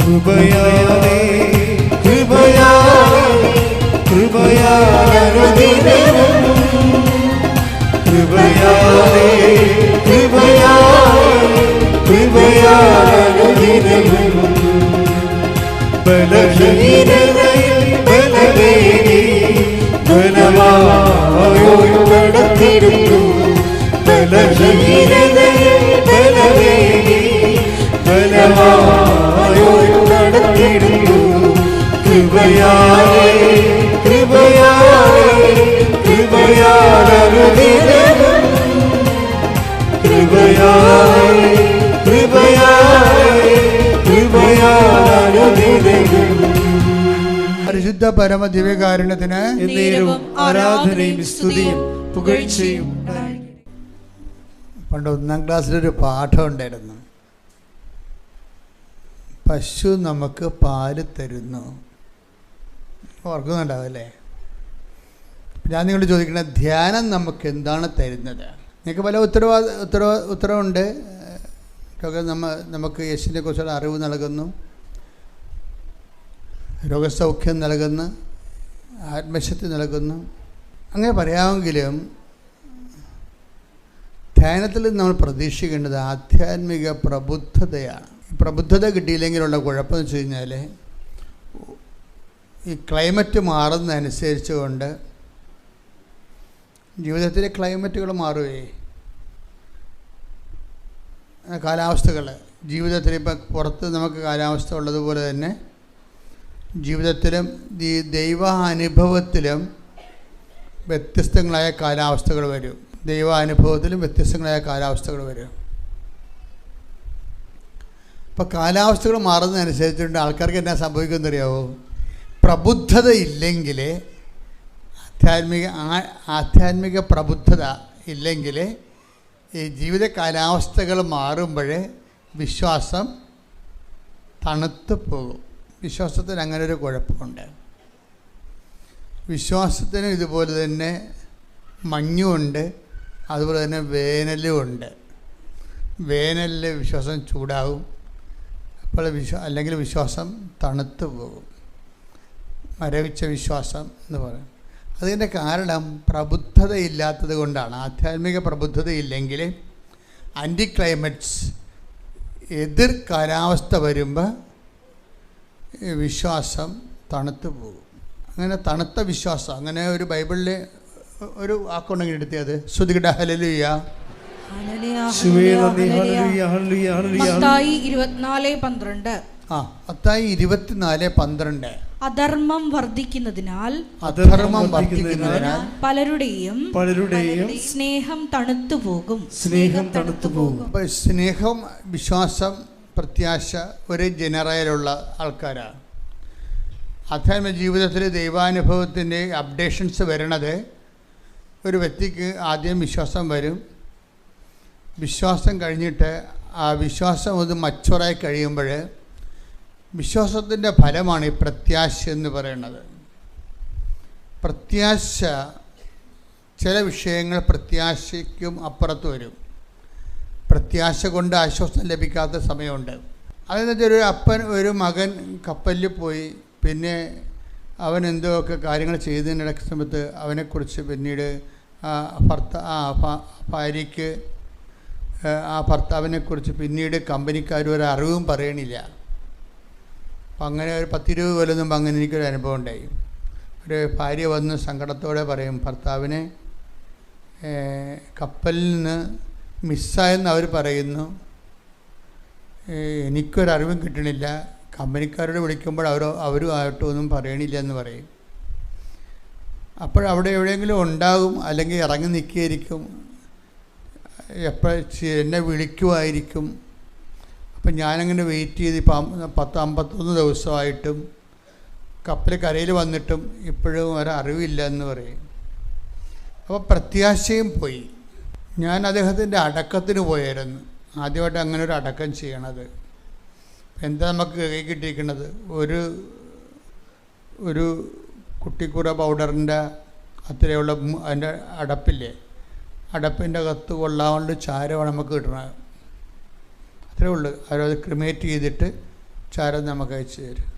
കൃപയാലേ കൃപയാലേ കൃപയാലനുദിനവും കൃപയാലേ കൃപയാലേ കൃപയാലനുദിനവും ബലഹീനതയിൽ ബലമേകി ബലമായോ നടത്തിടുന്നു ബലഹീനതയിൽ ബലമേകി ബലമായോ നടത്തിടുന്നു കൃപയാലേ കൃപയാലേ കൃപയാലനുദിനവും കൃപയാലേ കൃപയാലേ കൃപയാലനുദിനവും. പരിശുദ്ധ പരമ ദിവ്യകാരുണ്യത്തിന് ആരാധനയും സ്തുതിയും പുകഴ്ചയും. പണ്ട് 1ാം ക്ലാസ്സിലൊരു പാഠം ഉണ്ടായിരുന്നു. പശു നമുക്ക് പാല് തരുന്നു. ഓർക്കുന്നുണ്ടാവല്ലേ? ഞാൻ നിങ്ങളോട് ചോദിക്കണേ, ധ്യാനം നമുക്ക് എന്താണ് തരുന്നത്? നിങ്ങൾക്ക് പല ഉത്തരവുണ്ട്. നമുക്ക് യേശുവിനെ കുറിച്ചുള്ള അറിവ് നൽകുന്നു, രോഗസൗഖ്യം നൽകുന്നു, ആത്മശക്തി നൽകുന്നു. അങ്ങനെ പറയാമെങ്കിലും ധ്യാനത്തിൽ നമ്മൾ പ്രതീക്ഷിക്കേണ്ടത് ആധ്യാത്മിക പ്രബുദ്ധതയാണ്. പ്രബുദ്ധത കിട്ടിയില്ലെങ്കിലുള്ള കുഴപ്പമെന്ന് വെച്ച് കഴിഞ്ഞാൽ ഈ ക്ലൈമറ്റ് മാറുന്നതനുസരിച്ച് കൊണ്ട് ജീവിതത്തിലെ ക്ലൈമറ്റുകൾ മാറുകയെ, കാലാവസ്ഥകൾ ജീവിതത്തിൽ ഇപ്പം പുറത്ത് നമുക്ക് കാലാവസ്ഥ ഉള്ളതുപോലെ തന്നെ ജീവിതത്തിലും ഈ ദൈവാനുഭവത്തിലും വ്യത്യസ്തങ്ങളായ കാലാവസ്ഥകൾ വരും. ദൈവാനുഭവത്തിലും വ്യത്യസ്തങ്ങളായ കാലാവസ്ഥകൾ വരും. അപ്പോൾ കാലാവസ്ഥകൾ മാറുന്നതനുസരിച്ചുകൊണ്ട് ആൾക്കാർക്ക് എന്നാ സംഭവിക്കുമെന്നറിയാവോ? പ്രബുദ്ധത ഇല്ലെങ്കിൽ, ആധ്യാത്മിക പ്രബുദ്ധത ഇല്ലെങ്കിൽ ഈ ജീവിത കാലാവസ്ഥകൾ മാറുമ്പോൾ വിശ്വാസം തണുത്ത് പോകും. വിശ്വാസത്തിന് അങ്ങനെ ഒരു കുഴപ്പമുണ്ട്. വിശ്വാസത്തിന് ഇതുപോലെ തന്നെ മഞ്ഞുമുണ്ട്, അതുപോലെ തന്നെ വേനലും ഉണ്ട്. വേനലിൽ വിശ്വാസം ചൂടാകും, അപ്പോൾ അല്ലെങ്കിൽ വിശ്വാസം തണുത്ത് പോകും. മരവിച്ച വിശ്വാസം എന്ന് പറയും. അതിൻ്റെ കാരണം പ്രബുദ്ധതയില്ലാത്തത് കൊണ്ടാണ്. ആധ്യാത്മിക പ്രബുദ്ധതയില്ലെങ്കിൽ ആൻറ്റി ക്ലൈമറ്റ്സ്, എതിർ കാലാവസ്ഥ വരുമ്പോൾ വിശ്വാസം തണുത്ത് പോകും. അങ്ങനെ തണുത്ത വിശ്വാസം, അങ്ങനെ ഒരു ബൈബിളിൽ ഒരു വാക്കുണ്ടെങ്കിൽ എടുത്തത് ശ്രുതികട ഹല്ലേലൂയ. മത്തായി 24:12. മത്തായി 24:12. അധർമ്മം വർദ്ധിക്കുന്നതിനാൽ പലരുടെയും സ്നേഹം തണുത്തുപോകും. അപ്പോൾ സ്നേഹം, വിശ്വാസം, പ്രത്യാശ ഒരു ജനറയിലുള്ള ആൾക്കാരാണ്. ആധ്യാത്മിക ജീവിതത്തിൽ ദൈവാനുഭവത്തിൻ്റെ അപ്ഡേഷൻസ് വരണത് ഒരു വ്യക്തിക്ക് ആദ്യം വിശ്വാസം വരും. വിശ്വാസം കഴിഞ്ഞിട്ട് ആ വിശ്വാസം അത് മച്ചുറായി കഴിയുമ്പോൾ വിശ്വാസത്തിൻ്റെ ഫലമാണ് ഈ പ്രത്യാശ എന്ന് പറയുന്നത്. പ്രത്യാശ, ചില വിഷയങ്ങൾ പ്രത്യാശയ്ക്കും അപ്പുറത്ത് വരും. പ്രത്യാശ കൊണ്ട് ആശ്വാസം ലഭിക്കാത്ത സമയമുണ്ട്. അതെന്ന് വെച്ചാൽ ഒരു മകൻ കപ്പലിൽ പോയി, പിന്നെ അവൻ എന്തൊക്കെ കാര്യങ്ങൾ ചെയ്തതിനിടയ്ക്ക് സമയത്ത് അവനെക്കുറിച്ച് പിന്നീട് ഭാര്യയ്ക്ക് ആ ഭർത്താവിനെക്കുറിച്ച് പിന്നീട് കമ്പനിക്കാർ ഒരു അറിവും പറയണില്ല. അപ്പം അങ്ങനെ ഒരു 10-20 കൊല്ലം മുമ്പ് അങ്ങനെ എനിക്കൊരു അനുഭവം ഉണ്ടായി. ഒരു ഭാര്യ വന്ന് സങ്കടത്തോടെ പറയും, ഭർത്താവിനെ കപ്പലിൽ നിന്ന് മിസ്സായെന്ന് അവർ പറയുന്നു, എനിക്കൊരറിവും കിട്ടണില്ല, കമ്പനിക്കാരോട് വിളിക്കുമ്പോൾ അവരുമായിട്ടും ഒന്നും പറയണില്ല എന്ന് പറയും. അപ്പോഴവിടെ എവിടെയെങ്കിലും ഉണ്ടാകും, അല്ലെങ്കിൽ ഇറങ്ങി നിൽക്കുകയായിരിക്കും, എന്നെ വിളിക്കുമായിരിക്കും. അപ്പം ഞാനങ്ങനെ വെയിറ്റ് ചെയ്ത് ഇപ്പം 10-51 ദിവസമായിട്ടും കപ്പൽ കരയിൽ വന്നിട്ടും ഇപ്പോഴും ഒരറിവില്ല എന്ന് പറയും. അപ്പോൾ പ്രത്യാശയും പോയി. ഞാൻ അദ്ദേഹത്തിൻ്റെ അടക്കത്തിന് പോയായിരുന്നു. ആദ്യമായിട്ട് അങ്ങനെ ഒരു അടക്കം ചെയ്യണത്. എന്താ നമുക്ക് കൈ കിട്ടിയിരിക്കുന്നത്? ഒരു കുട്ടിക്കൂറ പൗഡറിൻ്റെ അത്രയുള്ള അതിൻ്റെ അടപ്പില്ലേ, അടപ്പിൻ്റെ അകത്ത് കൊള്ളാണ്ട് ചാരമാണ് നമുക്ക് കിട്ടണത്. അത്രേ ഉള്ളൂ. അവരത് ക്രിമേറ്റ് ചെയ്തിട്ട് ചാരം നമുക്ക് അയച്ചു തരും.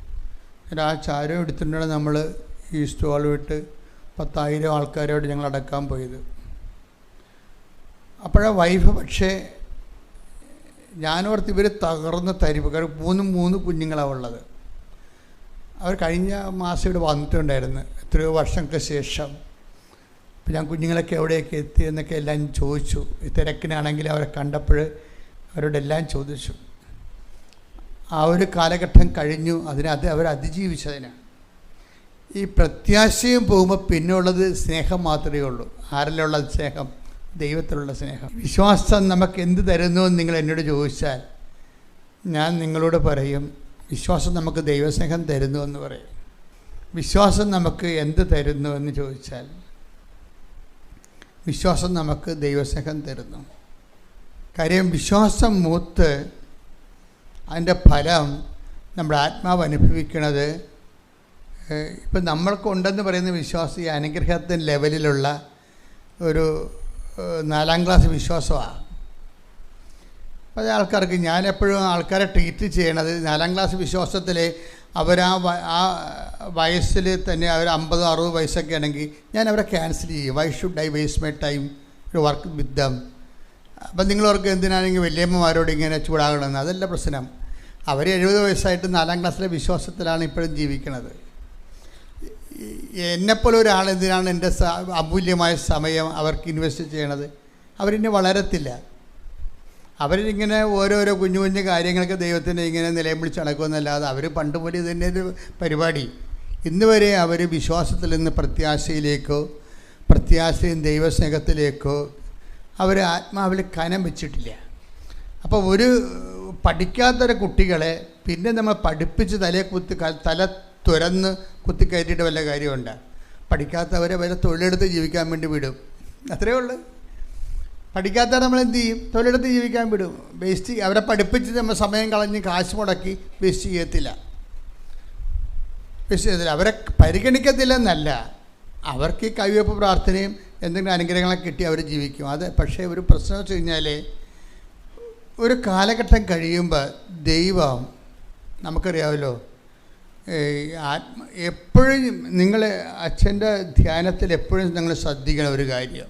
ആ ചാരം എടുത്തിട്ടാണ് നമ്മൾ ഈ സ്റ്റോൾ വിട്ട് 10,000 ആൾക്കാരോട് ഞങ്ങൾ അടക്കാൻ പോയത്. അപ്പോഴാ വൈഫ് പക്ഷേ ഞാനോർത്ത് ഇവർ തകർന്ന് തരിപ്പ്, കാരണം 3 കുഞ്ഞുങ്ങളാണ് ഉള്ളത്. അവർ കഴിഞ്ഞ മാസം ഇവിടെ വന്നിട്ടുണ്ടായിരുന്നു, എത്രയോ വർഷങ്ങൾക്ക് ശേഷം. അപ്പോൾ ഞാൻ കുഞ്ഞുങ്ങളൊക്കെ എവിടെയൊക്കെ എത്തി എന്നൊക്കെ എല്ലാം ചോദിച്ചു. ഈ തിരക്കിനാണെങ്കിൽ അവരെ കണ്ടപ്പോൾ അവരോടെല്ലാം ചോദിച്ചു. ആ ഒരു കാലഘട്ടം കഴിഞ്ഞു, അവർ അതിജീവിച്ചതിനാണ്. ഈ പ്രത്യാശയും പോകുമ്പോൾ പിന്നെ ഉള്ളത് സ്നേഹം മാത്രമേ ഉള്ളൂ. ആരിലുള്ള സ്നേഹം? ദൈവത്തിലുള്ള സ്നേഹം. വിശ്വാസം നമുക്ക് എന്ത് തരുന്നു എന്ന് നിങ്ങൾ എന്നോട് ചോദിച്ചാൽ ഞാൻ നിങ്ങളോട് പറയും, വിശ്വാസം നമുക്ക് ദൈവസ്നേഹം തരുന്നു എന്ന് പറയും. വിശ്വാസം നമുക്ക് എന്ത് തരുന്നു എന്ന് ചോദിച്ചാൽ വിശ്വാസം നമുക്ക് ദൈവസ്നേഹം തരുന്നു. കാര്യം വിശ്വാസം മൂത്ത് അതിൻ്റെ ഫലം നമ്മുടെ ആത്മാവ് അനുഭവിക്കുന്നത്, ഇപ്പം നമ്മൾക്കുണ്ടെന്ന് പറയുന്ന വിശ്വാസം ഈ അനുഗ്രഹത്തിൻ്റെ ലെവലിലുള്ള ഒരു 4ാം ക്ലാസ് വിശ്വാസമാണ്. പല ആൾക്കാർക്ക്, ഞാനെപ്പോഴും ആൾക്കാരെ ട്രീറ്റ് ചെയ്യണത് 4ാം ക്ലാസ് വിശ്വാസത്തിൽ അവർ ആ വയസ്സിൽ തന്നെ അവർ 50-60 വയസ്സൊക്കെ ആണെങ്കിൽ ഞാൻ അവരെ ക്യാൻസൽ ചെയ്യും. Why should I waste my time ഒരു വർക്ക് വിത്ത് ദം. അപ്പം നിങ്ങളവർക്ക് എന്തിനാണെങ്കിൽ വലിയമ്മമാരോട് ഇങ്ങനെ ചൂടാകണമെന്ന്, അതല്ല പ്രശ്നം. അവർ 70 വയസ്സായിട്ട് 4ാം ക്ലാസ്സിലെ വിശ്വാസത്തിലാണ് ഇപ്പോഴും ജീവിക്കുന്നത്. എന്നെപ്പോലെ ഒരാൾ എന്തിനാണ് എൻ്റെ അമൂല്യമായ സമയം അവർക്ക് ഇൻവെസ്റ്റ് ചെയ്യണത്? അവരിന്നെ വളരത്തില്ല. അവരിങ്ങനെ ഓരോരോ കുഞ്ഞു കുഞ്ഞു കാര്യങ്ങൾക്ക് ദൈവത്തിനെ ഇങ്ങനെ നിലയം വിളിച്ച് നടക്കുമെന്നല്ലാതെ അവർ പണ്ട് പോലെ ഇതിൻ്റെ ഒരു പരിപാടി ഇന്ന് വരെ അവർ വിശ്വാസത്തിൽ നിന്ന് പ്രത്യാശയും ദൈവസ്നേഹത്തിലേക്കോ അവർ ആത്മാവിൽ കനം വെച്ചിട്ടില്ല. അപ്പോൾ ഒരു പഠിക്കാത്തൊരു കുട്ടികളെ പിന്നെ നമ്മൾ പഠിപ്പിച്ച് തല തുരന്ന് കുത്തിക്കയറ്റിയിട്ട് വല്ല കാര്യമുണ്ട്? പഠിക്കാത്തവരെ വരെ തൊഴിലെടുത്ത് ജീവിക്കാൻ വേണ്ടി വിടും, അത്രയേ ഉള്ളൂ. പഠിക്കാത്തവരെ നമ്മൾ എന്ത് ചെയ്യും? തൊഴിലെടുത്ത് ജീവിക്കാൻ വിടും. വേസ്റ്റ് അവരെ പഠിപ്പിച്ച് നമ്മൾ സമയം കളഞ്ഞ് കാശ് മുടക്കി വേസ്റ്റ് ചെയ്യത്തില്ല. അവരെ പരിഗണിക്കത്തില്ലെന്നല്ല, അവർക്ക് ഈ കൈവയ്പ്പ് പ്രാർത്ഥനയും എന്തെങ്കിലും അനുഗ്രഹങ്ങളൊക്കെ കിട്ടി അവർ ജീവിക്കും. അത് പക്ഷേ ഒരു പ്രശ്നം വെച്ച് കഴിഞ്ഞാൽ ഒരു കാലഘട്ടം കഴിയുമ്പോൾ ദൈവം, നമുക്കറിയാമല്ലോ, എപ്പോഴും നിങ്ങൾ അച്ഛൻ്റെ ധ്യാനത്തിൽ എപ്പോഴും നിങ്ങൾ ശ്രദ്ധിക്കണം ഒരു കാര്യം.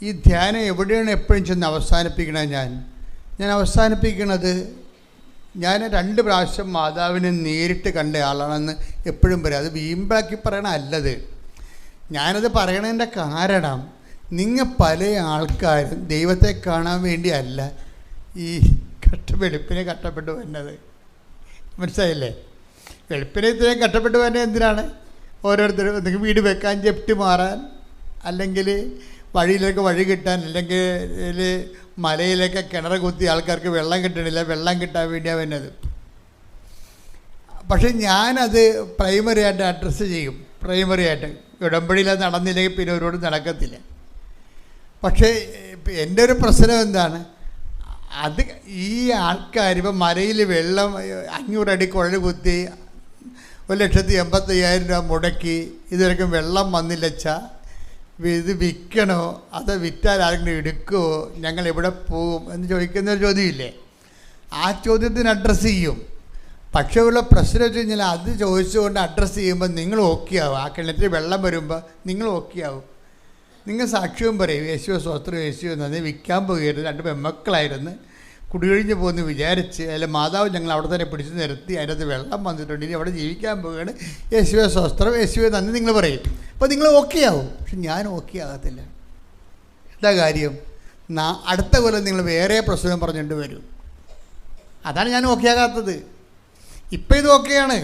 ഈ ധ്യാനം എവിടെയാണ് എപ്പോഴും ചെന്ന് അവസാനിപ്പിക്കണത്? ഞാൻ അവസാനിപ്പിക്കണത്, ഞാൻ 2 പ്രാവശ്യം മാതാവിനെ നേരിട്ട് കണ്ട ആളാണെന്ന് എപ്പോഴും പറയും. അത് വീമ്പാക്കി പറയണ അല്ലത്. ഞാനത് പറയണതിൻ്റെ കാരണം, നിങ്ങൾ പല ആൾക്കാരും ദൈവത്തെ കാണാൻ വേണ്ടിയല്ല ഈ വെളുപ്പിനെ കഷ്ടപ്പെട്ട് വരുന്നത്. മനസ്സിലായില്ലേ? വെളുപ്പിനെ ഇത്രയും കഷ്ടപ്പെട്ട് വരുന്നത് എന്തിനാണ്? ഓരോരുത്തരും എന്തെങ്കിലും വീട് വെക്കാൻ, ജപ്റ്റ് മാറാൻ, അല്ലെങ്കിൽ വഴിയിലേക്ക് വഴി കിട്ടാൻ, അല്ലെങ്കിൽ മലയിലേക്ക് കിണർ കുത്തി ആൾക്കാർക്ക് വെള്ളം കിട്ടണില്ല, വെള്ളം കിട്ടാൻ വേണ്ടിയാണ് വരുന്നത്. പക്ഷേ ഞാനത് പ്രൈമറി ആയിട്ട് അഡ്രസ്സ് ചെയ്യും. പ്രൈമറി ആയിട്ട് ഉടമ്പടിയിൽ നടന്നില്ലെങ്കിൽ പിന്നെ ഒരുപാട് നടക്കത്തില്ല. പക്ഷേ എൻ്റെ ഒരു പ്രശ്നം എന്താണ്? അത് ഈ ആൾക്കാർ ഇപ്പം മലയിൽ വെള്ളം 500 അടി കുഴൽ കുത്തി 1,85,000 രൂപ മുടക്കി ഇതുവരെക്കും വെള്ളം വന്നില്ലച്ചാൽ ഇത് വിൽക്കണോ അതോ വിറ്റാൽ ആരെങ്കിലും എടുക്കുമോ, ഞങ്ങൾ എവിടെ പോവും എന്ന് ചോദിക്കുന്നൊരു ചോദ്യമില്ലേ? ആ ചോദ്യത്തിന് അഡ്രസ്സ് ചെയ്യും. പക്ഷേ ഉള്ള പ്രശ്നം വെച്ച് കഴിഞ്ഞാൽ അത് ചോദിച്ചുകൊണ്ട് അഡ്രസ്സ് ചെയ്യുമ്പോൾ നിങ്ങൾ ഓക്കെ ആവും. ആ കിണറ്റിൽ വെള്ളം വരുമ്പോൾ നിങ്ങൾ ഓക്കെ ആവും. നിങ്ങൾ സാക്ഷ്യവും പറയും, യേശുവ സ്വസ്ത്രം, യേശുവ നന്ദി, വിൽക്കാൻ പോകരുത്, 2 പെൺമക്കളായിരുന്നു, കുടിയൊഴിഞ്ഞ് പോകുന്നു വിചാരിച്ച്, അല്ല മാതാവ് ഞങ്ങൾ അവിടെ തന്നെ പിടിച്ച് നിർത്തി, അതിനകത്ത് വെള്ളം വന്നിട്ടുണ്ട്, ഇനി അവിടെ ജീവിക്കാൻ പോവുകയാണ്, യേശുവ സ്വസ്ത്രം, യേശുവ നന്ദി നിങ്ങൾ പറയും. അപ്പോൾ നിങ്ങൾ ഓക്കെ ആവും. പക്ഷെ ഞാൻ ഓക്കെ ആകത്തില്ല. എന്താ കാര്യം? അടുത്ത കൊല്ലം നിങ്ങൾ വേറെ പ്രശ്നം പറഞ്ഞുകൊണ്ട് വരും. അതാണ് ഞാൻ ഓക്കെ ആകാത്തത്. ഇപ്പം ഇത് ഓക്കെയാണ്,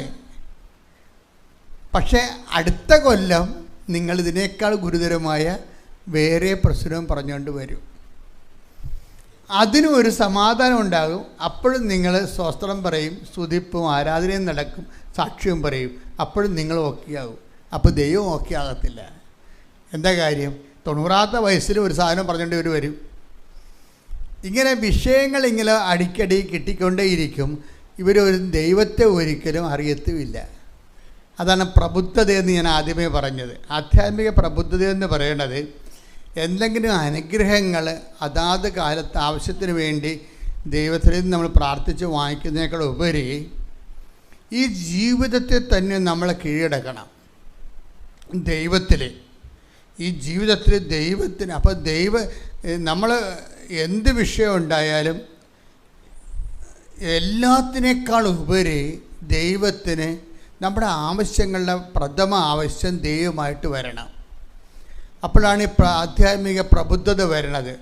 പക്ഷേ അടുത്ത കൊല്ലം നിങ്ങൾ ഇതിനേക്കാൾ ഗുരുതരമായ വേറെ പ്രശ്നവും പറഞ്ഞുകൊണ്ട് വരും. അതിനും ഒരു സമാധാനം ഉണ്ടാകും. അപ്പോഴും നിങ്ങൾ സ്വസ്ത്രം പറയും, സ്തുതിപ്പും ആരാധനയും നടക്കും, സാക്ഷ്യവും പറയും. അപ്പോഴും നിങ്ങൾ ഓക്കെ ആകും. അപ്പോൾ ദൈവം ഓക്കെ ആകത്തില്ല. എന്താ കാര്യം? 90ാമത്തെ വയസ്സിൽ ഒരു സാധനം പറഞ്ഞുകൊണ്ട് ഇവർ വരും. ഇങ്ങനെ വിഷയങ്ങൾ ഇങ്ങനെ അടിക്കടി കിട്ടിക്കൊണ്ടേയിരിക്കും. ഇവരൊരു ദൈവത്തെ ഒരിക്കലും അറിയത്തുമില്ല. അതാണ് പ്രബുദ്ധതയെന്ന് ഞാൻ ആദ്യമേ പറഞ്ഞത്. ആധ്യാത്മിക പ്രബുദ്ധതയെന്ന് പറയണത് എന്തെങ്കിലും അനുഗ്രഹങ്ങൾ അതാത് കാലത്ത് ആവശ്യത്തിന് വേണ്ടി ദൈവത്തിൽ നിന്ന് നമ്മൾ പ്രാർത്ഥിച്ച് വാങ്ങിക്കുന്നതിനേക്കാൾ ഉപരി ഈ ജീവിതത്തെ തന്നെ നമ്മൾ കീഴടക്കണം ദൈവത്തിൽ. ഈ ജീവിതത്തിൽ ദൈവത്തിന്, അപ്പോൾ നമ്മൾ എന്ത് വിഷയം ഉണ്ടായാലും എല്ലാത്തിനേക്കാൾ ഉപരി ദൈവത്തിന് നമ്മുടെ ആവശ്യങ്ങളുടെ പ്രഥമ ആവശ്യം ദൈവമായിട്ട് വരണം. അപ്പോഴാണ് ഈ ആധ്യാത്മിക പ്രബുദ്ധത വരണത്.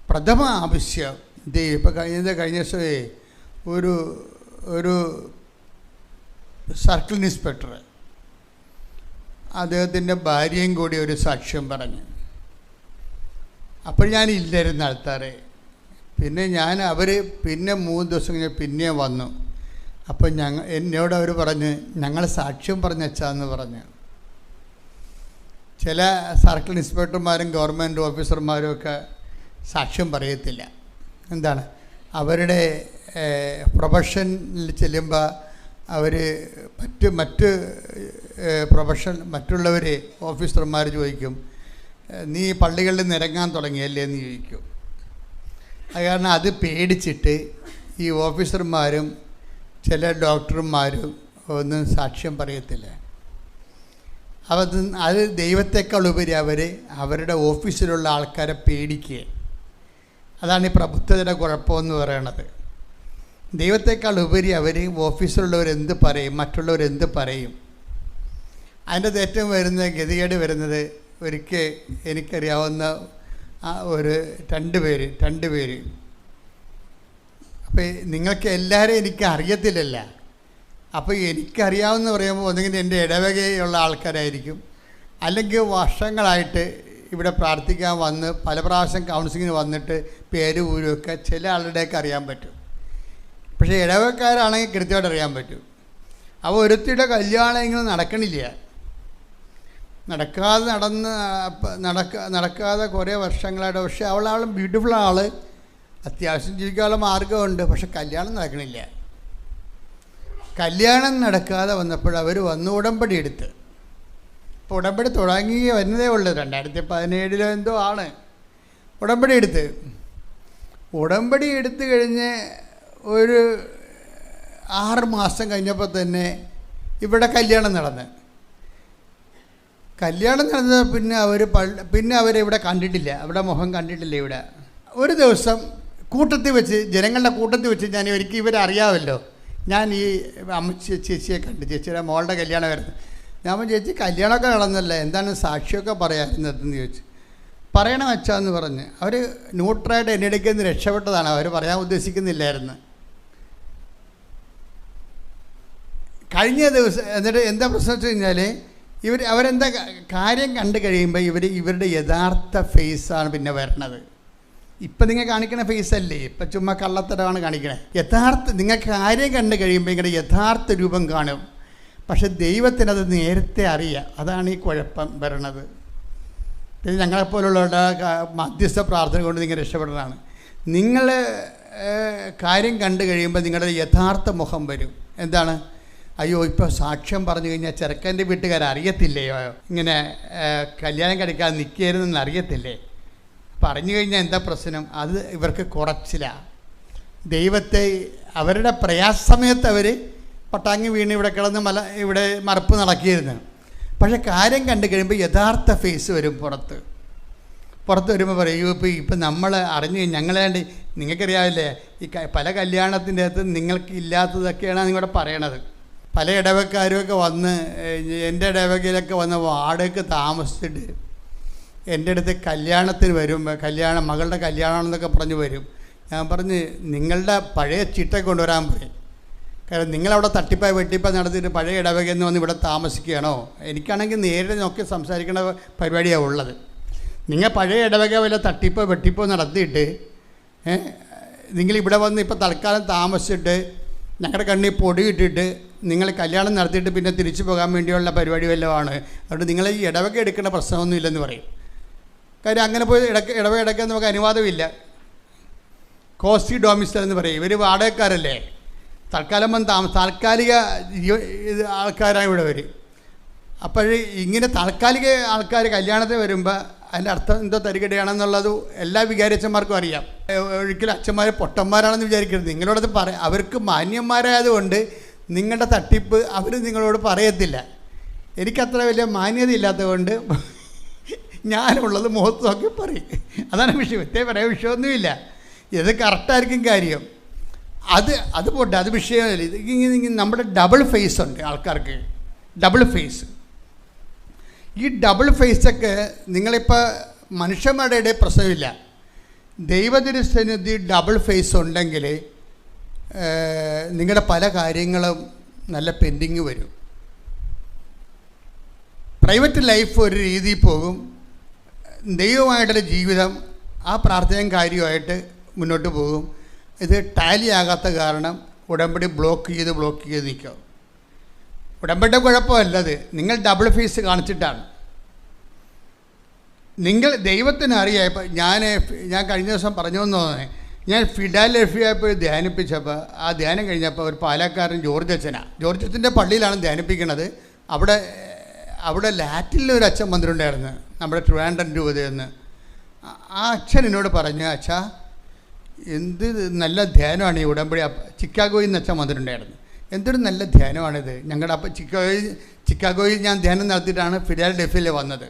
പ്രഥമ ആവശ്യം ദൈവം. ഇപ്പോൾ കഴിഞ്ഞ ദിവസമേ ഒരു സർക്കിൾ ഇൻസ്പെക്ടർ അദ്ദേഹത്തിൻ്റെ ഭാര്യയും കൂടി ഒരു സാക്ഷ്യം പറഞ്ഞു. അപ്പോൾ ഞാൻ ഇല്ലായിരുന്നു ആൾക്കാരെ. പിന്നെ പിന്നെ 3 ദിവസം കഴിഞ്ഞ് പിന്നെ വന്നു. അപ്പോൾ എന്നോട് അവർ പറഞ്ഞ് ഞങ്ങൾ സാക്ഷ്യം പറഞ്ഞെച്ചാന്ന് പറഞ്ഞു. ചില സർക്കിൾ ഇൻസ്പെക്ടർമാരും ഗവൺമെൻറ് ഓഫീസർമാരും ഒക്കെ സാക്ഷ്യം പറയത്തില്ല. എന്താണ്, അവരുടെ പ്രൊഫഷനിൽ ചെല്ലുമ്പോൾ അവർ മറ്റ് മറ്റുള്ളവർ ഓഫീസർമാർ ചോദിക്കും, നീ പള്ളികളിൽ നിരങ്ങാൻ തുടങ്ങിയല്ലേ എന്ന് ചോദിക്കും. അത് കാരണം അത് പേടിച്ചിട്ട് ഈ ഓഫീസർമാരും ചില ഡോക്ടർമാരും ഒന്നും സാക്ഷ്യം പറയത്തില്ല. അത് ദൈവത്തെക്കാൾ ഉപരി അവരുടെ ഓഫീസിലുള്ള ആൾക്കാരെ പേടിക്കുക. അതാണ് ഈ പ്രബുദ്ധതയുടെ കുഴപ്പമെന്ന് പറയണത്. ദൈവത്തെക്കാൾ ഉപരി ഓഫീസിലുള്ളവരെന്ത് പറയും, മറ്റുള്ളവരെന്ത് പറയും. അതിൻ്റെ ഏറ്റവും ഗതികേട് വരുന്നത്, ഒരിക്കൽ എനിക്കറിയാവുന്ന രണ്ട് പേര് അപ്പോൾ നിങ്ങൾക്ക് എല്ലാവരെയും എനിക്ക് അറിയത്തില്ലല്ല. അപ്പോൾ എനിക്കറിയാവുന്ന പറയുമ്പോൾ ഒന്നെങ്കിൽ എൻ്റെ ഇടവകയുള്ള ആൾക്കാരായിരിക്കും, അല്ലെങ്കിൽ വർഷങ്ങളായിട്ട് ഇവിടെ പ്രാർത്ഥിക്കാൻ വന്ന് പല പ്രാവശ്യം കൗൺസിലിങ്ങിന് വന്നിട്ട് പേര് ഊരുമൊക്കെ ചില ആളുടെയൊക്കെ അറിയാൻ പറ്റും. പക്ഷേ ഇടവക്കാരാണെങ്കിൽ കൃത്യമായിട്ട് അറിയാൻ പറ്റും. അപ്പോൾ ഒരുത്തിയുടെ കല്യാണം ഇങ്ങനെ നടക്കണില്ല. നടക്കാതെ കുറേ വർഷങ്ങളായിട്ട്. പക്ഷേ അവൾ ബ്യൂട്ടിഫുൾ ആൾ, അത്യാവശ്യം ജീവിക്കാനുള്ള മാർഗമുണ്ട്. പക്ഷെ കല്യാണം നടക്കണില്ല. കല്യാണം നടക്കാതെ വന്നപ്പോൾ അവർ ഉടമ്പടി എടുത്ത്. ഇപ്പോൾ ഉടമ്പടി തുടങ്ങി വരുന്നതേ ഉള്ളൂ, 2017 എന്തോ ആണ് ഉടമ്പടി എടുത്ത് കഴിഞ്ഞ് ഒരു 6 മാസം കഴിഞ്ഞപ്പോൾ തന്നെ ഇവിടെ കല്യാണം നടന്നത്. പിന്നെ അവരിവിടെ കണ്ടിട്ടില്ല, അവിടെ മുഖം കണ്ടിട്ടില്ല. ഇവിടെ ഒരു ദിവസം ജനങ്ങളുടെ കൂട്ടത്തിൽ വെച്ച് ഞാൻ ഒരിക്കൽ ഇവരറിയാമല്ലോ, ഞാൻ ഈ ചേച്ചിയെ കണ്ട്, ചേച്ചിയുടെ മോളുടെ കല്യാണം വരുന്നത്. ഞാൻ ചേച്ചി കല്യാണമൊക്കെ നടന്നല്ലേ, എന്താണ് സാക്ഷിയൊക്കെ പറയാറുന്നതെന്ന് ചോദിച്ചു. പറയണം വെച്ചാന്ന് പറഞ്ഞ് അവർ ന്യൂട്രായിട്ട് എൻ്റെ ഇടയ്ക്ക് നിന്ന് രക്ഷപ്പെട്ടതാണ്. അവർ പറയാൻ ഉദ്ദേശിക്കുന്നില്ലായിരുന്നു. കഴിഞ്ഞ ദിവസം എന്നിട്ട് എന്താ പ്രശ്നം വെച്ച് കഴിഞ്ഞാൽ അവരെന്താ കാര്യം കണ്ടു കഴിയുമ്പോൾ ഇവരുടെ യഥാർത്ഥ ഫേസാണ് പിന്നെ വരണത്. ഇപ്പം നിങ്ങൾ കാണിക്കണ ഫേസല്ലേ, ഇപ്പം ചുമ്മാ കള്ളത്തരമാണ് കാണിക്കണേ. നിങ്ങൾ കാര്യം കണ്ടു കഴിയുമ്പോൾ നിങ്ങളുടെ യഥാർത്ഥ രൂപം കാണും. പക്ഷെ ദൈവത്തിനത് നേരത്തെ അറിയാം. അതാണ് ഈ കുഴപ്പം വരണത്. പിന്നെ ഞങ്ങളെപ്പോലുള്ളവരുടെ മധ്യസ്ഥ പ്രാർത്ഥന കൊണ്ട് നിങ്ങൾ രക്ഷപ്പെടണതാണ്. നിങ്ങൾ കാര്യം കണ്ടു കഴിയുമ്പോൾ നിങ്ങളുടെ യഥാർത്ഥ മുഖം വരും. എന്താണ്, അയ്യോ ഇപ്പോൾ സാക്ഷ്യം പറഞ്ഞു കഴിഞ്ഞാൽ ചെറുക്കൻ്റെ വീട്ടുകാരറിയത്തില്ലയോ, ഇങ്ങനെ കല്യാണം കഴിക്കാതെ നിൽക്കരുതെന്ന് അറിയത്തില്ലേ. പറഞ്ഞു കഴിഞ്ഞാൽ എന്താ പ്രശ്നം, അത് ഇവർക്ക് കുറച്ചിലാണ്. ദൈവത്തെ അവരുടെ പ്രയാസമയത്ത് അവർ പട്ടാങ്ങി വീണ് ഇവിടെ കിടന്ന് ഇവിടെ മറപ്പ് നടക്കിയിരുന്നു. പക്ഷെ കാര്യം കണ്ടു കഴിയുമ്പോൾ യഥാർത്ഥ ഫേസ് വരും. പുറത്ത് വരുമ്പോൾ പറയും, ഇപ്പം നമ്മൾ അറിഞ്ഞ് ഞങ്ങളാണ്ട് നിങ്ങൾക്കറിയാവില്ലേ, ഈ പല കല്യാണത്തിൻ്റെ അകത്ത് നിങ്ങൾക്ക് ഇല്ലാത്തതൊക്കെയാണ് നിങ്ങളുടെ പറയണത്. പല ഇടവക്കാരുമൊക്കെ വന്ന് എൻ്റെ ഇടവകയിലൊക്കെ വന്ന് വാടകയ്ക്ക് താമസിച്ചിട്ട് എൻ്റെ അടുത്ത് കല്യാണത്തിന് വരുമ്പോൾ മകളുടെ കല്യാണമെന്നൊക്കെ പറഞ്ഞ് വരും. ഞാൻ പറഞ്ഞ് നിങ്ങളുടെ പഴയ ചിട്ട കൊണ്ടുവരാൻ പറയും. കാരണം നിങ്ങളവിടെ തട്ടിപ്പായി വെട്ടിപ്പായി നടത്തിയിട്ട് പഴയ ഇടവകയിൽ നിന്ന് വന്ന് ഇവിടെ താമസിക്കുകയാണോ? എനിക്കാണെങ്കിൽ നേരിട്ട് നോക്കി സംസാരിക്കേണ്ട പരിപാടിയാണ് ഉള്ളത്. നിങ്ങൾ പഴയ ഇടവക വല്ല തട്ടിപ്പോ വെട്ടിപ്പോ നടത്തിയിട്ട് നിങ്ങളിവിടെ വന്ന് ഇപ്പോൾ തൽക്കാലം താമസിച്ചിട്ട് ഞങ്ങളുടെ കണ്ണിൽ പൊടി ഇട്ടിട്ട് നിങ്ങൾ കല്യാണം നടത്തിയിട്ട് പിന്നെ തിരിച്ചു പോകാൻ വേണ്ടിയുള്ള പരിപാടി വല്ലതുമാണ്. അതുകൊണ്ട് നിങ്ങൾ ഈ ഇടവക എടുക്കേണ്ട പ്രശ്നമൊന്നും ഇല്ലെന്ന് പറയും. കാര്യം അങ്ങനെ പോയി ഇടവക എടുക്കാൻ നമുക്ക് അനുവാദമില്ല. കോസ്റ്റി ഡൊമിസൈൽ എന്ന് പറയും. ഇവർ വാടകക്കാരല്ലേ, തൽക്കാലം താൽക്കാലിക ആൾക്കാരാണ് ഇവിടെ വരും. അപ്പോൾ ഇങ്ങനെ താൽക്കാലിക ആൾക്കാർ കല്യാണത്തിന് വരുമ്പോൾ അതിൻ്റെ അർത്ഥം എന്തോ തരികടയാണെന്നുള്ളത് എല്ലാ വികാരിച്ചന്മാർക്കും അറിയാം. ഒരിക്കലും അച്ഛന്മാർ പൊട്ടന്മാരാണെന്ന് വിചാരിക്കരുത്. നിങ്ങളോടത് അവർക്ക് മാന്യന്മാരായതുകൊണ്ട് നിങ്ങളുടെ തട്ടിപ്പ് അവർ നിങ്ങളോട് പറയത്തില്ല. എനിക്കത്ര വലിയ മാന്യത ഇല്ലാത്തതുകൊണ്ട് ഞാനുള്ളത് മുഖത്ത് നോക്കി പറയും. അതാണ് വിഷയം. പറയാൻ വിഷയമൊന്നുമില്ല. ഇത് കറക്റ്റായിരിക്കും കാര്യം. അത് പോട്ടെ, അത് വിഷയമല്ല. ഇത് നമ്മുടെ ഡബിൾ ഫേസ് ഉണ്ട് ആൾക്കാർക്ക്. Double face. ഈ ഡബിൾ ഫേസൊക്കെ നിങ്ങളിപ്പോൾ മനുഷ്യന്മാരുടെ ഇടയിൽ പ്രശ്നമില്ല. ദൈവത്തിരുസന്നിധി ഡബിൾ ഫേസ് ഉണ്ടെങ്കിൽ നിങ്ങളുടെ പല കാര്യങ്ങളും നല്ല പെൻഡിങ് വരും. പ്രൈവറ്റ് ലൈഫ് ഒരു രീതിയിൽ പോകും, ദൈവമായിട്ടുള്ള ജീവിതം ആ പ്രാർത്ഥനയും കാര്യമായിട്ട് മുന്നോട്ട് പോകും. ഇത് ടാലി ആകാത്ത കാരണം ഉടമ്പടി ബ്ലോക്ക് ചെയ്ത് നിൽക്കും. ഉടമ്പടിയുടെ കുഴപ്പമല്ലത്, നിങ്ങൾ ഡബിൾ ഫേസ് കാണിച്ചിട്ടാണ്. നിങ്ങൾ ദൈവത്തിന് അറിയാം. ഇപ്പം ഞാൻ കഴിഞ്ഞ ദിവസം പറഞ്ഞു തോന്നുന്നത്, ഞാൻ ഫിലാഡൽഫിയ പോയി ധ്യാനിപ്പിച്ചപ്പോൾ ആ ധ്യാനം കഴിഞ്ഞപ്പോൾ ഒരു പാലക്കാരൻ ജോർജ് അച്ഛൻ്റെ പള്ളിയിലാണ് ധ്യാനിപ്പിക്കുന്നത്. അവിടെ ലാറ്റിനിലൊരു അച്ഛൻ വന്നിട്ടുണ്ടായിരുന്നു, നമ്മുടെ ട്രിവാൻഡ്രം രൂപതയെന്ന്. ആ അച്ഛൻ എന്നോട് പറഞ്ഞു, അച്ഛാ എന്ത് നല്ല ധ്യാനമാണ് ഈ ഉടമ്പടി. ചിക്കാഗോയിൽ നിന്ന് അച്ഛൻ വന്നിട്ടുണ്ടായിരുന്നു. എന്തൊരു നല്ല ധ്യാനമാണിത്. ഞങ്ങളുടെ അപ്പം ചിക്കാഗോയിൽ ഞാൻ ധ്യാനം നടത്തിയിട്ടാണ് ഫിലാഡൽഫിയയിൽ വന്നത്.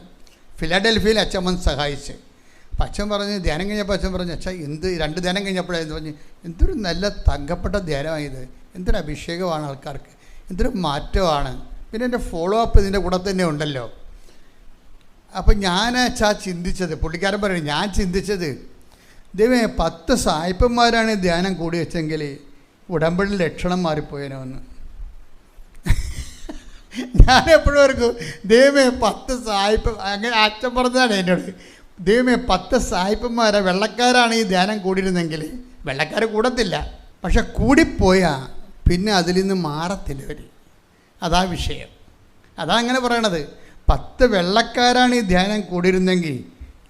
ഫിലാഡൽഫിയയിൽ അച്ഛൻ വന്ന് സഹായിച്ച്. അപ്പം അച്ഛൻ പറഞ്ഞ് ധ്യാനം കഴിഞ്ഞപ്പോൾ അച്ഛൻ പറഞ്ഞു, അച്ഛാ എന്ത് 2 ധ്യാനം കഴിഞ്ഞപ്പോഴായിരുന്നു പറഞ്ഞ്, എന്തൊരു നല്ല തങ്കപ്പെട്ട ധ്യാനമായത്, എന്തൊരു അഭിഷേകമാണ് ആൾക്കാർക്ക്, എന്തൊരു മാറ്റമാണ്. പിന്നെ എൻ്റെ ഫോളോ അപ്പ് ഇതിൻ്റെ കൂടെ തന്നെ ഉണ്ടല്ലോ. അപ്പം ഞാൻ ചിന്തിച്ചത്, പുള്ളിക്കാരൻ പറയും, ഞാൻ ചിന്തിച്ചത്, ദൈവമേ 10 സായിപ്പന്മാരാണ് ധ്യാനം കൂടി വെച്ചെങ്കിൽ ഉടമ്പടി ലക്ഷണം മാറിപ്പോയേനോ എന്ന്. ഞാൻ എപ്പോഴും ഓർക്കും, ദൈവമേ 10 സായിപ്പ്, അങ്ങനെ അച്ഛൻ പറഞ്ഞതാണ് എന്നോട്, ദൈവമേ 10 സായിപ്പന്മാരെ വെള്ളക്കാരാണ് ഈ ധ്യാനം കൂടിയിരുന്നെങ്കിൽ, വെള്ളക്കാർ കൂടത്തില്ല, പക്ഷെ കൂടിപ്പോയാൽ പിന്നെ അതിൽ നിന്ന് മാറത്തില്ല അവർ. അതാ വിഷയം. അതാ അങ്ങനെ പറയണത്. 10 വെള്ളക്കാരാണ് ഈ ധ്യാനം കൂടിയിരുന്നെങ്കിൽ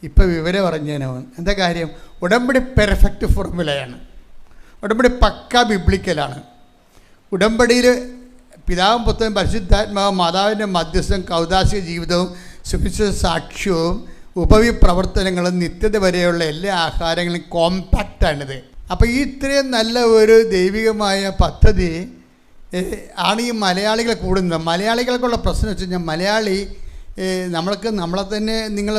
ഇപ്പം വിവരം അറിഞ്ഞേനോ. എന്താ കാര്യം? ഉടമ്പടി പെർഫെക്റ്റ് ഫോർമുലയാണ്. ഉടമ്പടി പക്ക ബിബ്ലിക്കലാണ്. ഉടമ്പടിയിൽ പിതാവും പുത്രനും പരിശുദ്ധാത്മാവും മാതാവിൻ്റെ മധ്യസ്ഥം കൗദാശിക ജീവിതവും സുവിശേഷ സാക്ഷ്യവും ഉപവിപ്രവർത്തനങ്ങളും നിത്യത വരെയുള്ള എല്ലാ ആഹാരങ്ങളും കോമ്പാക്റ്റാണിത്. അപ്പോൾ ഈ ഇത്രയും നല്ല ഒരു ദൈവികമായ പദ്ധതി ആണ് ഈ മലയാളികൾ കൂടുന്നത്. മലയാളികൾക്കുള്ള പ്രശ്നം വെച്ച് കഴിഞ്ഞാൽ, മലയാളി നമ്മളെ തന്നെ നിങ്ങൾ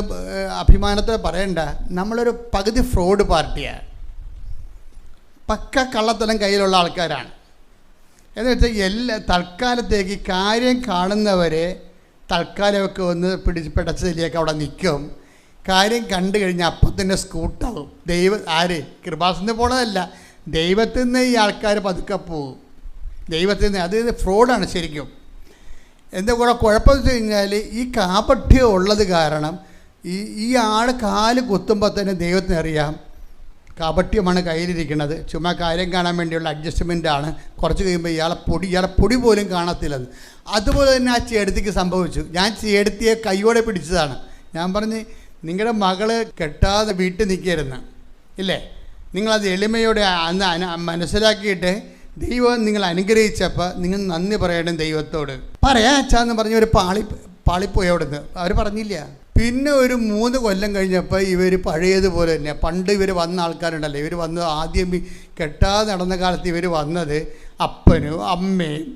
അഭിമാനത്തോടെ പറയണ്ട, നമ്മളൊരു പകുതി ഫ്രോഡ് പാർട്ടിയാണ്. പക്ക കള്ളത്തരം കയ്യിലുള്ള ആൾക്കാരാണ്. എന്ന് വെച്ചാൽ തൽക്കാലത്തേക്ക് കാര്യം കാണുന്നവരെ തൽക്കാലമൊക്കെ ഒന്ന് പിടച്ചതിലേക്ക് അവിടെ നിൽക്കും. കാര്യം കണ്ടു കഴിഞ്ഞാൽ അപ്പം തന്നെ സ്കൂട്ടാവും. കൃപാസനത്തിൽ പോണതല്ല, ദൈവത്തിൽ നിന്ന് ഈ ആൾക്കാർ പതുക്കെ പോകും. ദൈവത്തിൽ നിന്ന് അത് ഫ്രോഡാണ് ശരിക്കും. എന്താ കൂടെ കുഴപ്പമെന്ന് വെച്ച് കഴിഞ്ഞാൽ, ഈ കാപഠ്യം ഉള്ളത് കാരണം ഈ ആൾ കാല് കുത്തുമ്പോൾ തന്നെ ദൈവത്തിന് അറിയാം കാപഠ്യമാണ് കയ്യിലിരിക്കുന്നത്, ചുമ്മാ കാര്യം കാണാൻ വേണ്ടിയുള്ള അഡ്ജസ്റ്റ്മെൻറ്റാണ്. കുറച്ച് കഴിയുമ്പോൾ ഇയാളെ പൊടി പോലും കാണത്തില്ലെന്ന്. അതുപോലെ തന്നെ ആ ചേടത്തിക്ക് സംഭവിച്ചു. ഞാൻ ചേടത്തിയെ കൈയോടെ പിടിച്ചതാണ്. ഞാൻ പറഞ്ഞ്, നിങ്ങളുടെ മകള് കെട്ടാതെ വീട്ടിൽ നിൽക്കരുന്ന് ഇല്ലേ, നിങ്ങളത് എളിമയോടെ അന്ന് മനസ്സിലാക്കിയിട്ട് ദൈവം നിങ്ങൾ അനുഗ്രഹിച്ചപ്പോൾ നിങ്ങൾ നന്ദി പറയണം ദൈവത്തോട്. പറയാം അച്ഛാന്ന് പറഞ്ഞ് ഒരു പാളിപ്പോയി അവിടുന്ന്. അവർ പറഞ്ഞില്ല. പിന്നെ ഒരു 3 കൊല്ലം കഴിഞ്ഞപ്പോൾ ഇവർ പഴയതുപോലെ തന്നെ, പണ്ട് ഇവർ വന്ന ആൾക്കാരുണ്ടല്ലോ, ഇവർ വന്നത് ആദ്യം കെട്ടാതെ നടന്ന കാലത്ത് ഇവർ വന്നത് അപ്പനും അമ്മയും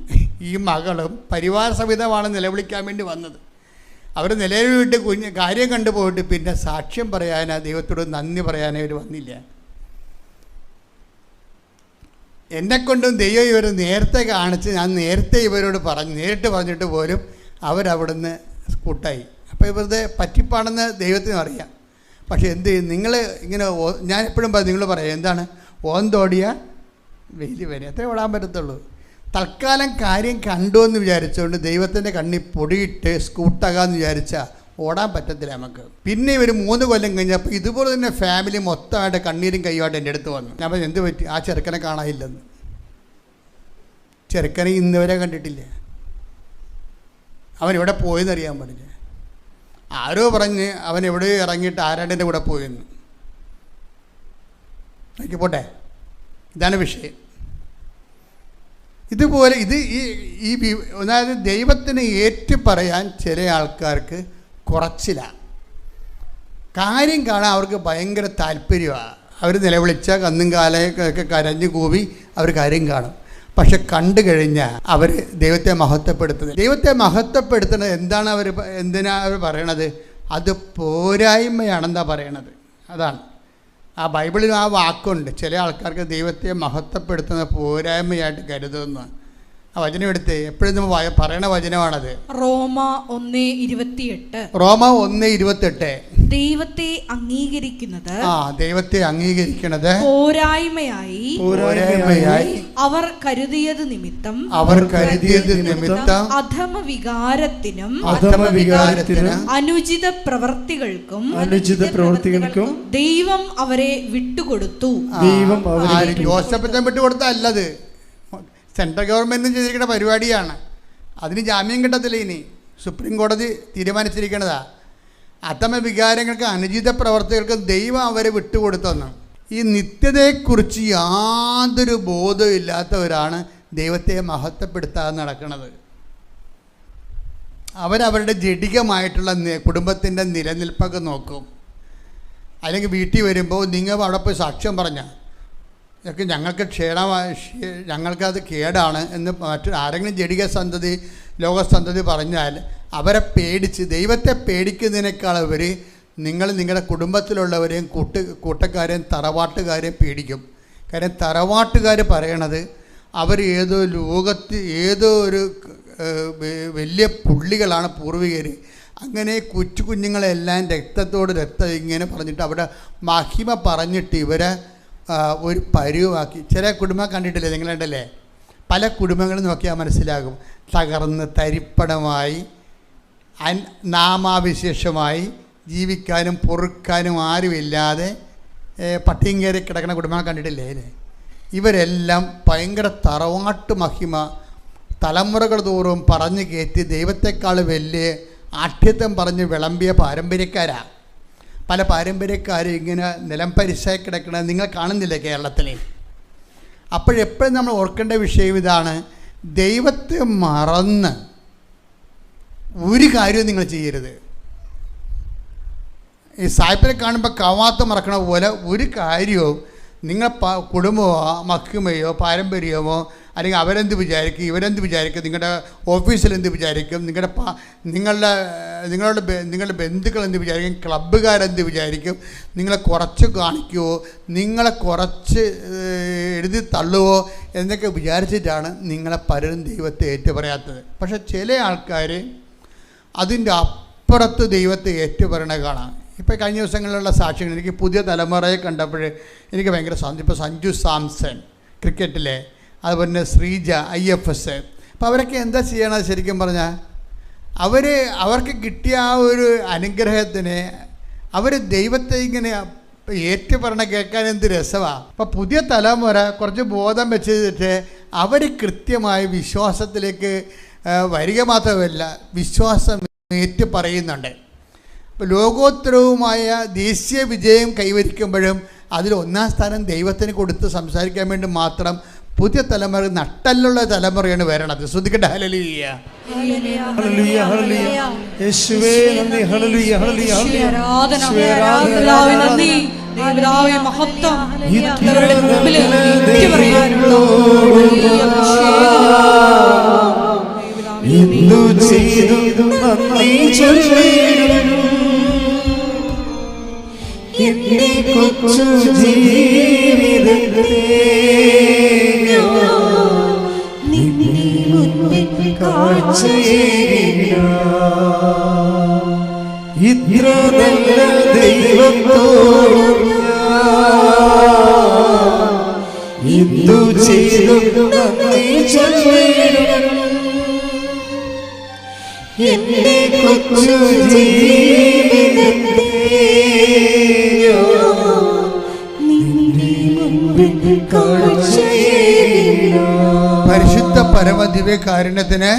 ഈ മകളും പരിവാര സഹിതമാണ് നിലവിളിക്കാൻ വേണ്ടി വന്നത്. അവർ നിലവിട്ട് കാര്യം കണ്ടുപോയിട്ട് പിന്നെ സാക്ഷ്യം പറയാനോ ദൈവത്തോട് നന്ദി പറയാനോ ഇവർ വന്നില്ല. എന്നെക്കൊണ്ടും ദൈവം ഇവർ നേരത്തെ കാണിച്ച്, ഞാൻ നേരത്തെ ഇവരോട് നേരിട്ട് പറഞ്ഞിട്ട് പോലും അവരവിടുന്ന് കൂട്ടായി. അപ്പോൾ ഇവരുടെ പറ്റിപ്പാണെന്ന് ദൈവത്തിനും അറിയാം. പക്ഷേ എന്ത് ചെയ്യും, നിങ്ങൾ ഇങ്ങനെ ഞാൻ എപ്പോഴും നിങ്ങൾ പറയാം, എന്താണ് ഓന്തോടിയ വെയിൽ വരെ അത്രേ ഓടാൻ പറ്റത്തുള്ളൂ. തൽക്കാലം കാര്യം കണ്ടു എന്ന് വിചാരിച്ചുകൊണ്ട് ദൈവത്തിൻ്റെ കണ്ണി പൊടിയിട്ട് സ്കൂട്ടാകാമെന്ന് വിചാരിച്ചാൽ ഓടാൻ പറ്റത്തില്ല നമുക്ക്. പിന്നെ ഇവർ 3 കൊല്ലം കഴിഞ്ഞപ്പോൾ ഇതുപോലെ തന്നെ ഫാമിലി മൊത്തമായിട്ട് കണ്ണീരും കൈയുമായിട്ട് എൻ്റെ അടുത്ത് വന്നു. ഞാൻ എന്ത് പറ്റി? ആ ചെറുക്കനെ കാണാനില്ലെന്ന്. ചെറുക്കനെ ഇന്നുവരെ കണ്ടിട്ടില്ല. അവൻ എവിടെ പോയെന്നറിയാൻ പാടില്ല. ആരോ പറഞ്ഞ് അവൻ എവിടെയോ ഇറങ്ങിയിട്ട് ആരാണ്ടിൻ്റെ കൂടെ പോയെന്ന്. എനിക്ക് പോട്ടെ, ഇതാണ് വിഷയം. ഇതുപോലെ അതായത് ദൈവത്തിന് ഏറ്റുപറയാൻ ചില ആൾക്കാർക്ക് കുറച്ചില്ല. കാര്യം കാണാൻ അവർക്ക് ഭയങ്കര താല്പര്യമാണ്. അവർ നിലവിളിച്ച കന്നും കാലയൊക്കെ കരഞ്ഞു കൂവി അവർ കാര്യം കാണും. പക്ഷെ കണ്ടു കഴിഞ്ഞാൽ അവർ ദൈവത്തെ മഹത്വപ്പെടുത്തുന്നത്. ദൈവത്തെ മഹത്വപ്പെടുത്തുന്നത് എന്താണ് എന്തിനാ അവർ പറയണത്? അത് പോരായ്മയാണെന്നാ പറയണത്. അതാണ് ആ ബൈബിളിൽ ആ വാക്കുണ്ട്. ചില ആൾക്കാർക്ക് ദൈവത്തെ മഹത്വപ്പെടുത്തുന്ന പോരായ്മയായിട്ട് കരുതുന്നു. ആ വചനം എടുത്ത് എപ്പോഴും നമ്മൾ പറയണ വചനമാണത്. റോമ 1:28. റോമ 1:28. ദൈവത്തെ അംഗീകരിക്കുന്നത് ദൈവത്തെ അംഗീകരിക്കുന്നത് പോരായ്മയായി അവർ കരുതിയത് നിമിത്തം അധമ വികാരത്തിനും അനുചിത പ്രവർത്തികൾക്കും ദൈവം അവരെ വിട്ടുകൊടുത്തു. ജോസഫിനെ വിട്ടുകൊടുത്തല്ലത്, സെൻട്രൽ ഗവൺമെൻറ്റും ചെയ്തിരിക്കുന്ന പരിപാടിയാണ്. അതിന് ജാമ്യം കിട്ടത്തില്ല. ഇനി സുപ്രീം കോടതി തീരുമാനിച്ചിരിക്കുന്നതാ. അധമ വികാരങ്ങൾക്ക് അനുചിത പ്രവർത്തികൾക്കും ദൈവം അവരെ വിട്ടുകൊടുത്തെന്ന്. ഈ നിത്യതയെക്കുറിച്ച് യാതൊരു ബോധവും ഇല്ലാത്തവരാണ് ദൈവത്തെ മഹത്വപ്പെടുത്താതെ നടക്കുന്നത്. അവരവരുടെ ജഡികമായിട്ടുള്ള കുടുംബത്തിൻ്റെ നിലനിൽപ്പൊക്കെ നോക്കും. അല്ലെങ്കിൽ വീട്ടിൽ വരുമ്പോൾ നിങ്ങൾ അവിടെ പോയി സാക്ഷ്യം പറഞ്ഞാൽ ഇതൊക്കെ ഞങ്ങൾക്കത് കേടാണ് എന്ന് ആരെങ്കിലും ജഡിക സന്തതി ലോകസന്തതി പറഞ്ഞാൽ അവരെ പേടിച്ച്, ദൈവത്തെ പേടിക്കുന്നതിനേക്കാൾ അവർ നിങ്ങളുടെ കുടുംബത്തിലുള്ളവരെയും കൂട്ടക്കാരെയും തറവാട്ടുകാരെയും പേടിക്കും. കാര്യം തറവാട്ടുകാർ പറയണത് അവർ ഏതോ ഒരു വലിയ പുള്ളികളാണ് പൂർവികർ. അങ്ങനെ കുഞ്ഞുങ്ങളെല്ലാം രക്തത്തോട് രക്തം ഇങ്ങനെ പറഞ്ഞിട്ട് അവിടെ മഹിമ പറഞ്ഞിട്ട് ഇവരെ ഒരു പരുവാക്കി. ചില കുടുംബം കണ്ടിട്ടില്ലേ, നിങ്ങളുണ്ടല്ലേ? പല കുടുംബങ്ങളും നോക്കിയാൽ മനസ്സിലാകും. തകർന്ന് തരിപ്പണമായി നാമാവിശേഷമായി ജീവിക്കാനും പൊറുക്കാനും ആരുമില്ലാതെ പട്ടിയും കയറി കിടക്കുന്ന കുടുംബങ്ങൾ കണ്ടിട്ടില്ലേ? ഇവരെല്ലാം ഭയങ്കര തറവാട്ട് മഹിമ തലമുറകൾ തോറും പറഞ്ഞു കയറ്റി ദൈവത്തെക്കാൾ വലിയ ആഠ്യത്വം പറഞ്ഞ് വിളമ്പിയ പാരമ്പര്യക്കാരാണ്. പല പാരമ്പര്യക്കാരും ഇങ്ങനെ നിലം പരിശായി കിടക്കുന്നത് നിങ്ങൾ കാണുന്നില്ലേ കേരളത്തിൽ? അപ്പോഴെപ്പോഴും നമ്മൾ ഓർക്കേണ്ട വിഷയം ഇതാണ്: ദൈവത്തെ മറന്ന് ഒരു കാര്യവും നിങ്ങൾ ചെയ്യരുത്. ഈ സായിപ്പിനെ കാണുമ്പോൾ കവാത്ത മറക്കണ പോലെ ഒരു കാര്യവും നിങ്ങൾ കുടുംബമോ മഹിമയോ പാരമ്പര്യമോ അല്ലെങ്കിൽ അവരെന്ത് വിചാരിക്കും ഇവരെന്ത് വിചാരിക്കും നിങ്ങളുടെ ഓഫീസിൽ എന്ത് വിചാരിക്കും നിങ്ങളുടെ ബന്ധുക്കൾ എന്ത് വിചാരിക്കും ക്ലബ്ബുകാരെന്ത് വിചാരിക്കും നിങ്ങളെ കുറച്ച് കാണിക്കുമോ നിങ്ങളെ കുറച്ച് എഴുതി തള്ളുവോ എന്നൊക്കെ വിചാരിച്ചിട്ടാണ് നിങ്ങളെ പലരും ദൈവത്തെ ഏറ്റുപറയാത്തത്. പക്ഷേ ചില ആൾക്കാർ അതിൻ്റെ അപ്പുറത്ത് ദൈവത്തെ ഏറ്റുപറയണ കാണാം. ഇപ്പോൾ കഴിഞ്ഞ ദിവസങ്ങളിലുള്ള സാക്ഷ്യങ്ങൾ എനിക്ക് പുതിയ തലമുറയെ കണ്ടപ്പോൾ എനിക്ക് ഭയങ്കര സന്തോഷം. ഇപ്പോൾ സഞ്ജു സാംസൺ ക്രിക്കറ്റിലെ, അതുപോലെ തന്നെ ശ്രീജ IFS, അപ്പോൾ അവരൊക്കെ എന്താ ചെയ്യണത് ശരിക്കും പറഞ്ഞാൽ അവർക്ക് കിട്ടിയ ആ ഒരു അനുഗ്രഹത്തിന് അവർ ദൈവത്തെ ഇങ്ങനെ ഏറ്റുപറയണ കേൾക്കാൻ എന്ത് രസമാണ്. അപ്പോൾ പുതിയ തലമുറ കുറച്ച് ബോധം വെച്ചിട്ട് അവർ കൃത്യമായി വിശ്വാസത്തിലേക്ക് വരിക മാത്രമല്ല വിശ്വാസം ഏറ്റു പറയുന്നുണ്ട്. ഇപ്പോൾ ലോകോത്തരവുമായ ദേശീയ വിജയം കൈവരിക്കുമ്പോഴും അതിൽ ഒന്നാം സ്ഥാനം ദൈവത്തിന് കൊടുത്ത് സംസാരിക്കാൻ വേണ്ടി മാത്രം പുതിയ തലമുറ നട്ടലുള്ള തലമുറയാണ് വരണത്. ശ്രദ്ധിക്കട്ടെ. ഹല്ലേലൂയ ഹല്ലേലൂയ ഹല്ലേലൂയ യേശുവേ നന്ദി. ഹല്ലേലൂയ ഹല്ലേലൂയ ഹല്ലേലൂയ മഹത്വം എന്തു ചെയ്തു നന്ദി ചൊല്ലിടും എന്റെ കൊച്ചു ജീവിതത്തെ നിന്നെ മുൻപിൽ കാഴ്ചയേകിട ഇത്ര നല്ല ദൈവത്തോടും എന്തു ചെയ്തു നന്ദി ചൊല്ലിടും എന്റെ കൊച്ചു ജീവിതത്തെ നിന്റെ മുൻപിൽ കാഴ്ചയേകിട. പരിശുദ്ധ പരമദിവ്യകാരുണ്യത്തിന്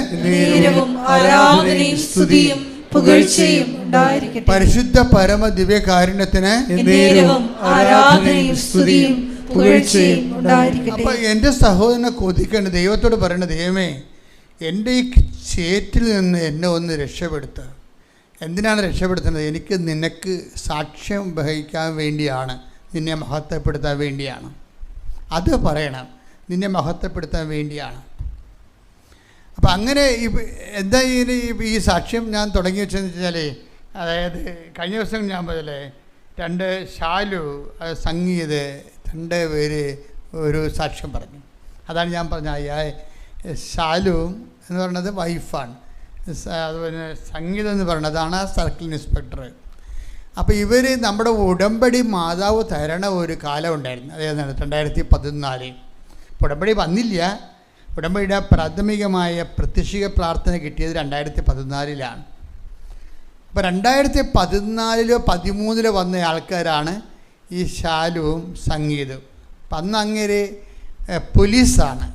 ആരാധനയും സ്തുതിയും പുകഴ്ചയും ഉണ്ടായിരിക്കട്ടെ. പരിശുദ്ധ പരമദിവ്യകാരുണ്യത്തിന് ആരാധനയും സ്തുതിയും പുകഴ്ചയും ഉണ്ടായിരിക്കട്ടെ. അപ്പോൾ എൻ്റെ സഹോദരനെ കൊതിക്കേണ്ട ദൈവത്തോട് പറയേണ്ട, ദൈവമേ എൻ്റെ ഈ ചേറ്റിൽ നിന്ന് എന്നെ ഒന്ന് രക്ഷപ്പെടുത്തുക. എന്തിനാണ് രക്ഷപ്പെടുത്തുന്നത്? എനിക്ക് നിനക്ക് സാക്ഷ്യം വഹിക്കാൻ വേണ്ടിയാണ്, നിന്നെ മഹത്വപ്പെടുത്താൻ വേണ്ടിയാണ്. അത് പറയണം. നിന്നെ മഹത്വപ്പെടുത്താൻ വേണ്ടിയാണ്. അപ്പം അങ്ങനെ എന്താ ഈ സാക്ഷ്യം ഞാൻ തുടങ്ങി വെച്ചതെന്ന് വെച്ചാൽ, അതായത് കഴിഞ്ഞ ദിവസം ഞാൻ പറഞ്ഞില്ലേ, 2 ഷാലു സംഗീത് 2 പേര് ഒരു സാക്ഷ്യം പറഞ്ഞു. അതാണ് ഞാൻ പറഞ്ഞ ഷാലു എന്ന് പറയുന്നത് വൈഫാണ്, അതുപോലെ സംഗീതം എന്ന് പറയുന്നതാണ് ആ സർക്കിൾ ഇൻസ്പെക്ടർ. അപ്പോൾ ഇവർ നമ്മുടെ ഉടമ്പടി മാതാവ് തരണ ഒരു കാലം ഉണ്ടായിരുന്നു, അതേതാണ് 2014. ഉടമ്പടി വന്നില്ല. ഉടമ്പടിയുടെ പ്രാഥമികമായ പ്രത്യക്ഷിക പ്രാർത്ഥന കിട്ടിയത് 2014 അപ്പോൾ 2014 13 വന്ന ആൾക്കാരാണ് ഈ ഷാലുവും സംഗീതവും. അപ്പം അന്ന് അങ്ങേര് പോലീസാണ്,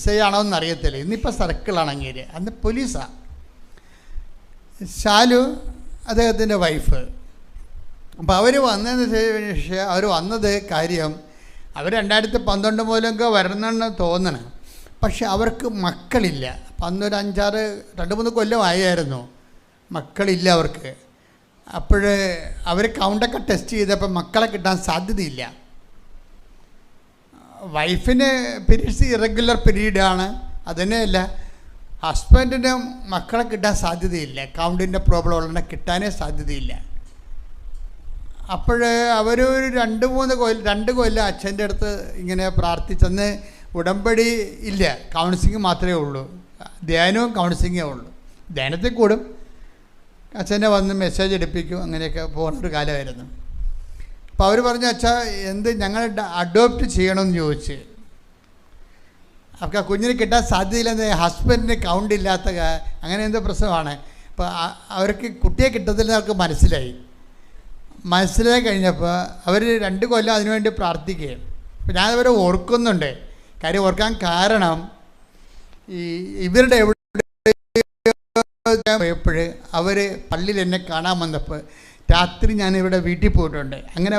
SI ആണോ എന്നറിയത്തില്ല, ഇന്നിപ്പോൾ സർക്കിളാണ് അങ്ങേര്, അന്ന് പോലീസാണ്. ഷാലു അദ്ദേഹത്തിൻ്റെ വൈഫ്. അപ്പോൾ അവർ വന്നതിന് ശേഷം അവർ വന്നത് കാര്യം അവർ 2012 മുതലൊക്കെ വരണമെന്ന് തോന്നണം, പക്ഷെ അവർക്ക് മക്കളില്ല. അപ്പം അന്നൊരു 2-3 കൊല്ലമായിരുന്നു മക്കളില്ല അവർക്ക്. അപ്പോൾ അവർ കൗണ്ടൊക്കെ ടെസ്റ്റ് ചെയ്തപ്പോൾ മക്കളെ കിട്ടാൻ സാധ്യതയില്ല. വൈഫിന് പീരീഡ്സ് ഇറഗുലർ പീരീഡാണ്, അതുതന്നെയല്ല ഹസ്ബൻഡിന് മക്കളെ കിട്ടാൻ സാധ്യതയില്ല, കൗണ്ടിൻ്റെ പ്രോബ്ലം ഉള്ളതിനെ കിട്ടാനേ സാധ്യതയില്ല. അപ്പോൾ അവരൊരു 2 കൊല്ലം അച്ഛൻ്റെ അടുത്ത് ഇങ്ങനെ പ്രാർത്ഥിച്ചെന്ന്. ഉടമ്പടി ഇല്ല, കൗൺസിലിംഗ് മാത്രമേ ഉള്ളൂ, ധ്യാനവും കൗൺസിലിങ്ങേ ഉള്ളൂ. ധ്യാനത്തിൽ കൂടും, അച്ഛനെ വന്ന് മെസ്സേജ് എടുപ്പിക്കും, അങ്ങനെയൊക്കെ പോകുന്നൊരു കാലമായിരുന്നു. അപ്പോൾ അവർ പറഞ്ഞു, അച്ഛാ ഞങ്ങൾ അഡോപ്റ്റ് ചെയ്യണമെന്ന് ചോദിച്ച്. അപ്പോൾ കുഞ്ഞിന് കിട്ടാൻ സാധ്യതയില്ലെന്ന്, ഹസ്ബൻഡിന് കൗണ്ട് ഇല്ലാത്ത അങ്ങനെ എന്തോ പ്രശ്നമാണ്. അപ്പോൾ അവർക്ക് കുട്ടിയെ കിട്ടത്തില്ലെന്ന് അവർക്ക് മനസ്സിലായി കഴിഞ്ഞപ്പോൾ അവർ 2 കൊല്ലം അതിനുവേണ്ടി പ്രാർത്ഥിക്കുകയും. അപ്പോൾ ഞാനവരെ ഓർക്കുന്നുണ്ട്. കാര്യം ഓർക്കാൻ കാരണം ഇവരുടെ പോയപ്പോൾ അവർ പള്ളിയിൽ എന്നെ കാണാൻ വന്നപ്പോൾ രാത്രി ഞാനിവിടെ വീട്ടിൽ പോയിട്ടുണ്ട്. അങ്ങനെ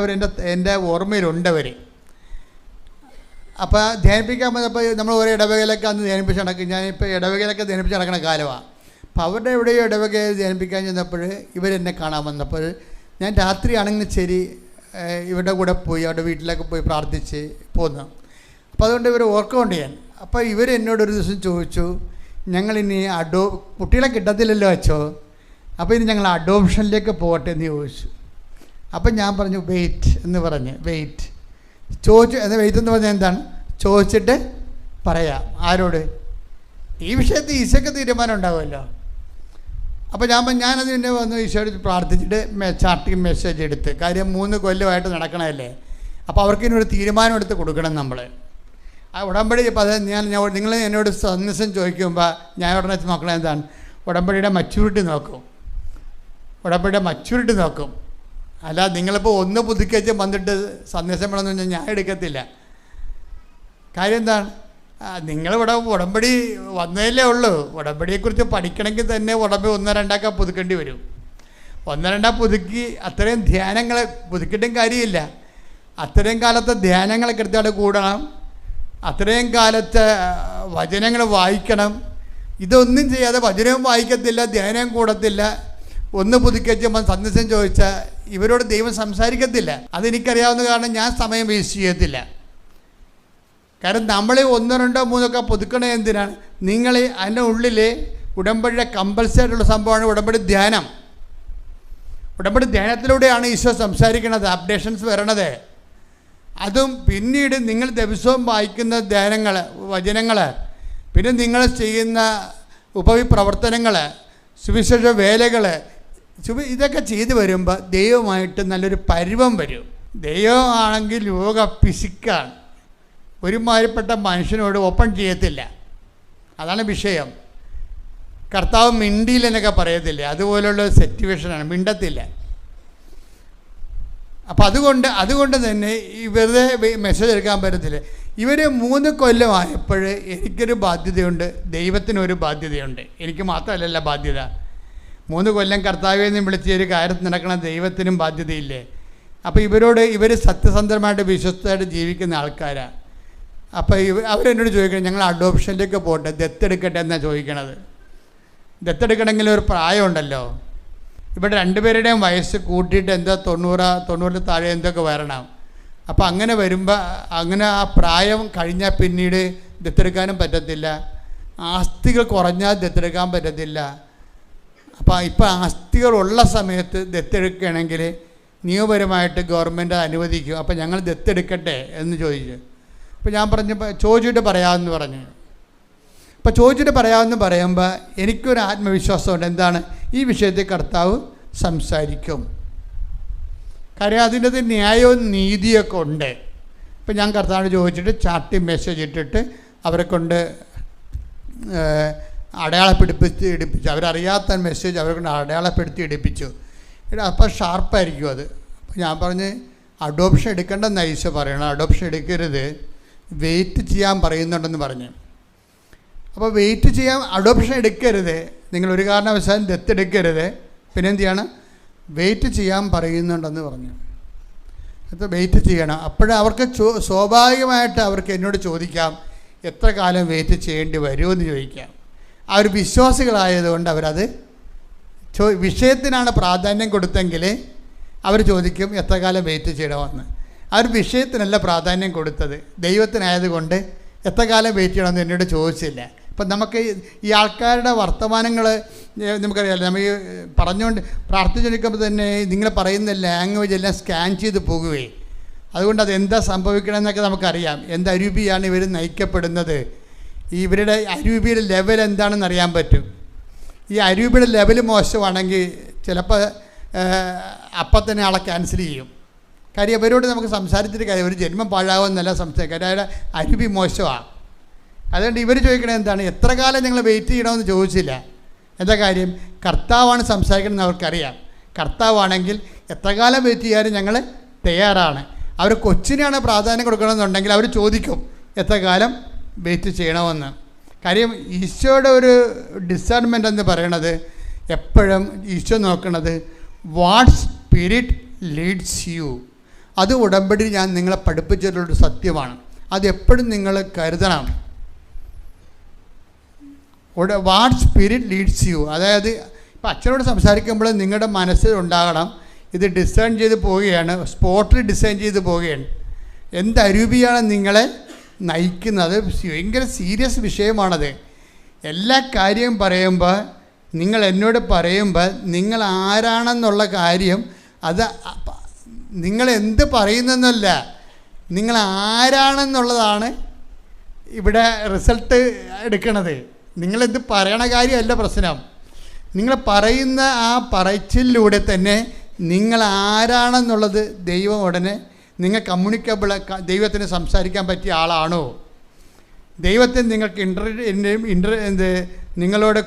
എൻ്റെ ഓർമ്മയിലുണ്ട് അവർ. അപ്പോൾ ധ്യാനിപ്പിക്കാൻ വന്നപ്പോൾ നമ്മൾ ഓരോ ഇടവകയിലൊക്കെ അന്ന് ധ്യാനിപ്പിച്ച് നടക്കും. ഞാനിപ്പോൾ ഇടവകയിലൊക്കെ ധ്യാനിപ്പിച്ച് നടക്കുന്ന കാലമാണ്. അപ്പോൾ അവരുടെ എവിടെയോ ഇടവകയിൽ ധ്യാനിപ്പിക്കാൻ ചെന്നപ്പോൾ ഇവരെന്നെ കാണാൻ വന്നപ്പോൾ ഞാൻ രാത്രിയാണെങ്കിൽ ശരി ഇവരുടെ കൂടെ പോയി അവരുടെ വീട്ടിലൊക്കെ പോയി പ്രാർത്ഥിച്ച് പോന്നു. അപ്പോൾ അതുകൊണ്ട് ഇവർ ഓർക്കുന്നുണ്ട് ഞാൻ. അപ്പോൾ ഇവരെന്നോടൊരു ദിവസം ചോദിച്ചു, ഞങ്ങളിനി കുട്ടികളെ കിട്ടത്തില്ലല്ലോ അച്ഛോ, അപ്പോൾ ഇനി ഞങ്ങൾ അഡോപ്ഷനിലേക്ക് പോകട്ടെ എന്ന് ചോദിച്ചു. അപ്പം ഞാൻ പറഞ്ഞു വെയിറ്റ് എന്ന് പറഞ്ഞ് ചോദിച്ചു. വെയിറ്റ് എന്ന് പറഞ്ഞാൽ എന്താണ്, ചോദിച്ചിട്ട് പറയാം. ആരോട്? ഈ വിഷയത്തിൽ ഈശോയ്ക്ക് തീരുമാനം ഉണ്ടാവുമല്ലോ. അപ്പോൾ ഞാനത് പിന്നെ വന്ന് ഈശോയോട് പ്രാർത്ഥിച്ചിട്ട് ചാർട്ടിങ് മെസ്സേജ് എടുത്ത്. കാര്യം 3 കൊല്ലമായിട്ട് നടക്കണമല്ലേ, അപ്പോൾ അവർക്ക് ഇതിനൊരു തീരുമാനം എടുത്ത് കൊടുക്കണം നമ്മൾ. ആ ഉടമ്പടി ഇപ്പോൾ അത് നിങ്ങൾ എന്നോട് സന്ദേശം ചോദിക്കുമ്പോൾ ഞാൻ ഉടനെ നോക്കണത് എന്താണ്, ഉടമ്പടിയുടെ മച്യൂരിറ്റി നോക്കും. അല്ല നിങ്ങളിപ്പോൾ ഒന്ന് പുതുക്കിച്ച് വന്നിട്ട് സന്ദേശം വേണമെന്ന് പറഞ്ഞാൽ ഞാൻ എടുക്കത്തില്ല. കാര്യം എന്താണ്, നിങ്ങളിവിടെ ഉടമ്പടി വന്നതല്ലേ ഉള്ളൂ. ഉടമ്പടിയെക്കുറിച്ച് പഠിക്കണമെങ്കിൽ തന്നെ ഉടമ്പടി 1-2 പുതുക്കേണ്ടി വരും. 1-2 പുതുക്കി അത്രയും ധ്യാനങ്ങൾ പുതുക്കിയിട്ടും കാര്യമില്ല. അത്രയും കാലത്തെ ധ്യാനങ്ങൾ കൃത്യമായിട്ട് കൂടണം, അത്രയും കാലത്തെ വചനങ്ങൾ വായിക്കണം. ഇതൊന്നും ചെയ്യാതെ വചനവും വായിക്കത്തില്ല, ധ്യാനവും കൂടത്തില്ല, ഒന്ന് പുതുക്കിച്ച് സന്ദേശം ചോദിച്ചാൽ ഇവരോട് ദൈവം സംസാരിക്കത്തില്ല. അതെനിക്കറിയാവുന്ന കാരണം ഞാൻ സമയം വേസ്റ്റ് ചെയ്യത്തില്ല. കാരണം നമ്മൾ 1-2-3 പുതുക്കണേ എന്തിനാണ്? നിങ്ങൾ അതിൻ്റെ ഉള്ളിൽ ഉടമ്പടിയുടെ കമ്പൽസറി ആയിട്ടുള്ള സംഭവമാണ് ഉടമ്പടി ധ്യാനം. ഉടമ്പടി ധ്യാനത്തിലൂടെയാണ് ഈശോ സംസാരിക്കുന്നത്, അപ്ഡേഷൻസ് വരണത്. അതും പിന്നീട് നിങ്ങൾ ദിവസവും വായിക്കുന്ന ധ്യാനങ്ങൾ, വചനങ്ങൾ, പിന്നെ നിങ്ങൾ ചെയ്യുന്ന ഉപവിപ്രവർത്തനങ്ങൾ, സുവിശേഷ വേലകൾ, ഇതൊക്കെ ചെയ്തു വരുമ്പോൾ ദൈവമായിട്ട് നല്ലൊരു പരുവം വരും. ദൈവമാണെങ്കിൽ യോഗ ഫിസിക്കാണ്, ഒരുമാതിരിപ്പെട്ട മനുഷ്യനോട് ഓപ്പൺ ചെയ്യത്തില്ല. അതാണ് വിഷയം. കർത്താവ് മിണ്ടിയില്ലെന്നൊക്കെ പറയത്തില്ലേ, അതുപോലുള്ള സിറ്റുവേഷനാണ്, മിണ്ടത്തില്ല. അപ്പം അതുകൊണ്ട് തന്നെ ഈ വെറുതെ മെസ്സേജ് എടുക്കാൻ പറ്റത്തില്ല. ഇവർ 3 കൊല്ലമായപ്പോൾ എനിക്കൊരു ബാധ്യതയുണ്ട്, ദൈവത്തിനൊരു ബാധ്യതയുണ്ട്. എനിക്ക് മാത്രമല്ലല്ലോ ബാധ്യത. 3 കൊല്ലം കർത്താവിൽ നിന്ന് വിളിച്ച് ഒരു കാര്യത്തിൽ നടക്കണ ദൈവത്തിനും ബാധ്യതയില്ലേ? അപ്പോൾ ഇവർ സത്യസന്ധമായിട്ട് വിശ്വസ്തമായിട്ട് ജീവിക്കുന്ന ആൾക്കാരാണ്. അപ്പോൾ അവരെന്നോട് ചോദിക്കണം, ഞങ്ങൾ അഡോപ്ഷനിലേക്ക് പോട്ടെ, ദത്തെടുക്കട്ടെ എന്നാണ് ചോദിക്കണത്. ദത്തെടുക്കണമെങ്കിൽ ഒരു പ്രായമുണ്ടല്ലോ. ഇവിടെ 2 പേരുടെയും വയസ്സ് കൂട്ടിയിട്ട് എന്തോ 90 താഴെ എന്തൊക്കെ വരണം. അപ്പോൾ അങ്ങനെ വരുമ്പോൾ അങ്ങനെ ആ പ്രായം കഴിഞ്ഞാൽ പിന്നീട് ദത്തെടുക്കാനും പറ്റത്തില്ല, ആസ്തികൾ കുറഞ്ഞാൽ ദത്തെടുക്കാൻ പറ്റത്തില്ല. അപ്പോൾ ഇപ്പോൾ ആസ്തികളുള്ള സമയത്ത് ദത്തെടുക്കുകയാണെങ്കിൽ നിയമപരമായിട്ട് ഗവൺമെൻറ് അനുവദിക്കും. അപ്പോൾ ഞങ്ങൾ ദത്തെടുക്കട്ടെ എന്ന് ചോദിച്ചു. അപ്പോൾ ഞാൻ പറഞ്ഞപ്പോൾ ചോദിച്ചിട്ട് പറയാമെന്ന് പറഞ്ഞു. അപ്പോൾ ചോദിച്ചിട്ട് പറയാമെന്ന് പറയുമ്പോൾ എനിക്കൊരു ആത്മവിശ്വാസമുണ്ട്. എന്താണ്? ഈ വിഷയത്തിൽ കർത്താവ് സംസാരിക്കും. കാര്യം അതിൻ്റെ ന്യായവും നീതിയൊക്കെ ഉണ്ട്. ഇപ്പം ഞാൻ കർത്താവിനോട് ചോദിച്ചിട്ട് ചാർട്ടി മെസ്സേജ് ഇട്ടിട്ട് അവരെ കൊണ്ട് അടയാളപ്പെടുത്തി എടുപ്പിച്ചു. അവരറിയാത്ത മെസ്സേജ് അവരെ കൊണ്ട് അടയാളപ്പെടുത്തി എടുപ്പിച്ചു. അപ്പോൾ ഷാർപ്പായിരിക്കും അത്. അപ്പോൾ ഞാൻ പറഞ്ഞ് അഡോപ്ഷൻ എടുക്കേണ്ടെന്ന് ഈശോ പറയണം. അഡോപ്ഷൻ എടുക്കരുത്, വെയിറ്റ് ചെയ്യാൻ പറയുന്നുണ്ടെന്ന് പറഞ്ഞു. അപ്പോൾ വെയിറ്റ് ചെയ്യാൻ, അഡോപ്ഷൻ എടുക്കരുത്, നിങ്ങളൊരു കാരണവശാലും ദത്തെടുക്കരുത്, പിന്നെ എന്ത് ചെയ്യണം? വെയിറ്റ് ചെയ്യാൻ പറയുന്നുണ്ടെന്ന് പറഞ്ഞു. അത് വെയിറ്റ് ചെയ്യണം. അപ്പോഴേ അവർക്ക് സ്വാഭാവികമായിട്ട് അവർക്ക് എന്നോട് ചോദിക്കാം, എത്ര കാലം വെയിറ്റ് ചെയ്യേണ്ടി വരുമെന്ന് ചോദിക്കാം. അവർ വിശ്വാസികളായതുകൊണ്ട് അവരത് വിഷയത്തിനാണ് പ്രാധാന്യം കൊടുത്തെങ്കിൽ അവർ ചോദിക്കും എത്ര കാലം വെയിറ്റ് ചെയ്യണമെന്ന്. അവർ വിഷയത്തിനല്ല പ്രാധാന്യം കൊടുത്തത്, ദൈവത്തിനായതുകൊണ്ട് എത്ര കാലം വെയിറ്റ് ചെയ്യണമെന്ന് എന്നോട് ചോദിച്ചില്ല. അപ്പം നമുക്ക് ഈ ആൾക്കാരുടെ വർത്തമാനങ്ങൾ നമുക്കറിയാമല്ലോ. നമ്മൾ ഈ പറഞ്ഞുകൊണ്ട് പ്രാർത്ഥിച്ചുകൊണ്ടിരിക്കുമ്പോൾ തന്നെ നിങ്ങൾ പറയുന്ന ലാംഗ്വേജ് എല്ലാം സ്കാൻ ചെയ്ത് പോകുകയെ. അതുകൊണ്ട് അതെന്താ സംഭവിക്കണമെന്നൊക്കെ നമുക്കറിയാം. എന്ത് അരൂപിയാണ് ഇവർ നയിക്കപ്പെടുന്നത്, ഇവരുടെ അരൂപിയുടെ ലെവൽ എന്താണെന്ന് അറിയാൻ പറ്റും. ഈ അരൂപിയുടെ ലെവൽ മോശമാണെങ്കിൽ ചിലപ്പോൾ അപ്പം തന്നെ ആളെ ക്യാൻസൽ ചെയ്യും. കാര്യം ഇവരോട് നമുക്ക് സംസാരിച്ചിട്ട് കാര്യം ഒരു ജന്മം പാഴാകുമെന്നല്ല സംസാരിക്കുക. കാര്യം അവരുടെ അരൂപി മോശമാണ്. അതുകൊണ്ട് ഇവർ ചോദിക്കണത് എന്താണ്? എത്ര കാലം നിങ്ങൾ വെയിറ്റ് ചെയ്യണമെന്ന് ചോദിച്ചില്ല. എന്താ കാര്യം? കർത്താവാണ് സംസാരിക്കണമെന്ന് അവർക്കറിയാം. കർത്താവാണെങ്കിൽ എത്ര കാലം വെയിറ്റ് ചെയ്യാനും ഞങ്ങൾ തയ്യാറാണ്. അവർ കൊച്ചിനെയാണ് പ്രാധാന്യം കൊടുക്കണമെന്നുണ്ടെങ്കിൽ അവർ ചോദിക്കും എത്ര കാലം വെയിറ്റ് ചെയ്യണമെന്ന്. കാര്യം ഈശോയുടെ ഒരു ഡിസേൺമെൻ്റ് എന്ന് പറയണത് എപ്പോഴും ഈശോ നോക്കണത് വാട്ട് സ്പിരിറ്റ് ലീഡ്സ് യു. അത് ഉടമ്പടി ഞാൻ നിങ്ങളെ പഠിപ്പിച്ചിട്ടുള്ളൊരു സത്യമാണ്. അതെപ്പോഴും നിങ്ങൾ കരുതണം. വാട്ട് സ്പിരിറ്റ് ലീഡ്സ് യു, അതായത് ഇപ്പം അച്ഛനോട് സംസാരിക്കുമ്പോൾ നിങ്ങളുടെ മനസ്സിൽ ഉണ്ടാകണം ഇത് ഡിസൈൻ ചെയ്ത് പോവുകയാണ്, സ്പോട്ടിൽ ഡിസൈൻ ചെയ്ത് പോവുകയാണ്. എന്ത് അരൂപിയാണ് നിങ്ങളെ നയിക്കുന്നത്? ഭയങ്കര സീരിയസ് വിഷയമാണത്. എല്ലാ കാര്യവും പറയുമ്പോൾ നിങ്ങൾ എന്നോട് പറയുമ്പോൾ നിങ്ങൾ ആരാണെന്നുള്ള കാര്യം അത് നിങ്ങൾ എന്ത് പറയുന്നെന്നല്ല, നിങ്ങൾ ആരാണെന്നുള്ളതാണ് ഇവിടെ റിസൾട്ട് എടുക്കണത്. നിങ്ങളെന്ത് പറയണ കാര്യമല്ല പ്രശ്നം. നിങ്ങൾ പറയുന്ന ആ പറച്ചിലൂടെ തന്നെ നിങ്ങൾ ആരാണെന്നുള്ളത് ദൈവം ഉടനെ നിങ്ങൾ കമ്മ്യൂണിക്കബിൾ, ദൈവത്തിന് സംസാരിക്കാൻ പറ്റിയ ആളാണോ, ദൈവത്തിന് നിങ്ങൾക്ക് നിങ്ങളോട്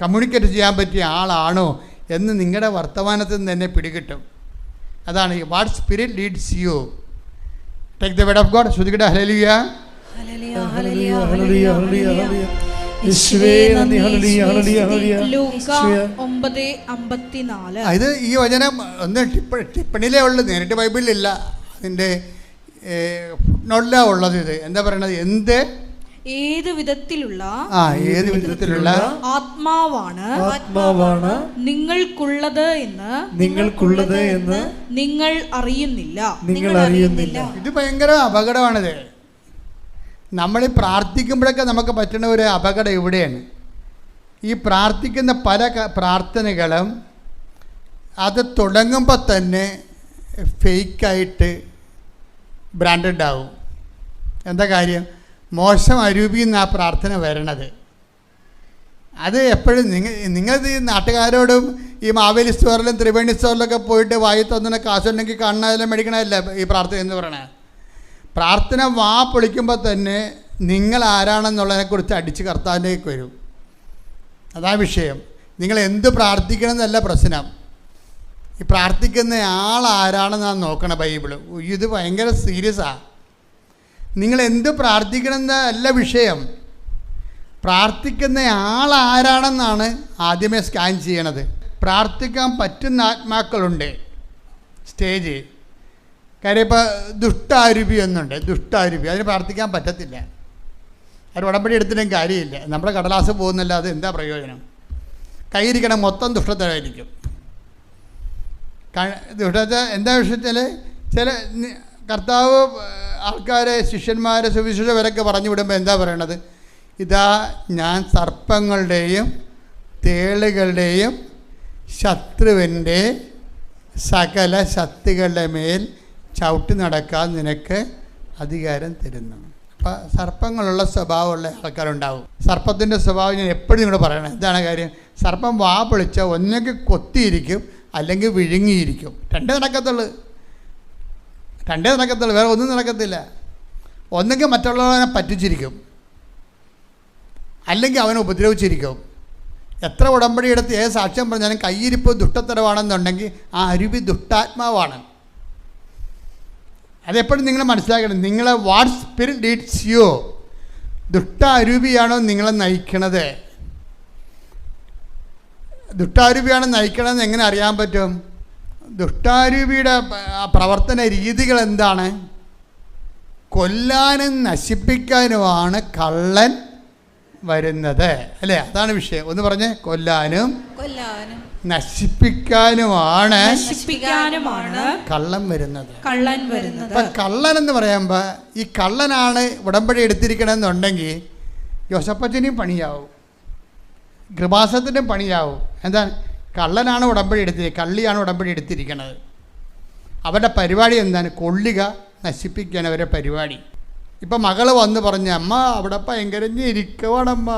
കമ്മ്യൂണിക്കേറ്റ് ചെയ്യാൻ പറ്റിയ ആളാണോ എന്ന് നിങ്ങളുടെ വർത്തമാനത്തിൽ നിന്ന് തന്നെ പിടികിട്ടും. അതാണ് what spirit leads you. Take the word of God. ശ്രുതികട ഹല്ലേലൂയ. ഇത് ഈ വചനം ഒന്ന് ടിപ്പണിലേ ഉള്ളു, നേരിട്ട് ബൈബിളിലില്ല. അതിൻ്റെ നോട്ടിലാ ഉള്ളത്. ഇത് എന്താ പറയണത്? എന്ത് ഏത് വിധത്തിലുള്ള ആത്മാവാണ് നിങ്ങൾക്കുള്ളത് എന്ന് നിങ്ങൾ അറിയുന്നില്ല. ഇത് ഭയങ്കര അപകടമാണിത്. നമ്മൾ പ്രാർത്ഥിക്കുമ്പോഴൊക്കെ നമുക്ക് പറ്റുന്ന ഒരു അപകടം ഇവിടെയാണ്. ഈ പ്രാർത്ഥിക്കുന്ന പല പ്രാർത്ഥനകളും അത് തുടങ്ങുമ്പോൾ തന്നെ ഫേക്കായിട്ട് ബ്രാൻഡഡ് ആവും. എന്താ കാര്യം? മോശം അരൂപിയിൽ നിന്ന് ആ പ്രാർത്ഥന വരണത്. അത് എപ്പോഴും നിങ്ങൾ ഈ നാട്ടുകാരോടും ഈ മാവേലി സ്റ്റോറിലും ത്രിവേണി സ്റ്റോറിലൊക്കെ പോയിട്ട് വായി തന്നുന്ന കാശുണ്ടെങ്കിൽ കാണാതെല്ലാം മേടിക്കണമല്ല ഈ പ്രാർത്ഥന എന്ന് പറയണത്. പ്രാർത്ഥന വാ പൊളിക്കുമ്പോൾ തന്നെ നിങ്ങൾ ആരാണെന്നുള്ളതിനെക്കുറിച്ച് അടിച്ച് കർത്താവിലേക്ക് വരും. അതാ വിഷയം. നിങ്ങൾ എന്ത് പ്രാർത്ഥിക്കണം എന്നല്ല പ്രശ്നം, ഈ പ്രാർത്ഥിക്കുന്ന ആൾ ആരാണെന്നാണ് നോക്കണം ബൈബിള്. ഇത് ഭയങ്കര സീരിയസാണ്. നിങ്ങൾ എന്ത് പ്രാർത്ഥിക്കണം എന്നല്ല വിഷയം, പ്രാർത്ഥിക്കുന്ന ആൾ ആരാണെന്നാണ് ആദ്യമേ സ്കാൻ ചെയ്യണത്. പ്രാർത്ഥിക്കാൻ പറ്റുന്ന ആത്മാക്കളുണ്ട് സ്റ്റേജ്. കാര്യം ഇപ്പോൾ ദുഷ്ടാരൂപി ഒന്നുണ്ട്, ദുഷ്ടാരൂപി, അതിന് പ്രാർത്ഥിക്കാൻ പറ്റത്തില്ല. അത് ഉടമ്പടി എടുത്തിട്ടും കാര്യമില്ല. നമ്മുടെ കടലാസ് പോകുന്നില്ല, അത് എന്താ പ്രയോജനം? കയ്യിരിക്കണം മൊത്തം ദുഷ്ടത്തരായിരിക്കും. ദുഷ്ടത എന്താ വിഷയത്തിൽ ചില കർത്താവ് ആൾക്കാരെ, ശിഷ്യന്മാരെ, സുവിശേഷകരൊക്കെ പറഞ്ഞു വിടുമ്പോൾ എന്താ പറയണത്? ഇതാ ഞാൻ സർപ്പങ്ങളുടെയും തേളുകളുടെയും ശത്രുവിൻ്റെ സകല ശക്തികളുടെ മേൽ ചവിട്ടി നടക്കാൻ നിനക്ക് അധികാരം തരുന്നു. അപ്പം സർപ്പങ്ങളുള്ള സ്വഭാവമുള്ള ആൾക്കാരുണ്ടാവും. സർപ്പത്തിൻ്റെ സ്വഭാവം ഞാൻ എപ്പോഴും നിങ്ങളോട് പറയണം. എന്താണ് കാര്യം? സർപ്പം വാ പൊളിച്ചാൽ ഒന്നെങ്കിൽ കൊത്തിയിരിക്കും, അല്ലെങ്കിൽ വിഴുങ്ങിയിരിക്കും. രണ്ടേ നടക്കത്തുള്ളൂ, വേറെ ഒന്നും നടക്കത്തില്ല. ഒന്നെങ്കിൽ മറ്റുള്ളവനെ പറ്റിച്ചിരിക്കും, അല്ലെങ്കിൽ അവനെ ഉപദ്രവിച്ചിരിക്കും. എത്ര ഉടമ്പടി എടുത്ത് ഏത് സാക്ഷ്യം പറഞ്ഞാലും കയ്യിരിപ്പ് ദുഷ്ടത്തരവാണെന്നുണ്ടെങ്കിൽ ആ അരുവി ദുഷ്ടാത്മാവാണ്. അതെപ്പോഴും നിങ്ങൾ മനസ്സിലാക്കണം. നിങ്ങളെ വാട്ട് സ്പിരിറ്റ് ലീഡ്സ് യു, ദുഷ്ട അരൂപിയാണോ നിങ്ങളെ നയിക്കണത്? ദുഷ്ടാരൂപിയാണ് നയിക്കണമെന്ന് എങ്ങനെ അറിയാൻ പറ്റും? ദുഷ്ടാരൂപിയുടെ പ്രവർത്തന രീതികൾ എന്താണ്? കൊല്ലാനും നശിപ്പിക്കാനുമാണ് കള്ളൻ വരുന്നത്, അല്ലേ? അതാണ് വിഷയം. ഒന്ന് പറഞ്ഞേ. കൊല്ലാനും നശിപ്പിക്കാനുമാണ് കള്ളൻ വരുന്നത്. അപ്പം കള്ളൻ എന്ന് പറയുമ്പോൾ ഈ കള്ളനാണ് ഉടമ്പടി എടുത്തിരിക്കണമെന്നുണ്ടെങ്കിൽ യോസപ്പച്ചനെയും പണിയാവും, കൃപാസത്തിനും പണിയാവും. എന്താണ്? കള്ളനാണ് ഉടമ്പടി കള്ളിയാണ് ഉടമ്പടി എടുത്തിരിക്കുന്നത്. അവരുടെ പരിപാടി എന്താണ്? കൊള്ളുക, നശിപ്പിക്കാൻ അവരുടെ പരിപാടി. ഇപ്പം മകൾ വന്ന് പറഞ്ഞ, അമ്മ അവിടെ ഭയങ്കര ഞെരുക്കമാണമ്മ,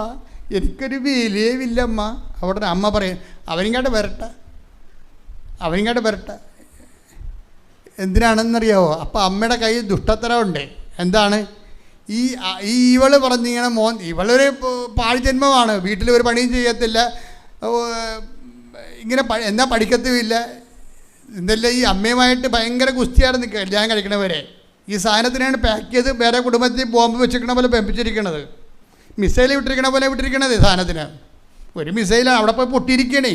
എനിക്കൊരു വിലയുമില്ലമ്മ. അവിടെ അമ്മ പറയും, അവനിങ്ങോട്ട് വരട്ടെ. എന്തിനാണെന്നറിയാവോ? അപ്പം അമ്മയുടെ കയ്യിൽ ദുഷ്ടത്തരമുണ്ട്. എന്താണ്? ഈ ഇവള് പറഞ്ഞിങ്ങനെ ഇവളൊരു പാഴ്ജന്മമാണ്, വീട്ടിൽ ഒരു പണിയും ചെയ്യത്തില്ല, ഇങ്ങനെ എന്നാ പഠിക്കത്തുമില്ല. ഇന്നല്ല ഈ അമ്മയുമായിട്ട് ഭയങ്കര ഗുസ്തിയാണ് നിൽക്കുക കല്യാണം കഴിക്കണവരെ. ഈ സാധനത്തിനാണ് പാക്ക് ചെയ്ത് വേറെ കുടുംബത്തിൽ ബോംബ് വെച്ചിരിക്കണ പോലെ പെമ്പിച്ചിരിക്കണത്, മിസൈൽ വിട്ടിരിക്കണ പോലെ വിട്ടിരിക്കണത്. സാധനത്തിന് ഒരു മിസൈലാണ് അവിടെ പോയി പൊട്ടിയിരിക്കണേ.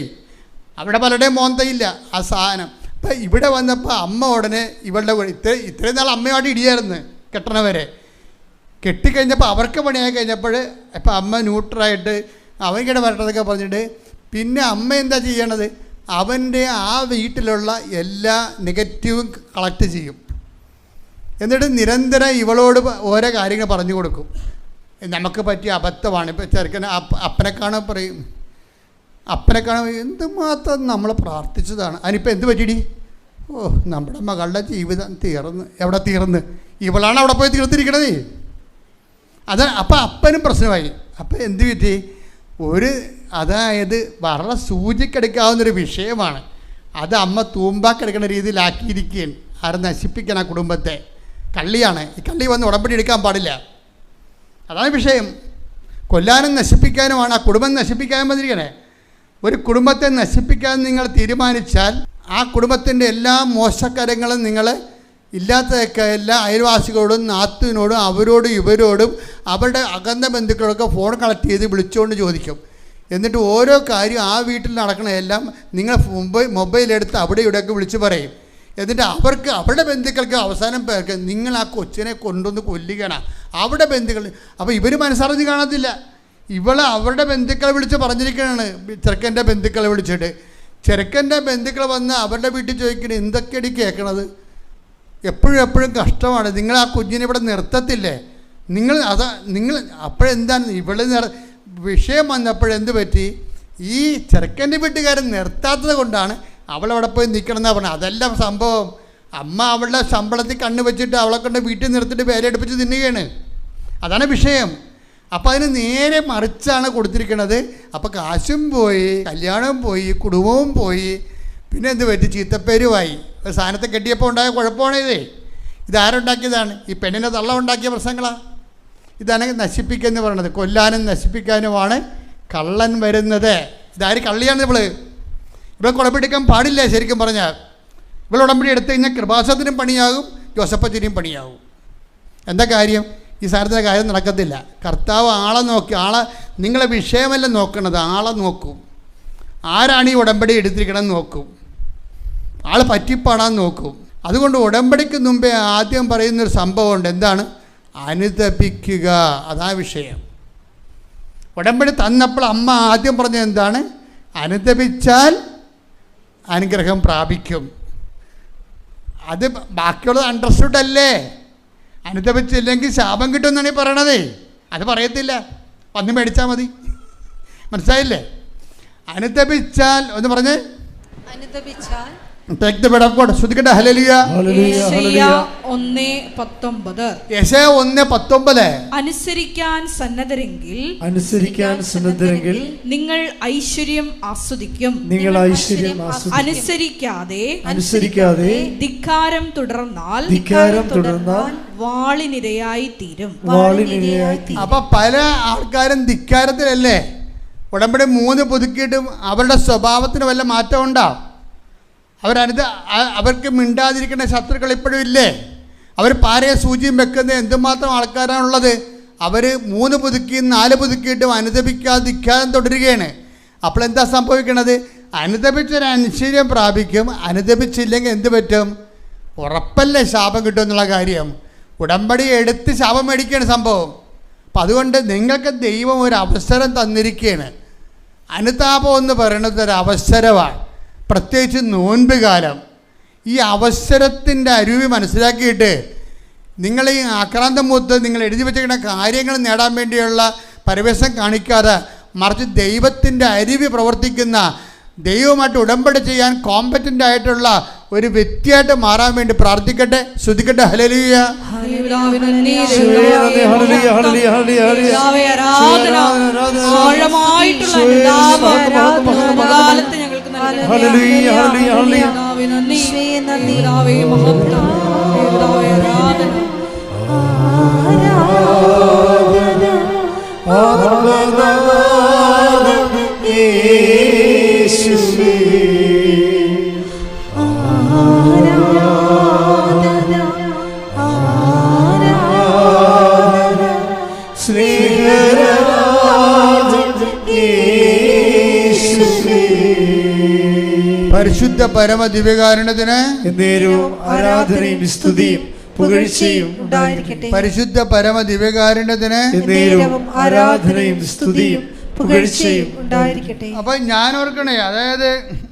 അവിടെ പലരുടെയും മോന്തയില്ല ആ സാധനം. അപ്പം ഇവിടെ വന്നപ്പോൾ അമ്മ ഉടനെ ഇവളുടെ ഇത്രയും നാൾ അമ്മയുമായിട്ട് ഇടിയായിരുന്നു കെട്ടണവരെ. കെട്ടിക്കഴിഞ്ഞപ്പോൾ അവർക്ക് പണിയായി കഴിഞ്ഞപ്പോൾ ഇപ്പം അമ്മ ന്യൂട്രലായിട്ട് അവനിങ്ങനെ വരട്ടതൊക്കെ പറഞ്ഞിട്ട് പിന്നെ അമ്മ എന്താ ചെയ്യണത്? അവൻ്റെ ആ വീട്ടിലുള്ള എല്ലാ നെഗറ്റീവും കളക്ട് ചെയ്യും. എന്നിട്ട് നിരന്തരം ഇവളോട് ഓരോ കാര്യങ്ങൾ പറഞ്ഞു കൊടുക്കും. നമുക്ക് പറ്റിയ അബദ്ധമാണ്. ഇപ്പോൾ ചെറുക്കന് അപ്പനെ കാണാൻ പറയും, എന്തുമാത്രം നമ്മൾ പ്രാർത്ഥിച്ചതാണ്, അതിനിപ്പോൾ എന്ത് പറ്റിയിടി? നമ്മുടെ മകളുടെ ജീവിതം എവിടെ തീർന്ന്? ഇവളാണ് അവിടെ പോയി തീർത്തിരിക്കണത്. അപ്പം അപ്പനും പ്രശ്നമായി. അപ്പം എന്ത് പറ്റി? അതായത് വളരെ സൂചിക്കെടുക്കാവുന്നൊരു വിഷയമാണ്. അത് അമ്മ തൂമ്പാക്കെടുക്കുന്ന രീതിയിലാക്കിയിരിക്കുകയാണ്. ആരെ നശിപ്പിക്കണം? ആ കുടുംബത്തെ. കള്ളിയാണ്. ഈ കള്ളി വന്ന് ഉടമ്പടി എടുക്കാൻ പാടില്ല. അതാണ് വിഷയം. കൊല്ലാനും നശിപ്പിക്കാനുമാണ്. ആ കുടുംബം നശിപ്പിക്കാൻ വന്നിരിക്കണേ. ഒരു കുടുംബത്തെ നശിപ്പിക്കാൻ നിങ്ങൾ തീരുമാനിച്ചാൽ ആ കുടുംബത്തിൻ്റെ എല്ലാ മോശക്കരങ്ങളും നിങ്ങൾ ഇല്ലാത്തതൊക്കെ എല്ലാ അയൽവാസികളോടും നാത്തുവിനോടും അവരോടും ഇവരോടും അവരുടെ അകന്ന ബന്ധുക്കളൊക്കെ ഫോൺ കളക്ട് ചെയ്ത് വിളിച്ചുകൊണ്ട് ചോദിക്കും. എന്നിട്ട് ഓരോ കാര്യം ആ വീട്ടിൽ നടക്കണതെല്ലാം നിങ്ങൾ മൊബൈലെടുത്ത് അവിടെ ഇവിടെയൊക്കെ വിളിച്ച് പറയും. എന്നിട്ട് അവരുടെ ബന്ധുക്കൾക്ക് അവസാനം പേർക്ക് നിങ്ങൾ ആ കൊച്ചിനെ കൊണ്ടുവന്ന് കൊല്ലുകയാണ് അവിടെ ബന്ധുക്കൾ. അപ്പോൾ ഇവർ മനസ്സറിഞ്ഞ് കാണത്തില്ല. അവരുടെ ബന്ധുക്കളെ വിളിച്ച് പറഞ്ഞിരിക്കുകയാണ്. ചെറുക്കൻ്റെ ബന്ധുക്കളെ വിളിച്ചിട്ട് ചെറുക്കൻ്റെ ബന്ധുക്കൾ വന്ന് അവരുടെ വീട്ടിൽ ചോദിക്കണേ, എന്തൊക്കെയാണ് കേൾക്കണത്? എപ്പോഴും കഷ്ടമാണ്. നിങ്ങൾ ആ കുഞ്ഞിനെ ഇവിടെ നിർത്തത്തില്ലേ? നിങ്ങൾ അപ്പോഴെന്താണ് വിഷയം വന്നപ്പോഴെന്ത് പറ്റി? ഈ ചെറുക്കൻ്റെ വീട്ടുകാരൻ നിർത്താത്തത് കൊണ്ടാണ് അവളവിടെ പോയി നിൽക്കണമെന്നാണ് പറഞ്ഞത്. അതെല്ലാം സംഭവം. അമ്മ അവളുടെ ശമ്പളത്തിൽ കണ്ണ് വെച്ചിട്ട് അവളെ കൊണ്ട് വീട്ടിൽ നിർത്തിയിട്ട് വേലയെടുപ്പിച്ച് തിന്നുകയാണ്. അതാണ് വിഷയം. അപ്പോൾ അതിന് നേരെ മറിച്ചാണ് കൊടുത്തിരിക്കുന്നത്. അപ്പോൾ കാശും പോയി, കല്യാണവും പോയി, കുടുംബവും പോയി, പിന്നെ എന്ത് പറ്റി? ചീത്തപ്പേരുമായി. ഒരു സാധനത്തെ കെട്ടിയപ്പോൾ ഉണ്ടായ കുഴപ്പമാണ് ഇതേ. ഇതാരുണ്ടാക്കിയതാണ്? ഈ പെണ്ണിനെ തള്ള ഉണ്ടാക്കിയ പ്രശ്നങ്ങളാണ്. ഇതാണ് നശിപ്പിക്കുകയെന്ന് പറയുന്നത്. കൊല്ലാനും നശിപ്പിക്കാനുമാണ് കള്ളൻ വരുന്നത്. ഇതാര് കള്ളിയാണ്? ഇവിടെ കുടപിടിക്കാൻ പാടില്ല. ശരിക്കും പറഞ്ഞാൽ ഇവിടെ ഉടമ്പടി എടുത്തു കഴിഞ്ഞാൽ കൃപാസത്തിനും പണിയാകും, ജോസപ്പച്ചനും പണിയാകും. എന്താ കാര്യം? ഈ സാധനത്തിൻ്റെ കാര്യം നടക്കത്തില്ല. കർത്താവ് ആളെ നോക്കി, നിങ്ങളെ വിഷയമല്ല നോക്കണത്, ആളെ നോക്കും. ആരാണ് ഈ ഉടമ്പടി എടുത്തിരിക്കണമെന്ന് നോക്കും. ആൾ പറ്റിപ്പാടാൻ നോക്കും. അതുകൊണ്ട് ഉടമ്പടിക്ക് മുമ്പേ ആദ്യം പറയുന്നൊരു സംഭവമുണ്ട്. എന്താണ്? അനുതപിക്കുക. അതാ വിഷയം. ഉടമ്പടി തന്നപ്പോൾ അമ്മ ആദ്യം പറഞ്ഞത് എന്താണ്? അനുതപിച്ചാൽ അനുഗ്രഹം പ്രാപിക്കും. അത് ബാക്കിയുള്ളത് അണ്ടർസ്റ്റുഡ് അല്ലേ? അനുതപിച്ചില്ലെങ്കിൽ ശാപം കിട്ടുമെന്നാണ് ഈ പറയണത്. അത് പറയത്തില്ല, വന്ന് മേടിച്ചാൽ മതി. മനസ്സിലായില്ലേ? അനുതപിച്ചാൽ ഒന്ന് പറഞ്ഞേ, അനുതപിച്ചാൽ Take the word of God. ശ്രദ്ധിക്കട്ടെ. ഹല്ലേലൂയ. യെശയ്യാ 1:19. യെശയ്യാ 1:19. അനുസരിക്കാൻ സന്നദ്ധരെങ്കിൽ നിങ്ങൾ ഐശ്വര്യം ആസ്വദിക്കും. അനുസരിക്കാതെ ധിക്കാരം തുടർന്നാൽ വാളിനിരയായി തീരും. അപ്പൊ പല ആൾക്കാരും ധിക്കാരത്തിലല്ലേ? ഉടമ്പടി 3 പുതുക്കിയിട്ടും അവരുടെ സ്വഭാവത്തിന് വല്ല മാറ്റം ഉണ്ടാവും. അവർക്ക് മിണ്ടാതിരിക്കുന്ന ശത്രുക്കൾ ഇപ്പോഴും ഇല്ലേ? അവർ പാരയെ സൂചിയും വെക്കുന്ന എന്തുമാത്രം ആൾക്കാരാണുള്ളത്. അവർ 3 പുതുക്കിയും 4 പുതുക്കിയിട്ടും അനുതപിക്കാതെ ധിക്കാരം തുടരുകയാണ്. അപ്പോൾ എന്താ സംഭവിക്കണത്? അനുതപിച്ചൊരു ഐശ്വര്യം പ്രാപിക്കും. അനുതപിച്ചില്ലെങ്കിൽ എന്ത് പറ്റും? ഉറപ്പല്ലേ ശാപം കിട്ടുമെന്നുള്ള കാര്യം. ഉടമ്പടി എടുത്ത് ശാപം മേടിക്കുകയാണ് സംഭവം. അപ്പം അതുകൊണ്ട് നിങ്ങൾക്ക് ദൈവം ഒരു അവസരം തന്നിരിക്കുകയാണ്. അനുതാപം എന്ന് പറയുന്നത് ഒരു അവസരമാണ്, പ്രത്യേകിച്ച് നോൻപ് കാലം. ഈ അവസരത്തിൻ്റെ അരുവി മനസ്സിലാക്കിയിട്ട് നിങ്ങൾ ഈ ആക്രാന്തം മൂത്ത് നിങ്ങൾ എഴുതി വെച്ചിരിക്കുന്ന കാര്യങ്ങൾ നേടാൻ വേണ്ടിയുള്ള പരിവേഷം കാണിക്കാതെ, മറിച്ച് ദൈവത്തിൻ്റെ അരുവി പ്രവർത്തിക്കുന്ന, ദൈവമായിട്ട് ഉടമ്പടി ചെയ്യാൻ കോമ്പറ്റൻ്റ് ആയിട്ടുള്ള ഒരു വ്യക്തിയായിട്ട് മാറാൻ വേണ്ടി പ്രാർത്ഥിക്കട്ടെ. ശ്രുതിക്കട്ടെ. ഹല്ലേലൂയ. പരിശുദ്ധ പരമ ദിവ്യകാരുണ്യത്തിന് ആരാധനയും സ്തുതിയും പുകഴ്ചയും ഉണ്ടായിരിക്കട്ടെ. പരിശുദ്ധ പരമ ദിവ്യകാരുണ്യത്തിന് ആരാധനയും സ്തുതിയും പുകഴ്ചയും ഉണ്ടായിരിക്കട്ടെ. അപ്പം ഞാൻ ഓർക്കണേ, അതായത്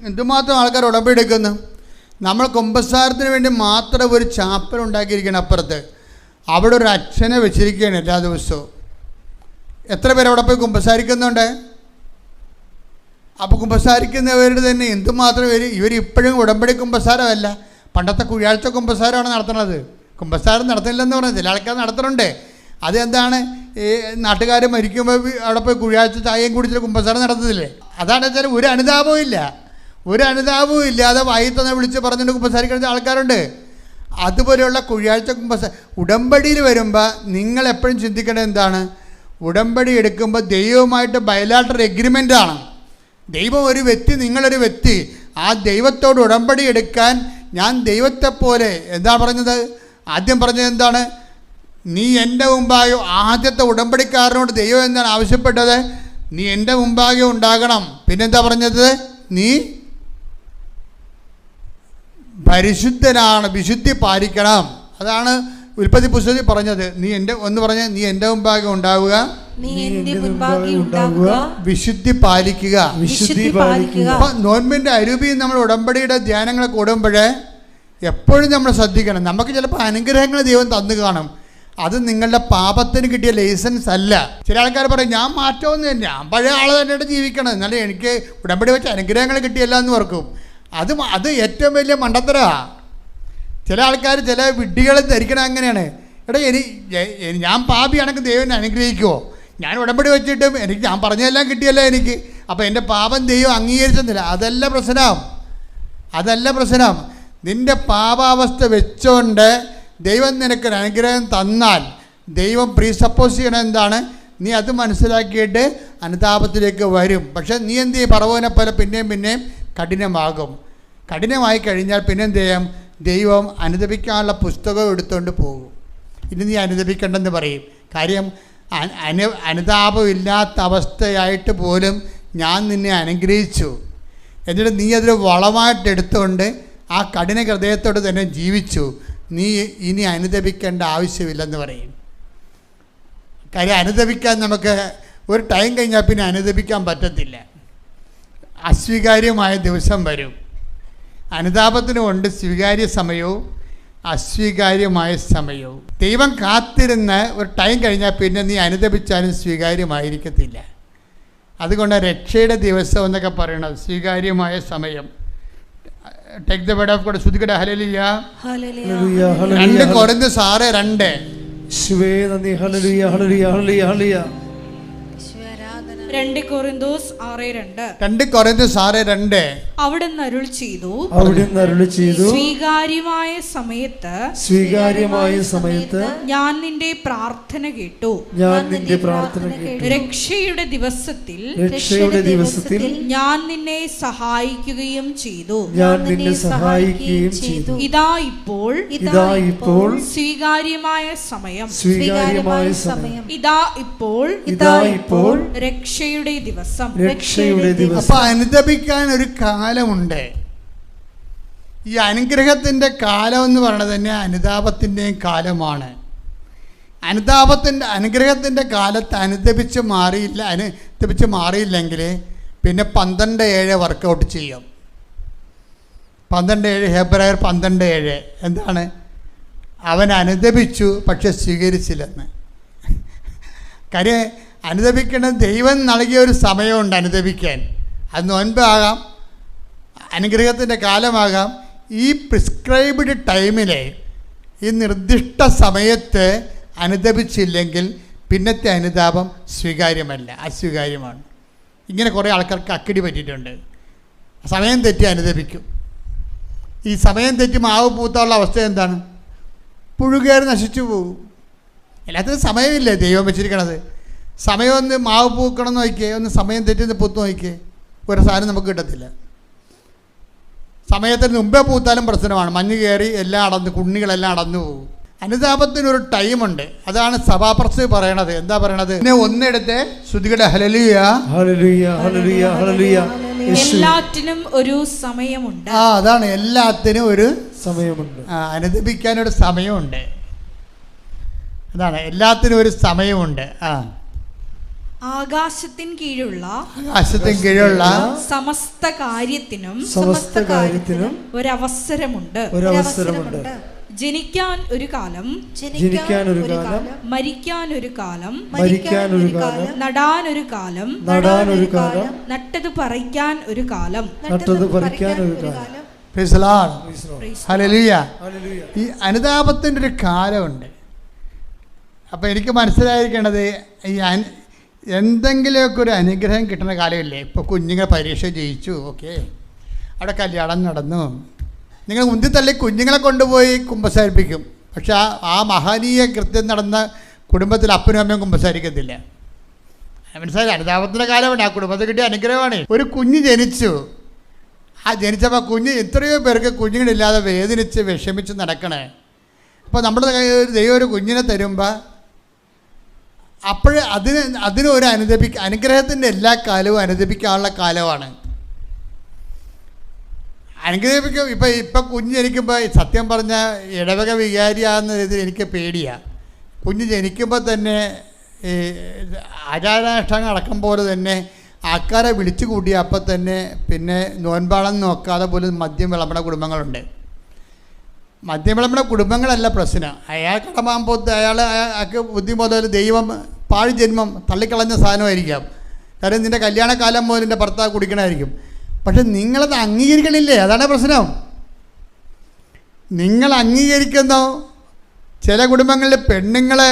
എന്തുമാത്രം ആൾക്കാർ ഉടമ്പെടുക്കുന്നു. നമ്മൾ കുമ്പസാരത്തിന് വേണ്ടി മാത്രം ഒരു ചാപ്പൽ ഉണ്ടാക്കിയിരിക്കണം അപ്പുറത്ത്. അവിടെ ഒരു അച്ഛനെ വെച്ചിരിക്കുകയാണ് എല്ലാ ദിവസവും. എത്ര പേര് അവിടെ പോയി കുമ്പസാരിക്കുന്നുണ്ട്? അപ്പോൾ കുമ്പസാരിക്കുന്നവരുടെ തന്നെ എന്തുമാത്രം ഇവരിപ്പോഴും ഉടമ്പടി കുമ്പസാരമല്ല, പണ്ടത്തെ കുഴിയാഴ്ച കുമ്പസാരമാണ് നടത്തുന്നത്. കുമ്പസാരം നടത്തില്ലെന്ന് പറഞ്ഞാൽ ചില ആൾക്കാർ നടത്തുന്നുണ്ട്. അതെന്താണ്? ഈ നാട്ടുകാർ മരിക്കുമ്പോൾ അവിടെ പോയി കുഴിയാഴ്ച ചായയും കുടിച്ചിട്ട് കുമ്പസാരം നടത്തുന്നില്ലേ? അതാണ് വെച്ചാൽ ഒരു അനുതാപവും ഇല്ലാതെ വായി തന്നെ വിളിച്ച് പറഞ്ഞിട്ട് കുമ്പസാരിക്കുന്ന ആൾക്കാരുണ്ട്. അതുപോലെയുള്ള കുഴിയാഴ്ച കുമ്പസാരം ഉടമ്പടിയിൽ വരുമ്പോൾ നിങ്ങൾ എപ്പോഴും ചിന്തിക്കേണ്ടത് എന്താണ്? ഉടമ്പടി എടുക്കുമ്പോൾ ദൈവവുമായിട്ട് ബയലാട്ടർ എഗ്രിമെൻ്റാണ്. ദൈവം ഒരു വ്യക്തി, നിങ്ങളൊരു വ്യക്തി. ആ ദൈവത്തോട് ഉടമ്പടി എടുക്കാൻ ഞാൻ ദൈവത്തെപ്പോലെ എന്താ പറഞ്ഞത്? ആദ്യം പറഞ്ഞത് എന്താണ്? നീ എൻ്റെ മുമ്പാകെ, ആദ്യത്തെ ഉടമ്പടിക്കാരനോട് ദൈവം എന്താണ് ആവശ്യപ്പെട്ടത്? നീ എൻ്റെ മുമ്പാകെ ഉണ്ടാകണം. പിന്നെന്താ പറഞ്ഞത്? നീ പരിശുദ്ധനാണ്, വിശുദ്ധി പാലിക്കണം. അതാണ് ഉൽപ്പത്തി പുസ്തകത്തിൽ പറഞ്ഞത്. നീ എൻ്റെ മുമ്പാകെ ഉണ്ടാവുക, വിശുദ്ധി പാലിക്കുക. അപ്പം നോൻപിൻ്റെ അരൂപിയും നമ്മൾ ഉടമ്പടിയുടെ ധ്യാനങ്ങളെ കൂടുമ്പോഴേ എപ്പോഴും നമ്മൾ ശ്രദ്ധിക്കണം. നമുക്ക് ചിലപ്പോൾ അനുഗ്രഹങ്ങൾ ദൈവം തന്നു കാണും. അത് നിങ്ങളുടെ പാപത്തിന് കിട്ടിയ ലൈസൻസ് അല്ല. ചില ആൾക്കാർ പറയും ഞാൻ മാറ്റമൊന്നും, ഞാൻ പഴയ ആൾ തന്നെയായിട്ട് ജീവിക്കണം, എന്നാലും എനിക്ക് ഉടമ്പടി വെച്ച് അനുഗ്രഹങ്ങൾ കിട്ടിയല്ല എന്ന് ഓർക്കും. അത് ഏറ്റവും വലിയ മണ്ടത്തരമാണ്. ചില ആൾക്കാർ ചില വിഡ്ഢികളെ ധരിക്കണം അങ്ങനെയാണ്. എടാ ഞാൻ പാപിയാണെങ്കിൽ ദൈവം അനുഗ്രഹിക്കുമോ? ഞാൻ ഉടമ്പടി വെച്ചിട്ടും ഞാൻ പറഞ്ഞതെല്ലാം കിട്ടിയല്ല എനിക്ക്, അപ്പോൾ എൻ്റെ പാപം ദൈവം അംഗീകരിച്ചെന്നില്ല. അതല്ല പ്രശ്നം. നിൻ്റെ പാപാവസ്ഥ വെച്ചുകൊണ്ട് ദൈവം നിനക്കൊരു അനുഗ്രഹം തന്നാൽ ദൈവം പ്രീസപ്പോസ് ചെയ്യണത് എന്താണ്? നീ അത് മനസ്സിലാക്കിയിട്ട് അനുതാപത്തിലേക്ക് വരും. പക്ഷേ നീ എന്ത് ചെയ്യും? പറവനെ പോലെ പിന്നെയും കഠിനമായി കഴിഞ്ഞാൽ പിന്നെ എന്ത് ചെയ്യാം? ദൈവം അനുദപിക്കാനുള്ള പുസ്തകം എടുത്തുകൊണ്ട് പോകും. ഇനി നീ അനുദപിക്കണ്ടെന്ന് പറയും. കാര്യം അനുതാപമില്ലാത്ത അവസ്ഥയായിട്ട് പോലും ഞാൻ നിന്നെ അനുഗ്രഹിച്ചു, എന്നിട്ട് നീ അതൊരു വളമായിട്ട് എടുത്തുകൊണ്ട് ആ കഠിന ഹൃദയത്തോട് തന്നെ ജീവിച്ചു. നീ ഇനി അനുദപിക്കേണ്ട ആവശ്യമില്ലെന്ന് പറയും. കാര്യം അനുദപിക്കാൻ നമുക്ക് ഒരു ടൈം കഴിഞ്ഞാൽ പിന്നെ അനുദപിക്കാൻ പറ്റത്തില്ല. അസ്വീകാര്യമായ ദിവസം വരും. അനുതാപത്തിനുമുണ്ട് സ്വീകാര്യ സമയവും അസ്വീകാര്യമായ സമയവും. ദൈവം കാത്തിരുന്ന് ഒരു ടൈം കഴിഞ്ഞാൽ പിന്നെ നീ അനുദപിച്ചാലും സ്വീകാര്യമായിരിക്കത്തില്ല. അതുകൊണ്ട് രക്ഷയുടെ ദിവസം എന്നൊക്കെ പറയണത് സ്വീകാര്യമായ സമയം. Take the word of God. ശ്രുതികട ഹല്ലേലൂയ. 2 കൊരിന്ത്യർ 6:2. യേശുവേ നന്ദി. ഹല്ലേലൂയ ഹല്ലേലൂയ ഹല്ലേലൂയ ഹല്ലേലൂയ. 2 കൊരിന്തോസ് 6:2. 2 കൊരിന്ത്യർ 6:2. അവിടുന്ന് അരുൾ ചെയ്തു, സ്വീകാര്യമായ സമയത്ത് ഞാൻ നിന്റെ പ്രാർത്ഥന കേട്ടു. രക്ഷയുടെ ദിവസത്തിൽ ഞാൻ നിന്നെ സഹായിക്കുകയും ചെയ്തു. ഇതാ ഇപ്പോൾ സ്വീകാര്യമായ സമയം. ഇതാ ഇപ്പോൾ രക്ഷയുടെ ദിവസം. അപ്പൊ അനുദപിക്കാൻ ഒരു കാലമുണ്ട്. ഈ അനുഗ്രഹത്തിൻ്റെ കാലം എന്ന് പറയുന്നത് തന്നെ അനുതാപത്തിൻ്റെയും കാലമാണ്. അനുഗ്രഹത്തിൻ്റെ കാലത്ത് അനുദപിച്ച് മാറിയില്ലെങ്കിൽ പിന്നെ 12:7 വർക്കൗട്ട് ചെയ്യും. 12:7 ഹെബ്രായർ 12:7 എന്താണ്? അവൻ അനുദപിച്ചു പക്ഷെ സ്വീകരിച്ചില്ലെന്ന്. കാര്യം അനുദപിക്കേണ്ടത് ദൈവം നൽകിയ ഒരു സമയമുണ്ട് അനുദപിക്കാൻ. അത് നോൻപാകാം, അനുഗ്രഹത്തിൻ്റെ കാലമാകാം. ഈ പ്രിസ്ക്രൈബ്ഡ് ടൈമിൽ ഈ നിർദ്ദിഷ്ട സമയത്ത് അനുദപിച്ചില്ലെങ്കിൽ പിന്നത്തെ അനുതാപം സ്വീകാര്യമല്ല, അസ്വീകാര്യമാണ്. ഇങ്ങനെ കുറേ ആൾക്കാർക്ക് അക്കിടി പറ്റിയിട്ടുണ്ട്. സമയം തെറ്റി അനുദപിക്കും. ഈ സമയം തെറ്റി മാവ് പൂത്താനുള്ള അവസ്ഥ എന്താണ്? പുഴുകേറി നശിച്ചു പോകും. എല്ലാത്തിനും സമയമില്ലേ ദൈവം വെച്ചിരിക്കണത്? സമയം ഒന്ന് മാവ് പൂക്കണം എന്ന് നോക്കിയേ, ഒന്ന് സമയം തെറ്റി പൂത്ത് നോക്കിയേ, ഒരു സാധനം നമുക്ക് കിട്ടത്തില്ല. സമയത്തിന് മുമ്പേ പൂത്താലും പ്രശ്നമാണ്. മഞ്ഞ് കയറി എല്ലാം അടന്ന്, കുണ്ണികളെല്ലാം അടന്നു പോകും. അനുതാപത്തിനൊരു ടൈമുണ്ട്. അതാണ് സഭാപ്രസംഗം പറയണത്. എന്താ പറയണത്? പിന്നെ ഒന്നെടുത്ത് ശ്രുതികട ഹല്ലേലൂയ ഹല്ലേലൂയ ഹല്ലേലൂയ ഹല്ലേലൂയ. എല്ലാറ്റിനും ഒരു സമയമുണ്ട്. അതാണ്, എല്ലാത്തിനും ഒരു സമയമുണ്ട്. അനുദപിക്കാനൊരു സമയമുണ്ട്. അതാണ്, എല്ലാത്തിനും ഒരു സമയമുണ്ട്. ആകാശത്തിൻ കീഴുള്ള സമസ്ത കാര്യത്തിനും ഒരവസരമുണ്ട്. ജനിക്കാൻ ഒരു കാലം, മരിക്കാൻ ഒരു കാലം, നടാൻ ഒരു കാലം, നട്ടത് പറിക്കാൻ ഒരു കാലം. ഈ അനുതാപത്തിൻ്റെ ഒരു കാലമുണ്ട്. അപ്പം എനിക്ക് മനസ്സിലായിരിക്കണത്, ഈ എന്തെങ്കിലുമൊക്കെ ഒരു അനുഗ്രഹം കിട്ടുന്ന കാലമില്ലേ? ഇപ്പോൾ കുഞ്ഞുങ്ങൾ പരീക്ഷ ജയിച്ചു, ഓക്കെ, അവിടെ കല്യാണം നടന്നു, നിങ്ങൾ ഉന്തിത്തള്ളി കുഞ്ഞുങ്ങളെ കൊണ്ടുപോയി കുമ്പസാരിപ്പിക്കും. പക്ഷെ ആ മഹനീയ കൃത്യം നടന്ന കുടുംബത്തിൽ അപ്പനും അമ്മയും കുമ്പസാരിക്കത്തില്ല. മനസ്സിലായി? അനുതാപത്തിൻ്റെ കാലമാണ്. ആ കുടുംബത്തിൽ കിട്ടിയ അനുഗ്രഹമാണ്. ഒരു കുഞ്ഞ് ജനിച്ചു. ആ ജനിച്ചപ്പോൾ കുഞ്ഞ് എത്രയോ പേർക്ക് കുഞ്ഞുങ്ങളില്ലാതെ വേദനിച്ച് വിഷമിച്ച് നടക്കണേ. അപ്പോൾ നമ്മുടെ ദൈവം ഒരു കുഞ്ഞിനെ തരുമ്പോൾ അപ്പോഴേ അതിനൊരു അനുഗ്രഹത്തിൻ്റെ എല്ലാ കാലവും അനുദപിക്കാനുള്ള കാലമാണ്. അനുഗ്രഹിക്കും. ഇപ്പം കുഞ്ഞ് ജനിക്കുമ്പോൾ സത്യം പറഞ്ഞാൽ ഇടവക വികാരിയാകുന്ന രീതിയിൽ എനിക്ക് പേടിയാണ്. കുഞ്ഞ് ജനിക്കുമ്പോൾ തന്നെ ഈ ആചാരാനുഷ്ഠാനം അടക്കം പോലെ തന്നെ ആൾക്കാരെ വിളിച്ചു കൂട്ടി അപ്പം തന്നെ പിന്നെ നോൻപാളം നോക്കാതെ പോലും മദ്യം വിളമ്പണ കുടുംബങ്ങളുണ്ട്. മദ്യം വിളമ്പണ കുടുംബങ്ങളല്ല പ്രശ്നം. അയാൾ കടമാകുമ്പോൾ അയാൾക്ക് ബുദ്ധി മുതൽ ദൈവം പാഴ് ജന്മം തള്ളിക്കളഞ്ഞ സാധനമായിരിക്കാം. കാര്യം നിൻ്റെ കല്യാണക്കാലം മുതൽ നിൻ്റെ ഭർത്താവ് കുടിക്കണമായിരിക്കും. പക്ഷെ നിങ്ങളത് അംഗീകരിക്കണില്ലേ? അതാണ് പ്രശ്നം. നിങ്ങൾ അംഗീകരിക്കുന്നോ? ചില കുടുംബങ്ങളിൽ പെണ്ണുങ്ങളെ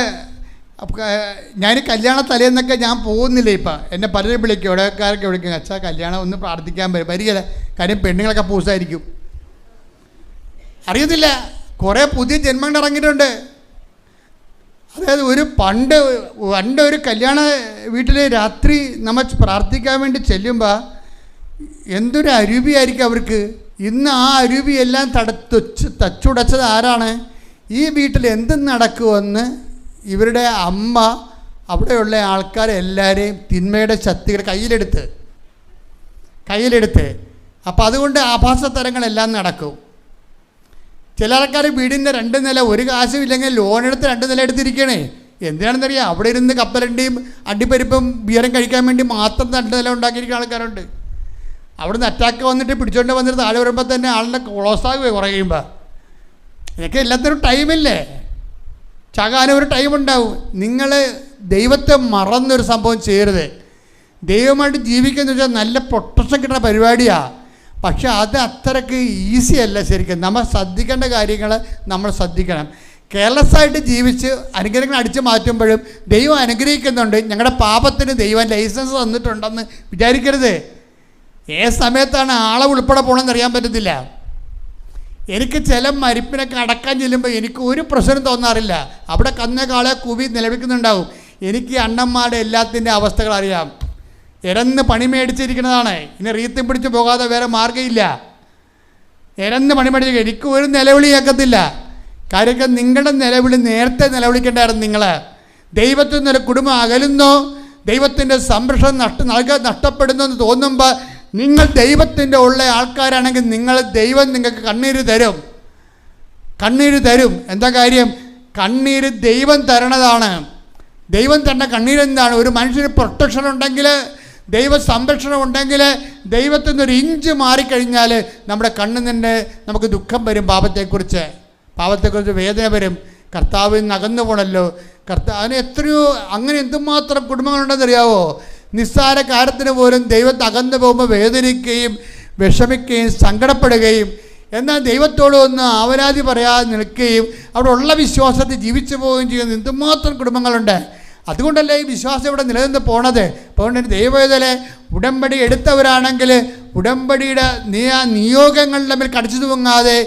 ഞാൻ കല്യാണ തലേന്നൊക്കെ ഞാൻ പോകുന്നില്ല. ഇപ്പം എന്നെ പലരും വിളിക്കും, ഇവിടെക്കാരൊക്കെ വിളിക്കും, അച്ഛാ കല്യാണം ഒന്ന് പ്രാർത്ഥിക്കാൻ വരികയില്ല. കാര്യം പെണ്ണുങ്ങളൊക്കെ പൂസായിരിക്കും. അറിയത്തില്ല, കുറേ പുതിയ ജന്മങ്ങൾ ഇറങ്ങിയിട്ടുണ്ട്. അതായത് പണ്ട് ഒരു കല്യാണ വീട്ടിൽ രാത്രി നമ്മൾ പ്രാർത്ഥിക്കാൻ വേണ്ടി ചെല്ലുമ്പോൾ എന്തൊരു അരൂപിയായിരിക്കും അവർക്ക്. ഇന്ന് ആ അരൂപിയെല്ലാം തച്ചുടച്ചത് ആരാണ്? ഈ വീട്ടിൽ എന്ത് നടക്കുമെന്ന് ഇവരുടെ അമ്മ അവിടെയുള്ള ആൾക്കാരെല്ലാവരെയും തിന്മയുടെ ശക്തികൾ കയ്യിലെടുത്ത് അപ്പോൾ അതുകൊണ്ട് ആഭാസതരങ്ങളെല്ലാം നടക്കും. ചില ആൾക്കാർ വീടിൻ്റെ 2 നില ഒരു കാശും ഇല്ലെങ്കിൽ ലോണെടുത്ത് 2 നില എടുത്തിരിക്കണേ. എന്തിനാണെന്നറിയാം? അവിടെ ഇരുന്ന് കപ്പലണ്ടിയും അണ്ടിപ്പരിപ്പും ബിയറും കഴിക്കാൻ വേണ്ടി മാത്രം 2 നില ഉണ്ടാക്കിയിരിക്കുന്ന ആൾക്കാരുണ്ട്. അവിടെ നിന്ന് അറ്റാക്ക് വന്നിട്ട് പിടിച്ചോണ്ട് വന്നിട്ട് താഴെ വരുമ്പോൾ തന്നെ ആളിനെ ക്ലോസ് ആകുകയോ കുറയുമ്പോൾ. ഇതൊക്കെ എല്ലാത്തിനും ടൈമില്ലേ? ചാകാനും ഒരു ടൈമുണ്ടാവും. നിങ്ങൾ ദൈവത്തെ മറന്നൊരു സംഭവം ചെയ്യരുത്. ദൈവമായിട്ട് ജീവിക്കുക വെച്ചാൽ നല്ല പ്രൊട്ടക്ഷൻ കിട്ടുന്ന പരിപാടിയാണ്. പക്ഷെ അത് അത്രയ്ക്ക് ഈസി അല്ല. ശരിക്കും നമ്മൾ ശ്രദ്ധിക്കേണ്ട കാര്യങ്ങൾ നമ്മൾ ശ്രദ്ധിക്കണം. കെയർലെസ്സായിട്ട് ജീവിച്ച് അനുഗ്രഹങ്ങൾ അടിച്ചു മാറ്റുമ്പോഴും ദൈവം അനുഗ്രഹിക്കുന്നുണ്ട്. ഞങ്ങളുടെ പാപത്തിന് ദൈവം ലൈസൻസ് തന്നിട്ടുണ്ടെന്ന് വിചാരിക്കരുത്. ഏത് സമയത്താണ് ആളെ ഉൾപ്പെടെ പോകണമെന്ന് അറിയാൻ പറ്റത്തില്ല. എനിക്ക് ചില മരിപ്പിനൊക്കെ അടക്കാൻ ചെല്ലുമ്പോൾ എനിക്ക് ഒരു പ്രശ്നം തോന്നാറില്ല. അവിടെ കന്നകാളെ കൂവി നിലവിളിക്കുന്നുണ്ടാവും. എനിക്ക് അണ്ണന്മാരുടെ എല്ലാത്തിൻ്റെ അവസ്ഥകൾ അറിയാം. ഇരന്ന് പണി മേടിച്ചിരിക്കുന്നതാണ്. ഇനി റീത്തും പിടിച്ച് പോകാതെ വേറെ മാർഗ്ഗമില്ല. ഇരന്ന് പണി മേടിച്ച് എനിക്ക് ഒരു നിലവിളി കേൾക്കത്തില്ല. കാര്യമൊക്കെ നിങ്ങളുടെ നിലവിളി നേരത്തെ നിലവിളിക്കേണ്ടായിരുന്നു. നിങ്ങൾ ദൈവത്തിൽ നിന്നൊരു കുടുംബം അകലുന്നോ, ദൈവത്തിൻ്റെ സംരക്ഷണം നഷ്ടപ്പെടുന്നു എന്ന് തോന്നുമ്പോൾ നിങ്ങൾ ദൈവത്തിൻ്റെ ഉള്ള ആൾക്കാരാണെങ്കിൽ ദൈവം നിങ്ങൾക്ക് കണ്ണീര് തരും. എന്താ കാര്യം? കണ്ണീര് ദൈവം തരണതാണ്. ദൈവം തരുന്ന കണ്ണീരെന്താണ്? ഒരു മനുഷ്യന് പ്രൊട്ടക്ഷൻ ഉണ്ടെങ്കിൽ, ദൈവ സംരക്ഷണം ഉണ്ടെങ്കിൽ, ദൈവത്തിൽ നിന്നൊരു ഇഞ്ച് മാറിക്കഴിഞ്ഞാൽ നമ്മുടെ കണ്ണിൽ നിന്ന് നമുക്ക് ദുഃഖം വരും. പാപത്തെക്കുറിച്ച് വേദന വരും. കർത്താവിൽ നിന്ന് അകന്നു പോകണമല്ലോ. അതിന് അങ്ങനെ എന്തുമാത്രം കുടുംബങ്ങളുണ്ടെന്നറിയാവോ? നിസ്സാര കാര്യത്തിന് പോലും ദൈവത്തെ അകന്നു പോകുമ്പോൾ വേദനിക്കുകയും വിഷമിക്കുകയും സങ്കടപ്പെടുകയും, എന്നാൽ ദൈവത്തോട് ഒന്ന് ആവരാതി പറയാതെ നിൽക്കുകയും അവിടെ ഉള്ള വിശ്വാസത്തിൽ ജീവിച്ചു പോവുകയും ചെയ്യുന്ന എന്തുമാത്രം കുടുംബങ്ങളുണ്ട്. അതുകൊണ്ടല്ലേ ഈ വിശ്വാസം ഇവിടെ നിലനിന്ന് പോണത്. അതുകൊണ്ട് ദൈവവേദന ഉടമ്പടി എടുത്തവരാണെങ്കിൽ ഉടമ്പടിയുടെ നിയോഗങ്ങൾ തമ്മിൽ കടിച്ചു തൂങ്ങാതെ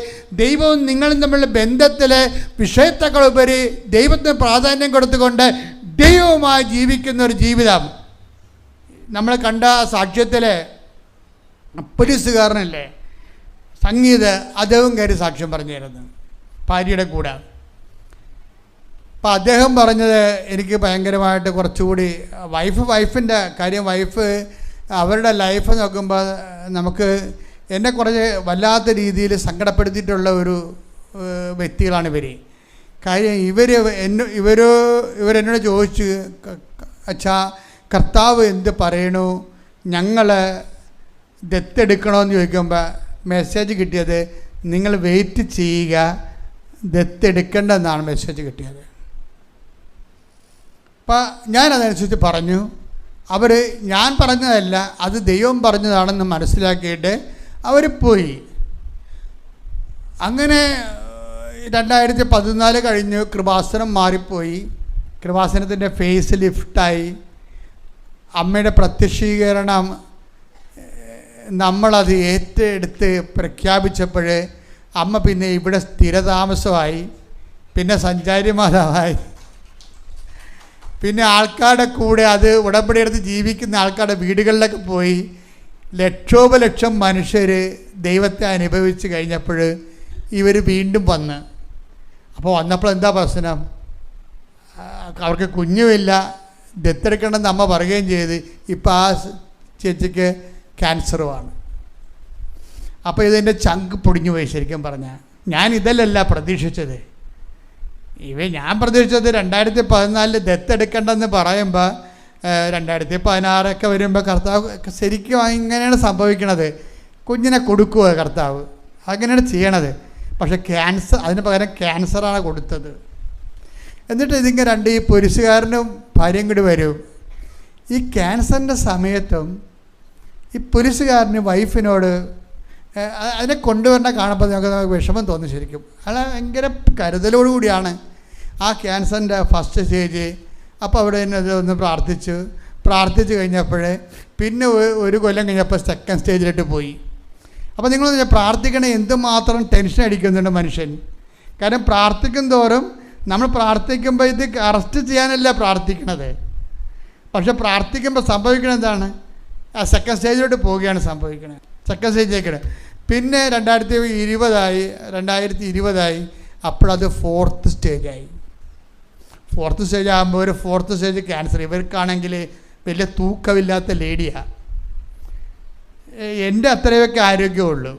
ദൈവവും നിങ്ങളും തമ്മിലുള്ള ബന്ധത്തിൽ വിഷയത്തെക്കാളുപരി ദൈവത്തിന് പ്രാധാന്യം കൊടുത്തുകൊണ്ട് ദൈവവുമായി ജീവിക്കുന്ന ഒരു ജീവിതം. നമ്മൾ കണ്ട സാക്ഷ്യത്തിൽ പോലീസുകാരനല്ലേ സംഗീത്, അദ്ദേഹം കയറി സാക്ഷ്യം പറഞ്ഞിരുന്നു ഭാര്യയുടെ കൂടെ. അപ്പം അദ്ദേഹം പറഞ്ഞത് എനിക്ക് ഭയങ്കരമായിട്ട് കുറച്ചുകൂടി വൈഫിൻ്റെ കാര്യം. അവരുടെ ലൈഫ് നോക്കുമ്പോൾ നമുക്ക് എന്നെ കുറച്ച് വല്ലാത്ത രീതിയിൽ സങ്കടപ്പെടുത്തിയിട്ടുള്ള ഒരു വ്യക്തികളാണ് ഇവർ. കാര്യം ഇവരെന്നോട് ചോദിച്ചു, അച്ഛാ കർത്താവ് എന്ത് പറയണു, ഞങ്ങൾ ദത്തെടുക്കണമെന്ന് ചോദിക്കുമ്പോൾ മെസ്സേജ് കിട്ടിയത് നിങ്ങൾ വെയിറ്റ് ചെയ്യുക, ദത്തെടുക്കേണ്ടെന്നാണ് മെസ്സേജ് കിട്ടിയത്. അപ്പം ഞാനതനുസരിച്ച് പറഞ്ഞു. ഞാൻ പറഞ്ഞതല്ല, അത് ദൈവം പറഞ്ഞതാണെന്ന് മനസ്സിലാക്കിയിട്ട് അവർ പോയി. അങ്ങനെ 2014 കഴിഞ്ഞു. കൃപാസനം മാറിപ്പോയി. കൃപാസനത്തിൻ്റെ ഫേസ് ലിഫ്റ്റായി. അമ്മയുടെ പ്രത്യക്ഷീകരണം നമ്മളത് ഏറ്റെടുത്ത് പ്രഖ്യാപിച്ചപ്പോൾ അമ്മ പിന്നെ ഇവിടെ സ്ഥിരതാമസമായി, പിന്നെ സഞ്ചാരി മാതാവായി, പിന്നെ ആൾക്കാരുടെ കൂടെ അത് ഉടമ്പടി എടുത്ത് ജീവിക്കുന്ന ആൾക്കാരുടെ വീടുകളിലൊക്കെ പോയി. ലക്ഷോപലക്ഷം മനുഷ്യർ ദൈവത്തെ അനുഭവിച്ച് കഴിഞ്ഞപ്പോൾ ഇവർ വീണ്ടും വന്ന്. അപ്പോൾ വന്നപ്പോൾ എന്താ പ്രശ്നം? അവർക്ക് കുഞ്ഞുമില്ല, ദത്തെടുക്കണമെന്ന് അമ്മ പറയുകയും ചെയ്ത്. ഇപ്പോൾ ആ ചേച്ചിക്ക് ക്യാൻസറുമാണ്. അപ്പോൾ ഇതെൻ്റെ ചങ്ക് പൊടിഞ്ഞു പോയി. ശരിക്കും പറഞ്ഞാൽ ഞാൻ ഇതല്ലല്ല പ്രതീക്ഷിച്ചത്. ഞാൻ പ്രതീക്ഷിച്ചത് 2014 ദത്തെടുക്കേണ്ടെന്ന് പറയുമ്പോൾ 2016 വരുമ്പോൾ കർത്താവ് ശരിക്കും ഇങ്ങനെയാണ് സംഭവിക്കണത്. കുഞ്ഞിനെ കൊടുക്കുക കർത്താവ്, അങ്ങനെയാണ് ചെയ്യണത്. പക്ഷേ അതിന് പകരം ക്യാൻസറാണ് കൊടുത്തത്. എന്നിട്ട് ഇതിങ്ങനെ ഈ പോലീസുകാരനും ഭാര്യയും കൂടി വരും. ഈ ക്യാൻസറിൻ്റെ സമയത്തും ഈ പോലീസുകാരന് വൈഫിനോട് അതിനെ കൊണ്ടുവരേണ്ട കാണുമ്പോൾ നമുക്ക് വിഷമം തോന്നി. ശരിക്കും അയാൾ ഭയങ്കര കരുതലോടുകൂടിയാണ് ആ ക്യാൻസറിൻ്റെ ഫസ്റ്റ് സ്റ്റേജ്. അപ്പോൾ അവിടെ ഒന്ന് പ്രാർത്ഥിച്ച് കഴിഞ്ഞപ്പോൾ പിന്നെ ഒരു കൊല്ലം കഴിഞ്ഞപ്പോൾ സെക്കൻഡ് സ്റ്റേജിലോട്ട് പോയി. അപ്പോൾ നിങ്ങൾ പ്രാർത്ഥിക്കണേ എന്തുമാത്രം ടെൻഷൻ അടിക്കുന്നുണ്ട് മനുഷ്യൻ. കാരണം പ്രാർത്ഥിക്കും തോറും നമ്മൾ പ്രാർത്ഥിക്കുമ്പോൾ ഇത് അറസ്റ്റ് ചെയ്യാനല്ല പ്രാർത്ഥിക്കണത്. പക്ഷെ പ്രാർത്ഥിക്കുമ്പോൾ സംഭവിക്കണത് എന്താണ്? ആ സെക്കൻഡ് സ്റ്റേജിലോട്ട് പോവുകയാണ് സംഭവിക്കണത്. സെക്കൻഡ് സ്റ്റേജിലേക്ക് പിന്നെ 2020 അപ്പോഴത് ഫോർത്ത് സ്റ്റേജായി. ഫോർത്ത് സ്റ്റേജ് ആകുമ്പോൾ ഒരു ഫോർത്ത് സ്റ്റേജ് ക്യാൻസർ. ഇവർക്കാണെങ്കിൽ വലിയ തൂക്കമില്ലാത്ത ലേഡിയാണ്. എൻ്റെ അത്രയൊക്കെ ആരോഗ്യമുള്ളൂ.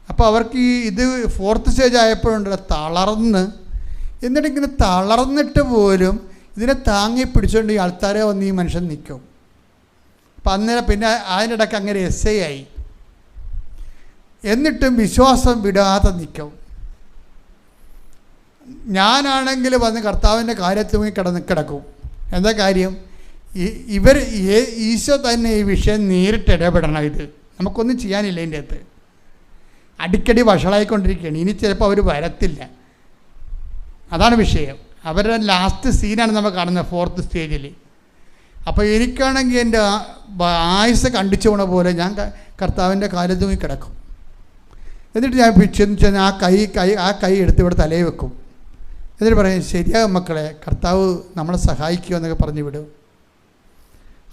അപ്പോൾ അവർക്ക് ഇത് ഫോർത്ത് സ്റ്റേജ് ആയപ്പോഴുണ്ടല്ലോ തളർന്ന്, എന്നിട്ടിങ്ങനെ തളർന്നിട്ട് പോലും ഇതിനെ താങ്ങി പിടിച്ചുകൊണ്ട് ഈ ആൾക്കാരെ വന്ന് ഈ മനുഷ്യൻ നിൽക്കും. അപ്പം അന്നേരം പിന്നെ അതിനിടയ്ക്ക് അങ്ങനെ SA ആയി. എന്നിട്ടും വിശ്വാസം വിടാതെ നിൽക്കും. ഞാനാണെങ്കിൽ വന്ന് കർത്താവിൻ്റെ കാര്യത്തിൽ കിടക്കും. എന്താ കാര്യം? ഈശോ തന്നെ ഈ വിഷയം നേരിട്ട് ഇടപെടണം. ഇത് നമുക്കൊന്നും ചെയ്യാനില്ല. ഇതിൻ്റെ അകത്ത് അടിക്കടി വഷളായിക്കൊണ്ടിരിക്കുകയാണ്. ഇനി ചിലപ്പോൾ അവർ വരത്തില്ല. അതാണ് വിഷയം. അവരുടെ ലാസ്റ്റ് സീനാണ് നമ്മൾ കാണുന്നത്, 4th സ്റ്റേജിൽ. അപ്പോൾ എനിക്കാണെങ്കിൽ എൻ്റെ ആയുസ് കണ്ടിച്ചു പോണ പോലെ ഞാൻ കർത്താവിൻ്റെ കാലത്ത് പോയി കിടക്കും. എന്നിട്ട് ഞാൻ ചെന്ന് ആ കൈ എടുത്ത് ഇവിടെ തലയിൽ വെക്കും. എന്നിട്ട് പറയും, ശരിയാകും മക്കളെ, കർത്താവ് നമ്മളെ സഹായിക്കുമെന്നൊക്കെ പറഞ്ഞു വിടും.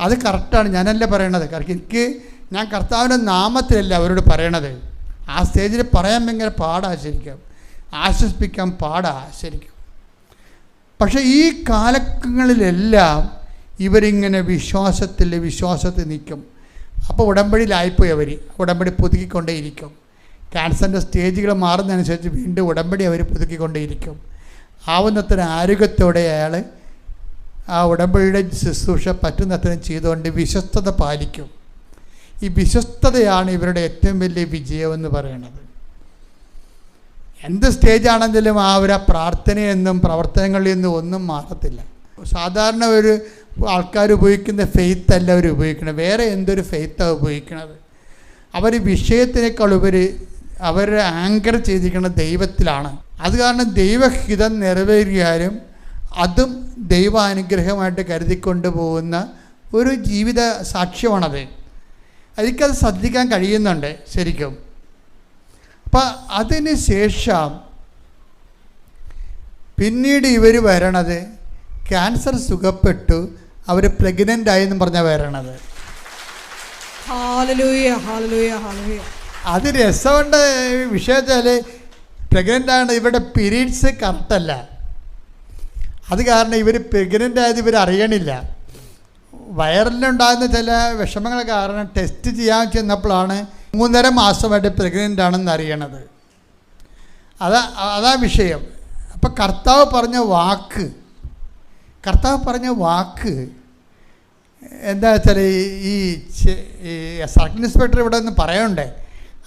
അത് കറക്റ്റാണ്, ഞാനല്ല പറയണത്. കാരണം ഞാൻ കർത്താവിൻ്റെ നാമത്തിലല്ല അവരോട് പറയണത്. ആ സ്റ്റേജിൽ പറയാൻ ഭയങ്കര പാടാ ശരിക്കും, ആശ്വസിപ്പിക്കാൻ പാടാ ശരിക്കും. പക്ഷേ ഈ കാലങ്ങളിലെല്ലാം ഇവരിങ്ങനെ വിശ്വാസത്തിൽ നിൽക്കും. അപ്പോൾ ഉടമ്പടിയിലായിപ്പോയി അവർ. ഉടമ്പടി പുതുക്കിക്കൊണ്ടേയിരിക്കും. ക്യാൻസറിൻ്റെ സ്റ്റേജുകൾ മാറുന്നതനുസരിച്ച് വീണ്ടും ഉടമ്പടി അവർ പുതുക്കിക്കൊണ്ടേയിരിക്കും. ആവുന്നത്ര ആരോഗ്യത്തോടെ അയാൾ ആ ഉടമ്പടിയുടെ ശുശ്രൂഷ പറ്റുന്നത്രയും ചെയ്തുകൊണ്ട് വിശ്വസ്തത പാലിക്കും. ഈ വിശ്വസ്തതയാണ് ഇവരുടെ ഏറ്റവും വലിയ വിജയമെന്ന് പറയുന്നത്. എന്ത് സ്റ്റേജാണെങ്കിലും ആ ഒരു പ്രാർത്ഥനയെന്നും പ്രവർത്തനങ്ങളിൽ നിന്നും ഒന്നും മാറത്തില്ല. സാധാരണ ഒരു ആൾക്കാർ ഉപയോഗിക്കുന്ന ഫെയ്ത്ത് അല്ല അവർ ഉപയോഗിക്കുന്നത്, വേറെ എന്തൊരു ഫെയ്ത്താണ് ഉപയോഗിക്കുന്നത്. അവർ വിഷയത്തിനേക്കാൾ ഉപരി അവർ ആങ്കർ ചെയ്തിരിക്കുന്നത് ദൈവത്തിലാണ്. അത് കാരണം ദൈവഹിതം നിറവേറിയാലും അതും ദൈവാനുഗ്രഹമായിട്ട് കരുതിക്കൊണ്ട് പോകുന്ന ഒരു ജീവിത സാക്ഷ്യമാണത്. എനിക്കത് ശ്രദ്ധിക്കാൻ കഴിയുന്നുണ്ട് ശരിക്കും. അപ്പം അതിന് ശേഷം പിന്നീട് ഇവർ വരണത് ക്യാൻസർ സുഖപ്പെട്ടു അവർ പ്രഗ്നൻ്റ് ആയെന്ന് പറഞ്ഞാൽ വരണത്. അത് രസമുണ്ട് വിഷയത്തിൽ. പ്രഗ്നൻ്റ് ആണ്, ഇവരുടെ പീരീഡ്സ് കറക്റ്റല്ല. അത് കാരണം ഇവർ പ്രഗ്നൻ്റ് ആയത് ഇവർ അറിയണില്ല. വയറിലുണ്ടാകുന്ന ചില വിഷമങ്ങൾ കാരണം ടെസ്റ്റ് ചെയ്യാൻ ചെന്നപ്പോഴാണ് 3.5 മാസമായിട്ട് പ്രഗ്നൻ്റ് ആണെന്ന് അറിയണത്. അതാ വിഷയം. അപ്പം കർത്താവ് പറഞ്ഞ വാക്ക് എന്താ വെച്ചാൽ ഈ സർക്കിൾ ഇൻസ്പെക്ടർ ഇവിടെ ഒന്ന് പറയണ്ടേ.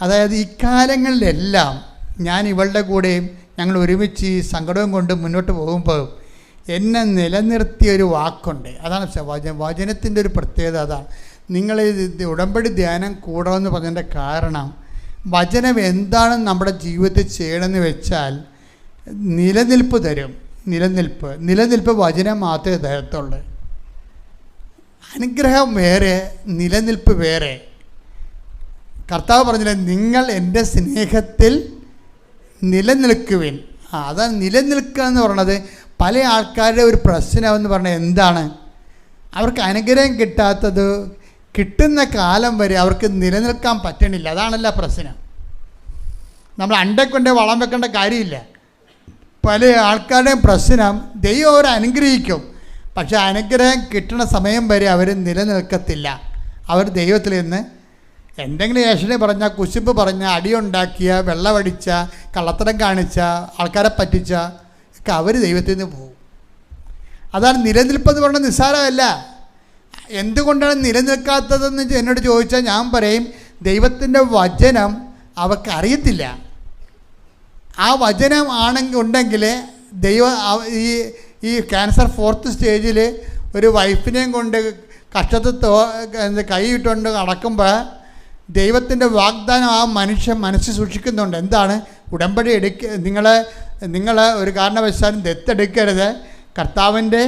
അതായത് ഇക്കാലങ്ങളിലെല്ലാം ഞാൻ ഇവളുടെ കൂടെയും ഞങ്ങൾ ഒരുമിച്ച് ഈ സങ്കടവും കൊണ്ട് മുന്നോട്ട് പോകുമ്പോൾ എന്നെ നിലനിർത്തിയൊരു വാക്കുണ്ട്. അതാണ് വചനത്തിൻ്റെ ഒരു പ്രത്യേകത. അതാണ് നിങ്ങൾ ഉടമ്പടി ധ്യാനം കൂടണമെന്ന് പറഞ്ഞതിൻ്റെ കാരണം വചനം എന്താണെന്ന് നമ്മുടെ ജീവിതത്തിൽ ചെയ്യണമെന്ന് വെച്ചാൽ നിലനിൽപ്പ് തരും. നിലനിൽപ്പ് വചനം മാത്രമേ തരത്തുള്ളൂ. അനുഗ്രഹം വേറെ, നിലനിൽപ്പ് വേറെ. കർത്താവ് പറഞ്ഞില്ലേ, നിങ്ങൾ എൻ്റെ സ്നേഹത്തിൽ നിലനിൽക്കുവിൻ. അതാണ് നിലനിൽക്കുക എന്ന് പറയുന്നത്. പല ആൾക്കാരുടെ ഒരു പ്രശ്നമെന്ന് പറഞ്ഞാൽ എന്താണ്? അവർക്ക് അനുഗ്രഹം കിട്ടുന്ന കാലം വരെ അവർക്ക് നിലനിൽക്കാൻ പറ്റണില്ല. അതാണല്ല പ്രശ്നം. നമ്മൾ അണ്ടക്കൊണ്ട് വളം വെക്കേണ്ട കാര്യമില്ല. പല ആൾക്കാരുടെയും പ്രശ്നം ദൈവം അവരെ അനുഗ്രഹിക്കും, പക്ഷെ അനുഗ്രഹം കിട്ടുന്ന സമയം വരെ അവർ നിലനിൽക്കത്തില്ല. അവർ ദൈവത്തിൽ നിന്ന് എന്തെങ്കിലും ഏഷണി പറഞ്ഞാൽ, കുശുമ്പ് പറഞ്ഞാൽ, അടിയുണ്ടാക്കിയ, വെള്ളമടിച്ച, കള്ളത്തരം കാണിച്ച, ആൾക്കാരെ പറ്റിച്ച ഒക്കെ അവർ ദൈവത്തിൽ നിന്ന് പോകും. അതാണ് നിലനിൽപ്പെന്ന് പറഞ്ഞാൽ നിസ്സാരമല്ല. എന്തുകൊണ്ടാണ് നിലനിൽക്കാത്തതെന്ന് എന്നോട് ചോദിച്ചാൽ ഞാൻ പറയും, ദൈവത്തിൻ്റെ വചനം അവർക്ക് അറിയത്തില്ല. ആ വചനം ഉണ്ടെങ്കിൽ ഈ ക്യാൻസർ 4th സ്റ്റേജിൽ ഒരു വൈഫിനെയും കൊണ്ട് കഷ്ടത്തിൽ കൈയിട്ടുകൊണ്ട് നടക്കുമ്പോൾ ദൈവത്തിൻ്റെ വാഗ്ദാനം ആ മനുഷ്യൻ മനസ്സിൽ സൂക്ഷിക്കുന്നുണ്ട്. എന്താണ്? ഉടമ്പടി നിങ്ങൾ ഒരു കാരണവശാലും ദത്തെടുക്കരുത്, കർത്താവിൻ്റെ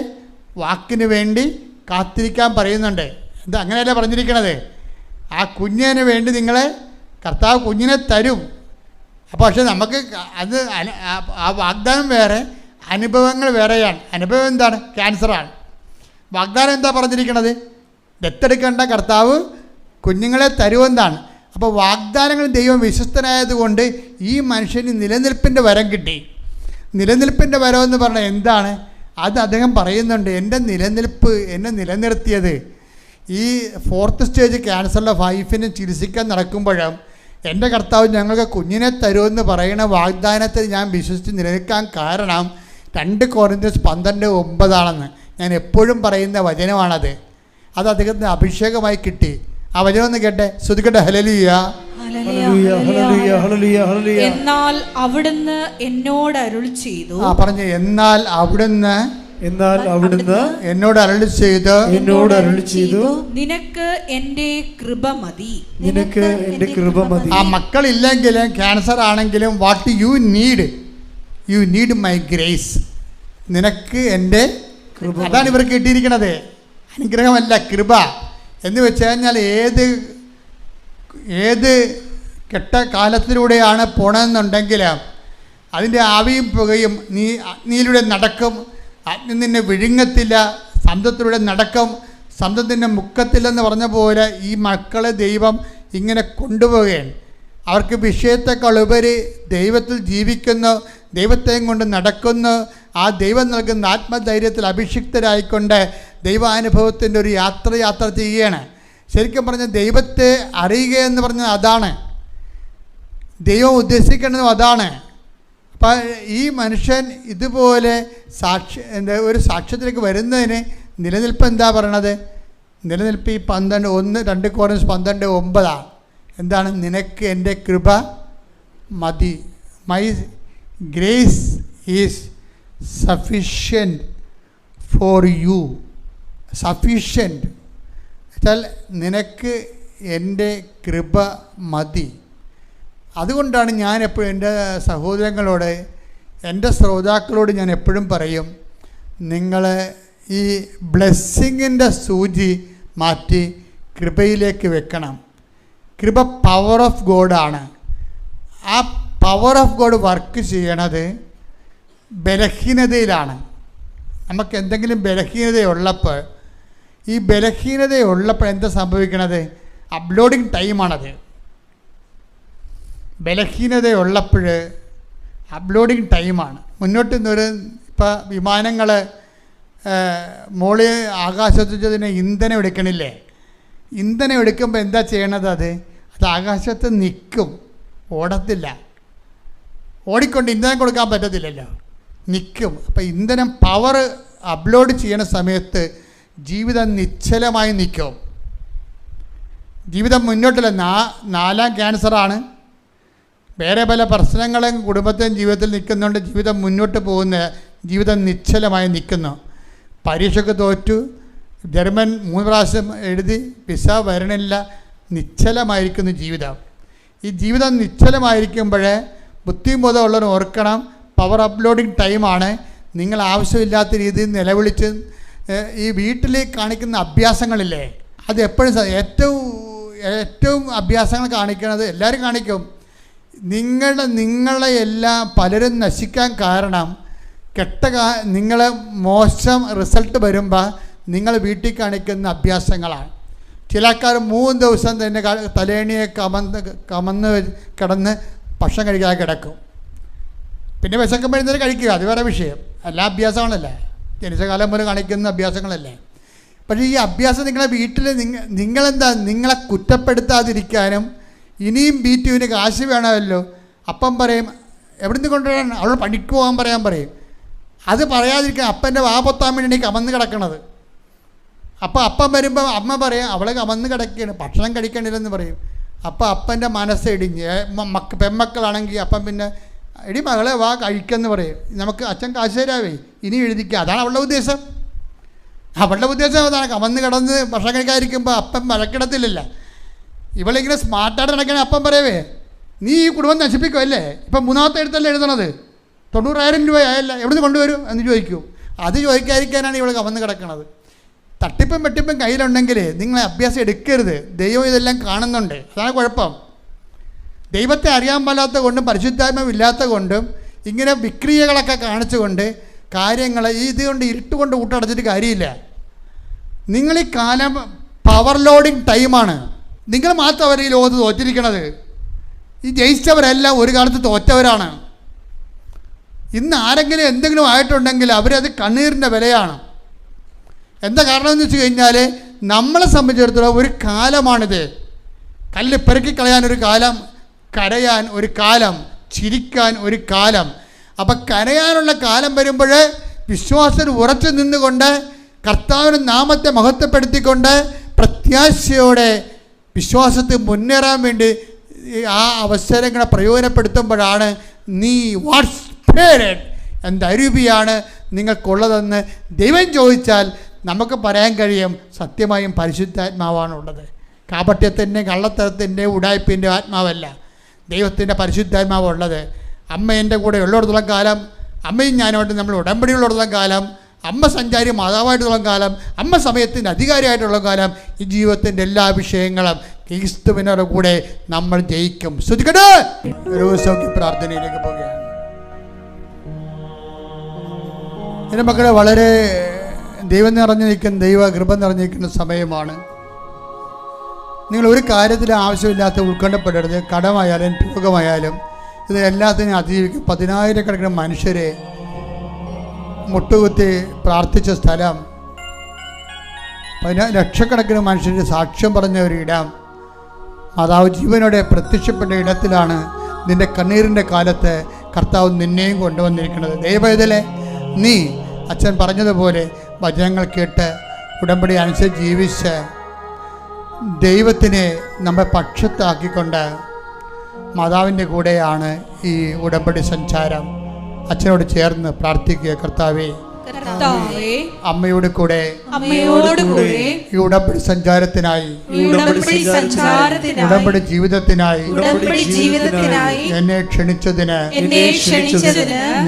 വാക്കിന് വേണ്ടി കാത്തിരിക്കാൻ പറയുന്നുണ്ട്. എന്താ അങ്ങനെയല്ല പറഞ്ഞിരിക്കണത്? ആ കുഞ്ഞിന് വേണ്ടി കർത്താവ് കുഞ്ഞിനെ തരും. അപ്പോൾ പക്ഷേ നമുക്ക് അത് ആ വാഗ്ദാനം വേറെ, അനുഭവങ്ങൾ വേറെയാണ്. അനുഭവം എന്താണ്? ക്യാൻസറാണ്. വാഗ്ദാനം എന്താ പറഞ്ഞിരിക്കണത്? ദത്തെടുക്കേണ്ട, കർത്താവ് കുഞ്ഞുങ്ങളെ തരുമെന്നാണ്. അപ്പോൾ വാഗ്ദാനങ്ങൾ ദൈവം വിശ്വസ്തനായതുകൊണ്ട് ഈ മനുഷ്യന് നിലനിൽപ്പിൻ്റെ വരം കിട്ടി. നിലനിൽപ്പിൻ്റെ വരം എന്ന് പറഞ്ഞാൽ എന്താണ്? അത് അദ്ദേഹം പറയുന്നുണ്ട്, എൻ്റെ നിലനിൽപ്പ് എന്നെ നിലനിർത്തിയത് ഈ 4th സ്റ്റേജ് ക്യാൻസറിലെ വൈഫിനെ ചികിത്സിക്കാൻ നടക്കുമ്പോഴും എൻ്റെ കർത്താവ് ഞങ്ങൾക്ക് കുഞ്ഞിനെ തരുമെന്ന് പറയുന്ന വാഗ്ദാനത്തിൽ ഞാൻ വിശ്വസിച്ച് നിലനിൽക്കാൻ കാരണം 2 കൊരിന്ത്യർ 12:9 ഞാൻ എപ്പോഴും പറയുന്ന വചനമാണത്. അത് അദ്ദേഹത്തിന് അഭിഷേകമായി കിട്ടി. ആ വചനം ഒന്ന് കേട്ടെ, ശ്രുതിക്കട്ടെ. ഹല്ലേലൂയ. ഹല്ലേലൂയ ഹല്ലേലൂയ ഹല്ലേലൂയ ഹല്ലേലൂയ. എന്നാൽ അവിടുന്ന് എന്നോട് അരുൾ ചെയ്തു. പറഞ്ഞു, എന്നാൽ അവിടുന്ന് എന്നോട് അരുളി ചെയ്തു നിനക്ക് എൻ്റെ കൃപ മതി. നിനക്ക് എൻ്റെ കൃപ മതി. ആ മക്കളില്ലെങ്കിലും ക്യാൻസർ ആണെങ്കിലും what you need my grace. നിനക്ക് എൻ്റെ കൃപ. അതാണ് ഇവർക്ക് കിട്ടിയിരിക്കുന്നത്. അനുഗ്രഹമല്ല, കൃപ എന്ന് വെച്ച് കഴിഞ്ഞാൽ ഏത് കെട്ട കാലത്തിലൂടെയാണ് പോണമെന്നുണ്ടെങ്കിൽ അതിൻ്റെ ആവിയും പുകയും അഗ്നിയിലൂടെ നടക്കും. അഗ്നി നിന്നെ വിഴുങ്ങത്തില്ല. സന്തത്തിലൂടെ നടക്കും, സന്തം നിന്നെ മുക്കത്തില്ലെന്ന് പറഞ്ഞ പോലെ ഈ മക്കളെ ദൈവം ഇങ്ങനെ കൊണ്ടുപോവുകയാണ്. അവർക്ക് വിഷയത്തെക്കാൾ ഉപരി ദൈവത്തിൽ ജീവിക്കുന്നു, ദൈവത്തെയും കൊണ്ട് നടക്കുന്നു. ആ ദൈവം നൽകുന്ന ആത്മധൈര്യത്തിൽ അഭിഷിക്തരായിക്കൊണ്ട് ദൈവാനുഭവത്തിൻ്റെ ഒരു യാത്ര ചെയ്യുകയാണ്. ശരിക്കും പറഞ്ഞാൽ ദൈവത്തെ അറിയുക എന്ന് പറഞ്ഞാൽ അതാണ്, ദൈവം ഉദ്ദേശിക്കേണ്ടതും അതാണ്. അപ്പം ഈ മനുഷ്യൻ ഇതുപോലെ ഒരു സാക്ഷ്യത്തിലേക്ക് വരുന്നതിന് നിലനിൽപ്പ് എന്താ പറയണത്? നിലനിൽപ്പ് ഈ 2 Corinthians 12:9 എന്താണ്? നിനക്ക് എൻ്റെ കൃപ മതി. My grace is sufficient for you. Sufficient വെച്ചാൽ നിനക്ക് എൻ്റെ കൃപ മതി. അതുകൊണ്ടാണ് ഞാൻ എപ്പോഴും എൻ്റെ സഹോദരങ്ങളോട്, എൻ്റെ ശ്രോതാക്കളോട് ഞാൻ എപ്പോഴും പറയും, നിങ്ങൾ ഈ ബ്ലെസ്സിങ്ങിൻ്റെ സൂചി മാറ്റി കൃപയിലേക്ക് വെക്കണം. കൃപ പവർ ഓഫ് ഗോഡാണ്. ആ പവർ ഓഫ് ഗോഡ് വർക്ക് ചെയ്യണത് ബലഹീനതയിലാണ്. നമുക്ക് എന്തെങ്കിലും ബലഹീനതയുള്ളപ്പോൾ, ഈ ബലഹീനതയുള്ളപ്പോൾ എന്താ സംഭവിക്കണത്? അപ്ലോഡിങ് ടൈമാണത്. ബലഹീനതയുള്ളപ്പോൾ അപ്ലോഡിങ് ടൈമാണ്. മുന്നോട്ട് ഇപ്പോൾ വിമാനങ്ങൾ മോളിൽ ആകാശത്തിന് ഇന്ധനം എടുക്കണില്ലേ? ഇന്ധനം എടുക്കുമ്പോൾ എന്താ ചെയ്യണത്? അത് ആകാശത്ത് നിൽക്കും, ഓടത്തില്ല. ഓടിക്കൊണ്ട് ഇന്ധനം കൊടുക്കാൻ പറ്റത്തില്ലല്ലോ, നിൽക്കും. അപ്പോൾ ഇന്ധനം പവർ അപ്ലോഡ് ചെയ്യണ സമയത്ത് ജീവിതം നിശ്ചലമായി നിൽക്കും. ജീവിതം മുന്നോട്ടില്ല. 4ാം ക്യാൻസറാണ്, വേറെ പല പ്രശ്നങ്ങളും കുടുംബത്തെയും ജീവിതത്തിൽ നിൽക്കുന്നുണ്ട്. ജീവിതം മുന്നോട്ട് പോകുന്ന, ജീവിതം നിശ്ചലമായി നിൽക്കുന്നു. പരീക്ഷയ്ക്ക് തോറ്റു, ജർമ്മൻ 3 പ്രാവശ്യം എഴുതി, വിസ വരണില്ല, നിശ്ചലമായിരിക്കുന്നു ജീവിതം. ഈ ജീവിതം നിശ്ചലമായിരിക്കുമ്പോഴേ ബുദ്ധിബോധമുള്ളവർ ഓർക്കണം, പവർ അപ്ലോഡിങ് ടൈമാണ്. നിങ്ങൾ ആവശ്യമില്ലാത്ത രീതിയിൽ നിലവിളിച്ച് ഈ വീട്ടിൽ കാണിക്കുന്ന അഭ്യാസങ്ങളില്ലേ, അത് എപ്പോഴും ഏറ്റവും അഭ്യാസങ്ങൾ കാണിക്കുന്നത് എല്ലാവരും കാണിക്കും. നിങ്ങളെ എല്ലാം പലരും നശിക്കാൻ കാരണം നിങ്ങളെ മോശം റിസൾട്ട് വരുമ്പോൾ നിങ്ങൾ വീട്ടിൽ കാണിക്കുന്ന അഭ്യാസങ്ങളാണ്. ചില ആൾക്കാർ 3 ദിവസം തന്നെ തലേണിയെ കമന്ന് കിടന്ന് ഭക്ഷണം കഴിക്കാതെ കിടക്കും. പിന്നെ വിശക്കുമ്പോഴത്തേക്ക് കഴിക്കുക, അത് വേറെ വിഷയം. എല്ലാ അഭ്യാസങ്ങളല്ലേ, ജനിച്ച കാലം മുതൽ കാണിക്കുന്ന അഭ്യാസങ്ങളല്ലേ. പക്ഷേ ഈ അഭ്യാസം നിങ്ങളെ വീട്ടിൽ നിങ്ങളെന്താ, നിങ്ങളെ കുറ്റപ്പെടുത്താതിരിക്കാനും ഇനിയും ബീറ്റുവിന് കാശ് വേണമല്ലോ. അപ്പം പറയും എവിടെ നിന്ന് കൊണ്ടുവരാൻ, അവൾ പണിക്ക് പോകാൻ പറയും. അത് പറയാതിരിക്കാൻ അപ്പൻ്റെ വാപൊത്താൻ വേണ്ടി കമന്ന് കിടക്കണത്. അപ്പോൾ അപ്പം വരുമ്പോൾ അമ്മ പറയും അവളെ കമന്ന് കിടക്കുകയാണ്, ഭക്ഷണം കഴിക്കണില്ലെന്ന് പറയും. അപ്പോൾ അപ്പൻ്റെ മനസ്സ് ഇടിഞ്ഞ്, പെൺമക്കളാണെങ്കിൽ അപ്പം പിന്നെ എടി മകളെ വാ കഴിക്കെന്ന് പറയും. നമുക്ക് അച്ഛൻ കാശ് തരാവേ, ഇനി എഴുതിക്കുക. അതാണ് അവളുടെ ഉദ്ദേശം. അവളുടെ ഉദ്ദേശം അതാണ്. കമന്ന് കിടന്ന് ഭക്ഷണം കഴിക്കാതിരിക്കുമ്പോൾ അപ്പം വഴക്കിടത്തില്ലല്ലോ. ഇവളിങ്ങനെ സ്മാർട്ടായിട്ട് നടക്കണേ. അപ്പം പറയവേ നീ ഈ കുടുംബം നശിപ്പിക്കുമല്ലേ, ഇപ്പം 3ാമത്തെ എഴുത്തല്ലേ എഴുതണത്, 90,000 രൂപയായല്ല, എവിടെ നിന്ന് കൊണ്ടുവരും എന്ന് ചോദിക്കും. അത് ചോദിക്കാതിരിക്കാനാണ് ഇവൾ കമന്ന് കിടക്കണത്. തട്ടിപ്പും വെട്ടിപ്പും കയ്യിലുണ്ടെങ്കിൽ നിങ്ങളെ അഭ്യാസം എടുക്കരുത്. ദൈവം ഇതെല്ലാം കാണുന്നുണ്ട്, അതാണ് കുഴപ്പം. ദൈവത്തെ അറിയാൻ പാടാത്ത കൊണ്ടും പരിശുദ്ധാത്മാവില്ലാത്ത കൊണ്ടും ഇങ്ങനെ വിക്രിയകളൊക്കെ കാണിച്ചുകൊണ്ട് കാര്യങ്ങൾ ഇതുകൊണ്ട് ഇരുട്ടുകൊണ്ട് കൂട്ടടച്ചിട്ട് കാര്യമില്ല. നിങ്ങൾ ഈ കാലം പവർ ലോഡിങ് ടൈമാണ്. നിങ്ങൾ മാത്രം അവർ ഈ ലോകത്ത് തോറ്റിരിക്കണത്. ഈ ജയിച്ചവരെല്ലാം ഒരു കാലത്ത് തോറ്റവരാണ്. ഇന്ന് ആരെങ്കിലും എന്തെങ്കിലും ആയിട്ടുണ്ടെങ്കിൽ അവരത് കണ്ണീരിൻ്റെ വിലയാണ്. എന്താ കാരണം എന്ന് വെച്ച് കഴിഞ്ഞാൽ നമ്മളെ സംബന്ധിച്ചിടത്തോളം ഒരു കാലമാണിത്. കല്ല് പെറുക്കി കളയാനൊരു കാലം, കരയാൻ ഒരു കാലം, ചിരിക്കാൻ ഒരു കാലം. അപ്പം കരയാനുള്ള കാലം വരുമ്പോൾ വിശ്വാസത്തിൽ ഉറച്ചു നിന്നുകൊണ്ട് കർത്താവിൻ്റെ നാമത്തെ മഹത്വപ്പെടുത്തിക്കൊണ്ട് പ്രത്യാശയോടെ വിശ്വാസത്തിൽ മുന്നേറാൻ വേണ്ടി ആ അവസരങ്ങളെ പ്രയോജനപ്പെടുത്തുമ്പോഴാണ് നീ വാട്ട്സ് സ്പിരിറ്റ്, എന്ത് അരൂപിയാണ് നിങ്ങൾക്കുള്ളതെന്ന് ദൈവം ചോദിച്ചാൽ നമുക്ക് പറയാൻ കഴിയും, സത്യമായും പരിശുദ്ധാത്മാവാണുള്ളത്. കാപട്യത്തിൻ്റെ, കള്ളത്തരത്തിൻ്റെ, ഉടായ്പിൻ്റെ ആത്മാവല്ല, ദൈവത്തിൻ്റെ പരിശുദ്ധാത്മാവുള്ളത്. അമ്മ എൻ്റെ കൂടെ ഉള്ളിടത്തോളം കാലം, അമ്മയും ഞാനുമായിട്ട് നമ്മൾ ഉടമ്പടിയുള്ളിടത്തോളം കാലം, അമ്മ സഞ്ചാരി മാതാവായിട്ടുള്ള കാലം, അമ്മ സമയത്തിൻ്റെ അധികാരിയായിട്ടുള്ള കാലം, ഈ ജീവിതത്തിൻ്റെ എല്ലാ വിഷയങ്ങളും ക്രിസ്തുവിനോട് കൂടെ നമ്മൾ ജയിക്കും. ശ്രദ്ധിക്കട്ടെ. രോഗസൗഖ്യ പ്രാർത്ഥനയിലേക്ക് പോകുകയാണ്. എൻ്റെ മക്കളെ, വളരെ ദൈവം നിറഞ്ഞു നിൽക്കുന്ന, ദൈവ കൃപ നിറഞ്ഞു നിൽക്കുന്ന സമയമാണ്. നിങ്ങൾ ഒരു കാര്യത്തിൽ ആവശ്യമില്ലാത്ത ഉത്കണ്ഠപ്പെടരുത്. കടമായാലും രോഗമായാലും ഇത് എല്ലാത്തിനും അതിജീവിക്കും. 10,000-കണക്കിന് മനുഷ്യരെ മുട്ടുകുത്തി പ്രാർത്ഥിച്ച സ്ഥലം, ലക്ഷക്കണക്കിന് മനുഷ്യരുടെ സാക്ഷ്യം പറഞ്ഞ ഒരു ഇടം, മാതാവ് ജീവനോടെ പ്രത്യക്ഷപ്പെട്ട ഇടത്തിലാണ് നിൻ്റെ കണ്ണീരിൻ്റെ കാലത്ത് കർത്താവ് നിന്നെയും കൊണ്ടുവന്നിരിക്കുന്നത്. ദൈവവേദലെ, നീ അച്ഛൻ പറഞ്ഞതുപോലെ വചനങ്ങൾ കേട്ട് ഉടമ്പടി അനുസരിച്ച് ജീവിച്ച് ദൈവത്തിനെ നമ്മെ പക്ഷത്താക്കിക്കൊണ്ട് മാതാവിൻ്റെ കൂടെയാണ് ഈ ഉടമ്പടി സഞ്ചാരം. അച്ഛനോട് ചേർന്ന് പ്രാർത്ഥിക്കുക. കർത്താവേ, അമ്മയോട് കൂടെ ഈ ഉടമ്പടി സഞ്ചാരത്തിനായി, ഉടമ്പടി ജീവിതത്തിനായി എന്നെ ക്ഷണിച്ചതിന്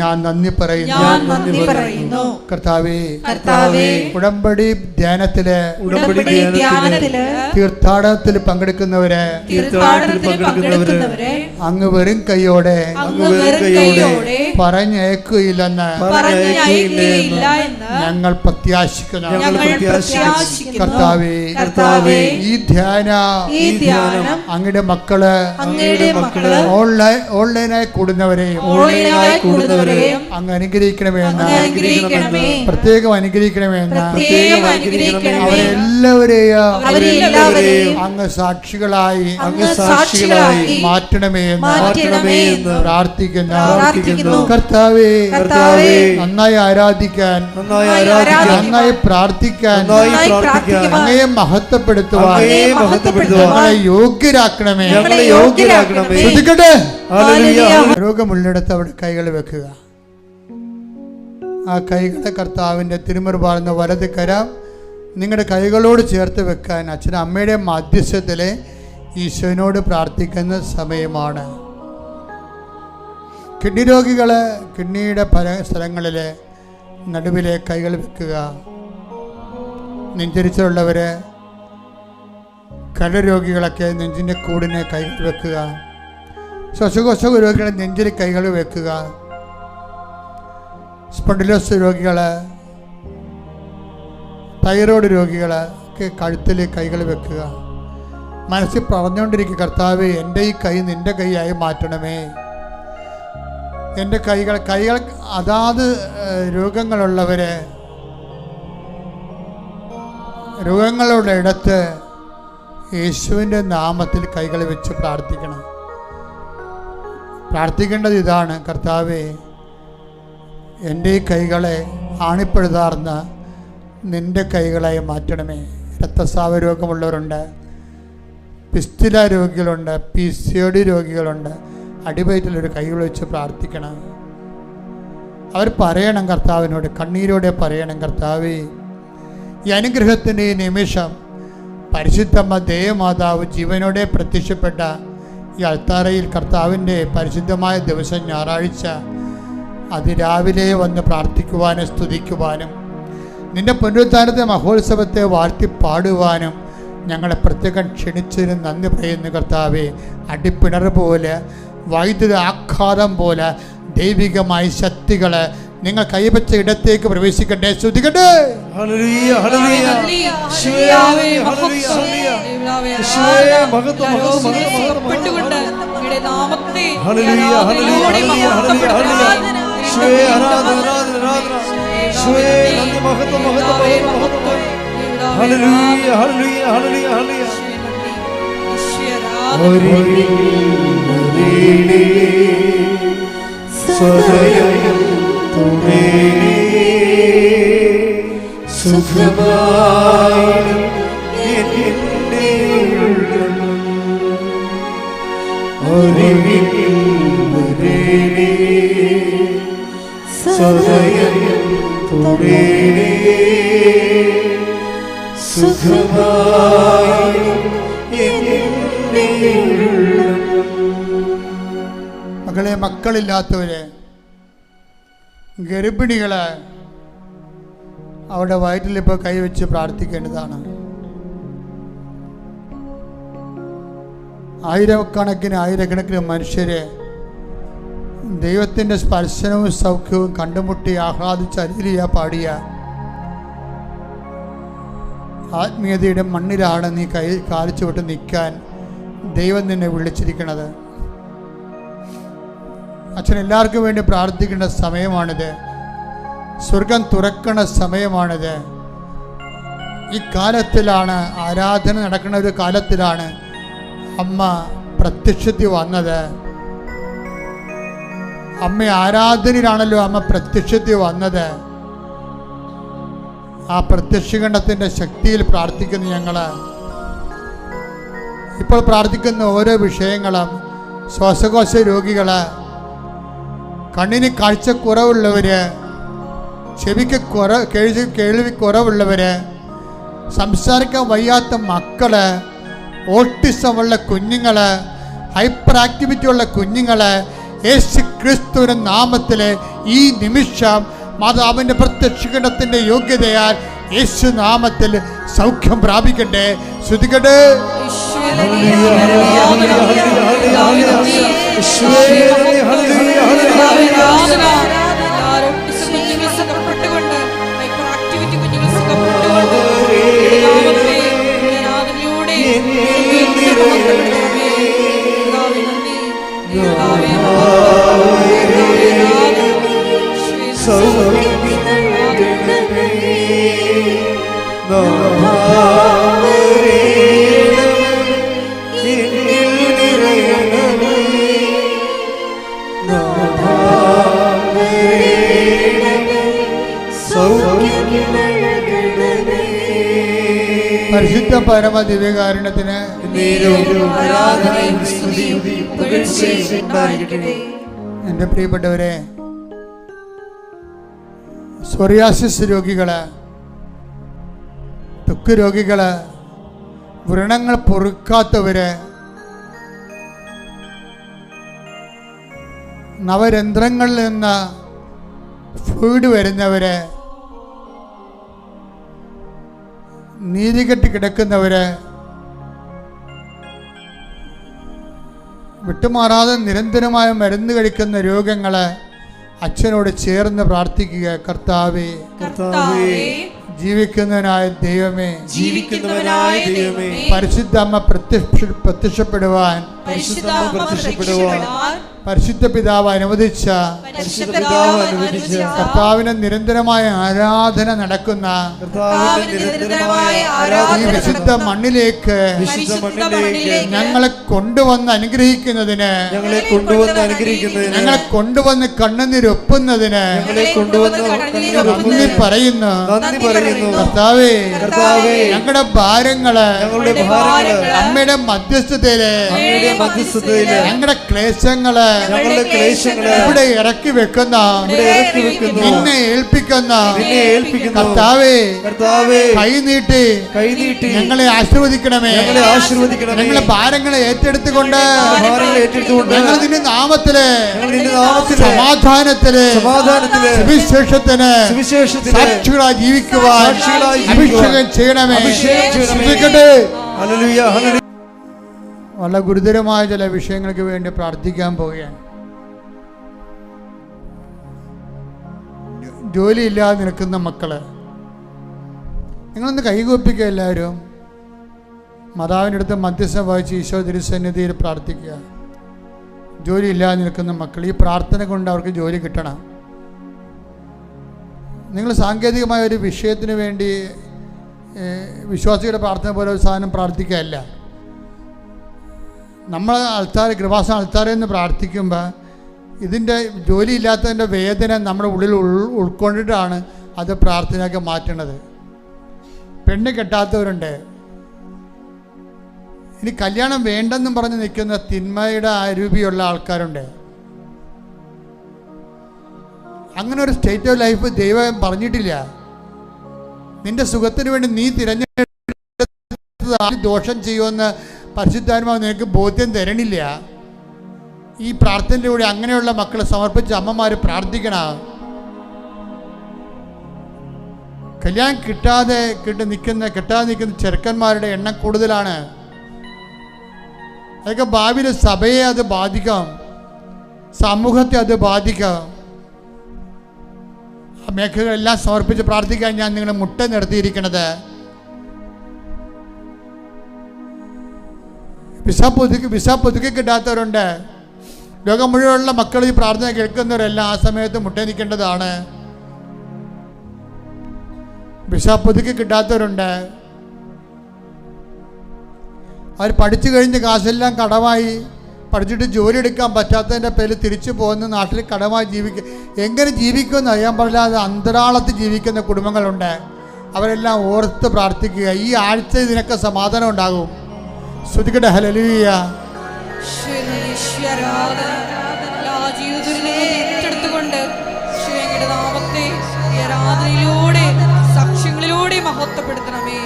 ഞാൻ നന്ദി പറയുന്നു. കർത്താവേ, ഉടമ്പടി ധ്യാനത്തില് തീർത്ഥാടനത്തിൽ പങ്കെടുക്കുന്നവരെ അങ്ങ് വെറും കൈയോടെ പറഞ്ഞയക്കുകയില്ലെന്ന് ഞങ്ങൾ പ്രത്യാശിക്കുന്നു. കർത്താവേ, ഈ ധ്യാനം അങ്ങയുടെ മക്കള് ഓൺലൈനായി കൂടുന്നവരെയും അങ്ങ് അനുഗ്രഹിക്കണമെന്ന്, പ്രത്യേകം അനുഗ്രഹിക്കണമെന്ന്, അവരെല്ലാവരെയും അങ്ങ് സാക്ഷികളായി മാറ്റണമെന്ന് പ്രാർത്ഥിക്കുന്നു. കർത്താവേ, നന്നായി ആരാധിക്കാൻ, നന്നായി പ്രാർത്ഥിക്കാൻ, അങ്ങയെ മഹത്വപ്പെടുത്തുവാൻ ഞങ്ങളെ യോഗ്യരാക്കണമേ. ശ്രദ്ധിക്കട്ടെ. രോഗമുള്ളിടത്ത് അവിടെ കൈകൾ വെക്കുക. ആ കൈകളെ കർത്താവിൻ്റെ തിരുമുറുപാടുന്ന വലത് കരം നിങ്ങളുടെ കൈകളോട് ചേർത്ത് വെക്കാൻ അച്ഛൻ അമ്മയുടെ മധ്യസ്ഥത്തിൽ ഈശോനോട് പ്രാർത്ഥിക്കുന്ന സമയമാണ്. കിഡ്നി രോഗികൾ കിഡ്നിയുടെ പല സ്ഥലങ്ങളിൽ നടുവിലെ കൈകൾ വെക്കുക. നെഞ്ചരിച്ചിലുള്ളവർ, കരരോഗികളൊക്കെ നെഞ്ചിൻ്റെ കൂടിന് കൈകൾ വെക്കുക. ശ്വാസകോശ രോഗികളെ നെഞ്ചിൽ കൈകൾ വെക്കുക. സ്പോണ്ടിലോസ് രോഗികൾ, തൈറോയ്ഡ് രോഗികളൊക്കെ കഴുത്തിൽ കൈകൾ വെക്കുക. മനസ്സിൽ പറഞ്ഞുകൊണ്ടിരിക്കുക, കർത്താവേ, എൻ്റെ ഈ കൈ നിൻ്റെ കൈയായി മാറ്റണമേ. എൻ്റെ കൈകൾ അതാത് രോഗങ്ങളുള്ളവർ രോഗങ്ങളുടെ ഇടത്ത് യേശുവിൻ്റെ നാമത്തിൽ കൈകൾ വെച്ച് പ്രാർത്ഥിക്കണം. പ്രാർത്ഥിക്കേണ്ടത് ഇതാണ്, കർത്താവേ, എൻ്റെ ഈ കൈകളെ ആണിപ്പഴുതാർന്ന നിൻ്റെ കൈകളായി മാറ്റണമേ. രക്തസ്രാവ രോഗമുള്ളവരുണ്ട്, പിസ്തുല രോഗികളുണ്ട്, PCOD രോഗികളുണ്ട്. അടിവയറ്റിലൊരു കൈകൾ വെച്ച് പ്രാർത്ഥിക്കണം. അവർ പറയണം കർത്താവിനോട്, കണ്ണീരോടെ പറയണം, കർത്താവേ, ഈ അനുഗ്രഹത്തിൻ്റെ ഈ നിമിഷം പരിശുദ്ധമ്മ ദേവമാതാവ് ജീവനോടെ പ്രത്യക്ഷപ്പെട്ട ഈ അൾത്താരയിൽ കർത്താവിൻ്റെ പരിശുദ്ധമായ ദിവസം ഞായറാഴ്ച അതിരാവിലെ വന്ന് പ്രാർത്ഥിക്കുവാനും സ്തുതിക്കുവാനും നിൻ്റെ പുനരുദ്ധാനത്തെ മഹോത്സവത്തെ വാഴ്ത്തി പാടുവാനും ഞങ്ങളെ പ്രത്യേകം ക്ഷണിച്ചതിന് നന്ദി പറയുന്നു. കർത്താവേ, അടിപ്പിണർ പോലെ, വൈദ്യുത ആഘാതം പോലെ ദൈവികമായ ശക്തികൾ നിങ്ങൾ കൈവച്ച ഇടത്തേക്ക് പ്രവേശിക്കട്ടെ. ശ്രദ്ധിക്കട്ടെ. മകളെ, മക്കളില്ലാത്തവര്, ഗർഭിണികള് അവരുടെ വയറ്റിൽ ഇപ്പോൾ കൈവച്ച് പ്രാർത്ഥിക്കേണ്ടതാണ്. ആയിരക്കണക്കിന് മനുഷ്യരെ ദൈവത്തിൻ്റെ സ്പർശനവും സൗഖ്യവും കണ്ടുമുട്ടി ആഹ്ലാദിച്ച് ഹല്ലേലൂയ പാടിയ ആത്മീയതയുടെ മണ്ണിലാണ് നീ കാലിച്ചു വിട്ട് നിൽക്കാൻ ദൈവം നിന്നെ വിളിച്ചിരിക്കുന്നത്. അച്ഛൻ എല്ലാവർക്കും വേണ്ടി പ്രാർത്ഥിക്കേണ്ട സമയമാണിത്. സ്വർഗം തുറക്കണ സമയമാണിത്. ഈ കാലത്തിലാണ്, ആരാധന നടക്കുന്ന ഒരു കാലത്തിലാണ് അമ്മ പ്രത്യക്ഷത്തിൽ വന്നത്. അമ്മ ആരാധനയിലാണല്ലോ അമ്മ പ്രത്യക്ഷത്തിൽ വന്നത്. ആ പ്രത്യക്ഷീകരണത്തിൻ്റെ ശക്തിയിൽ പ്രാർത്ഥിക്കുന്ന ഞങ്ങൾ ഇപ്പോൾ പ്രാർത്ഥിക്കുന്ന ഓരോ വിഷയങ്ങളും, ശ്വാസകോശ രോഗികൾ, കണ്ണിന് കാഴ്ചക്കുറവുള്ളവർ, ചെവിക്ക് കേൾവി കുറവുള്ളവർ, സംസാരിക്കാൻ വയ്യാത്ത മക്കൾ, ഓട്ടിസമുള്ള കുഞ്ഞുങ്ങൾ, ഹൈപ്പർ ആക്ടിവിറ്റി ഉള്ള കുഞ്ഞുങ്ങൾ, യേശു ക്രിസ്തുവിന്റെ നാമത്തിൽ ഈ നിമിഷം മാതാവിൻ്റെ പ്രത്യക്ഷീകരണത്തിൻ്റെ യോഗ്യതയാൽ യേശു നാമത്തിൽ സൗഖ്യം പ്രാപിക്കട്ടെ. ശ്രുതികട്ടെ. പരിശുദ്ധ പരമ ദിവ്യകാരുണ്യത്തിന് എൻ്റെ പ്രിയപ്പെട്ടവരെ, സോറിയാസിസ് രോഗികള്, ത്വക്ക് രോഗികള്, വ്രണങ്ങൾ പൊറുക്കാത്തവര്, നവരന്ധ്രങ്ങളിൽ നിന്ന് ഫ്ലൂയിഡ് വരുന്നവര്, നീതികെട്ടി കിടക്കുന്നവര്, വിട്ടുമാറാതെ നിരന്തരമായ മരുന്ന് കഴിക്കുന്ന രോഗങ്ങള് അച്ഛനോട് ചേർന്ന് പ്രാർത്ഥിക്കുക. കർത്താവേ, ജീവിക്കുന്നവനായ ദൈവമേ, പരിശുദ്ധ അമ്മ പ്രത്യക്ഷപ്പെടുവാൻ പരിശുദ്ധ പിതാവ് അനുവദിച്ച കർത്താവിന്റെ നിരന്തരമായ ആരാധന നടക്കുന്ന ഈ വിശുദ്ധ മണ്ണിലേക്ക് ഞങ്ങളെ കൊണ്ടുവന്ന് അനുഗ്രഹിക്കുന്നതിന്, ഞങ്ങളെ കൊണ്ടുവന്ന് കണ്ണുനീരൊപ്പുന്നതിന് നന്ദി പറയുന്നു. കർത്താവേ, ഞങ്ങളുടെ ഭാരങ്ങള് അമ്മയുടെ മധ്യസ്ഥതയില്, ഞങ്ങളുടെ ക്ലേശങ്ങള് ഇവിടെ ഇറക്കി വെക്കുന്ന, നിന്നെ ഏൽപ്പിക്കുന്ന കർത്താവേ, കൈനീട്ടി ഞങ്ങളെ ആശീർവദിക്കണമേ. ഞങ്ങളെ ഭാരങ്ങളെ ഏറ്റെടുത്തുകൊണ്ട് ഞങ്ങൾ നിന്റെ നാമത്തില് സമാധാനത്തില് സുവിശേഷത്തിന് സാക്ഷികളായി ജീവിക്കുവാൻ അഭിഷേകം ചെയ്യണമേ. വളരെ ഗുരുതരമായ ചില വിഷയങ്ങൾക്ക് വേണ്ടി പ്രാർത്ഥിക്കാൻ പോവുകയാണ്. ജോലിയില്ലാതെ നിൽക്കുന്ന മക്കള്, നിങ്ങളൊന്ന് കൈകൂപ്പിക്കുക. എല്ലാവരും മാതാവിൻ്റെ അടുത്ത് മധ്യസ്ഥം വഹിച്ച് ഈശോ തിരുസന്നിധിയിൽ പ്രാർത്ഥിക്കുക. ജോലിയില്ലാതെ നിൽക്കുന്ന മക്കൾ, ഈ പ്രാർത്ഥന കൊണ്ട് അവർക്ക് ജോലി കിട്ടണം. നിങ്ങൾ സാങ്കേതികമായ ഒരു വിഷയത്തിന് വേണ്ടി വിശ്വാസികളുടെ പ്രാർത്ഥന പോലെ ഒരു സാധനം പ്രാർത്ഥിക്കുകയല്ല. നമ്മൾ ആൾക്കാർ കൃപാസന ആൾക്കാരെ എന്ന് പ്രാർത്ഥിക്കുമ്പോൾ ഇതിൻ്റെ ജോലിയില്ലാത്തതിൻ്റെ വേദന നമ്മുടെ ഉള്ളിൽ ഉൾക്കൊണ്ടിട്ടാണ് അത് പ്രാർത്ഥനയൊക്കെ മാറ്റുന്നത്. പെണ്ണ് കെട്ടാത്തവരുണ്ട്, ഇനി കല്യാണം വേണ്ടെന്നും പറഞ്ഞ് നിൽക്കുന്ന തിന്മയുടെ അരൂപിയുള്ള ആൾക്കാരുണ്ട്. അങ്ങനെ ഒരു സ്റ്റേറ്റ് ഓഫ് ലൈഫ് ദൈവം പറഞ്ഞിട്ടില്ല. നിന്റെ സുഖത്തിന് വേണ്ടി നീ തിരഞ്ഞെടുത്തത് ദോഷം ചെയ്യുമെന്ന് പരിശുദ്ധാത്മാവ് നിനക്ക് ബോധ്യം തരണില്ല. ഈ പ്രാർത്ഥനയിലൂടെ അങ്ങനെയുള്ള മക്കളെ സമർപ്പിച്ച് അമ്മമാർ പ്രാർത്ഥിക്കണം. കല്യാണം കിട്ടാതെ നിൽക്കുന്ന ചെറുക്കന്മാരുടെ എണ്ണം കൂടുതലാണ്. അതൊക്കെ ഭാവിയിൽ സഭയെ അത് ബാധിക്കാം, സമൂഹത്തെ അത് ബാധിക്കാം. ആ മേഖലകളെല്ലാം സമർപ്പിച്ച് പ്രാർത്ഥിക്കാൻ ഞാൻ നിങ്ങളെ മുട്ട നിർത്തിയിരിക്കുന്നത്. വിസ പുതുക്കി കിട്ടാത്തവരുണ്ട്. ലോകം മുഴുവനുള്ള മക്കൾ ഈ പ്രാർത്ഥന കേൾക്കുന്നവരെല്ലാം ആ സമയത്ത് മുട്ട നിൽക്കേണ്ടതാണ്. വിസ പുതുക്കി കിട്ടാത്തവരുണ്ട്. അവർ പഠിച്ചു കഴിഞ്ഞ് കാശെല്ലാം കടമായി, പഠിച്ചിട്ട് ജോലി എടുക്കാൻ പറ്റാത്തതിൻ്റെ പേരിൽ തിരിച്ചു പോകുന്ന നാട്ടിൽ കടമായി എങ്ങനെ ജീവിക്കുമെന്ന് അറിയാൻ പാടില്ലാതെ അന്തരാളത്തിൽ ജീവിക്കുന്ന കുടുംബങ്ങളുണ്ട്. അവരെല്ലാം ഓർത്ത് പ്രാർത്ഥിക്കുക. ഈ ആഴ്ച ഇതിനൊക്കെ സമാധാനം ഉണ്ടാകും. ശ്രുതിക്കട്ടെ ഹല്ലേലൂയ. സാക്ഷ്യങ്ങളിലൂടെ മഹത്വപ്പെടുത്തണമേ.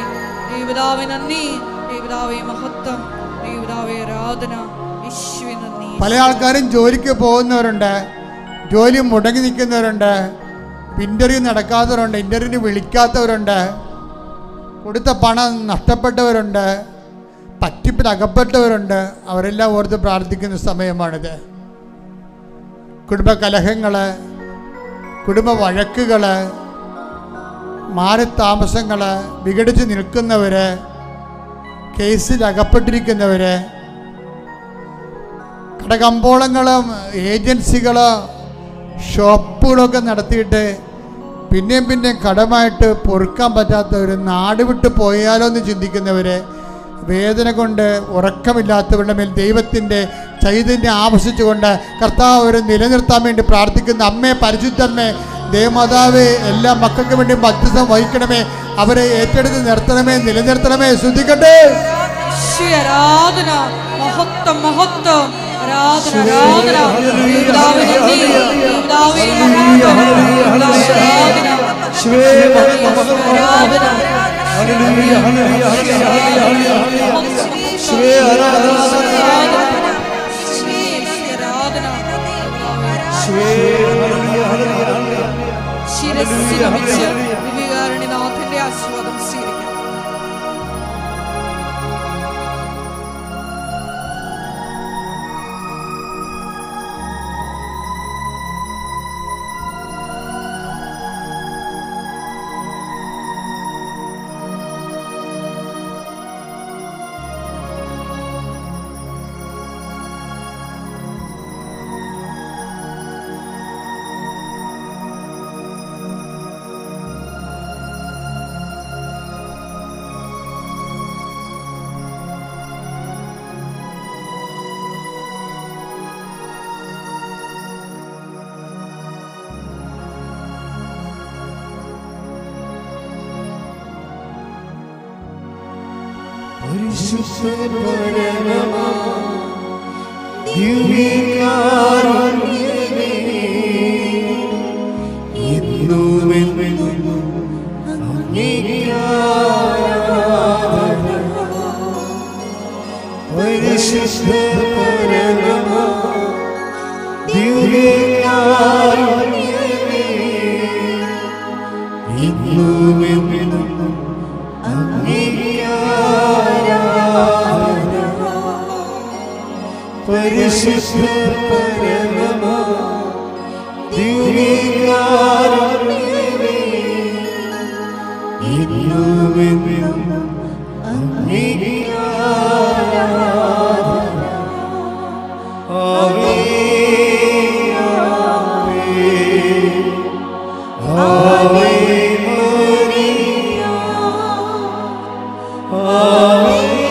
ദൈവപിതാവേ നന്ദി, ദൈവപിതാവേ മഹത്വം, ദൈവപിതാവേ ആരാധന, യേശുവേ നന്ദി. പല ആൾക്കാരും ജോലിക്ക് പോകുന്നവരുണ്ട്, ജോലി മുടങ്ങി നിൽക്കുന്നവരുണ്ട്, ഇൻ്റർവ്യൂ നടക്കാത്തവരുണ്ട്, ഇൻ്റർവ്യൂവിന് വിളിക്കാത്തവരുണ്ട്, കൊടുത്ത പണം നഷ്ടപ്പെട്ടവരുണ്ട്, പറ്റിപ്പിൽ അകപ്പെട്ടവരുണ്ട്. അവരെല്ലാം ഓർത്ത് പ്രാർത്ഥിക്കുന്ന സമയമാണിത്. കുടുംബ കലഹങ്ങൾ, കുടുംബ വഴക്കുകൾ, മാറി താമസങ്ങൾ, വിഘടിച്ച് നിൽക്കുന്നവർ, കേസിൽ അകപ്പെട്ടിരിക്കുന്നവർ, കടകമ്പോളങ്ങളും ഏജൻസികളും ഷോപ്പുകളൊക്കെ നടത്തിയിട്ട് പിന്നെയും കടമായിട്ട് പൊറുക്കാൻ പറ്റാത്തവർ, നാട് വിട്ട് പോയാലോ എന്ന് ചിന്തിക്കുന്നവർ, വേദന കൊണ്ട് ഉറക്കമില്ലാത്തവരുടെ മേൽ ദൈവത്തിൻ്റെ ചൈതന്യം ആവശ്യിച്ചുകൊണ്ട് കർത്താവ് അവരെ നിലനിർത്താൻ വേണ്ടി പ്രാർത്ഥിക്കുന്ന അമ്മേ, പരിശുദ്ധമ്മേ, ദേവമാതാവേ, എല്ലാ മക്കൾക്കും വേണ്ടി മധ്യസ്ഥം വഹിക്കണമേ. അവരെ ഏറ്റെടുത്ത് നിർത്തണമേ, നിലനിർത്തണമേ. ശ്രദ്ധിക്കട്ടെ. ആരാധന, മഹത്വം, മഹത്വം, ആരാധന, ആരാധന, ദൈവപിതാവേ നന്ദി, ദൈവപിതാവേ ആരാധന, ആരാധന, ആരാധന. ഹല്ലേലൂയ, ഹല്ലേലൂയ, ഹല്ലേലൂയ, യേശുവേ ആരാധന, ശിരസ്സിൽ വെച്ച് ദിവ്യകാരുണ്യനാഥന്റെ ആശീർവാദം സ്വീകരിക്കണം. Ave Maria, Ave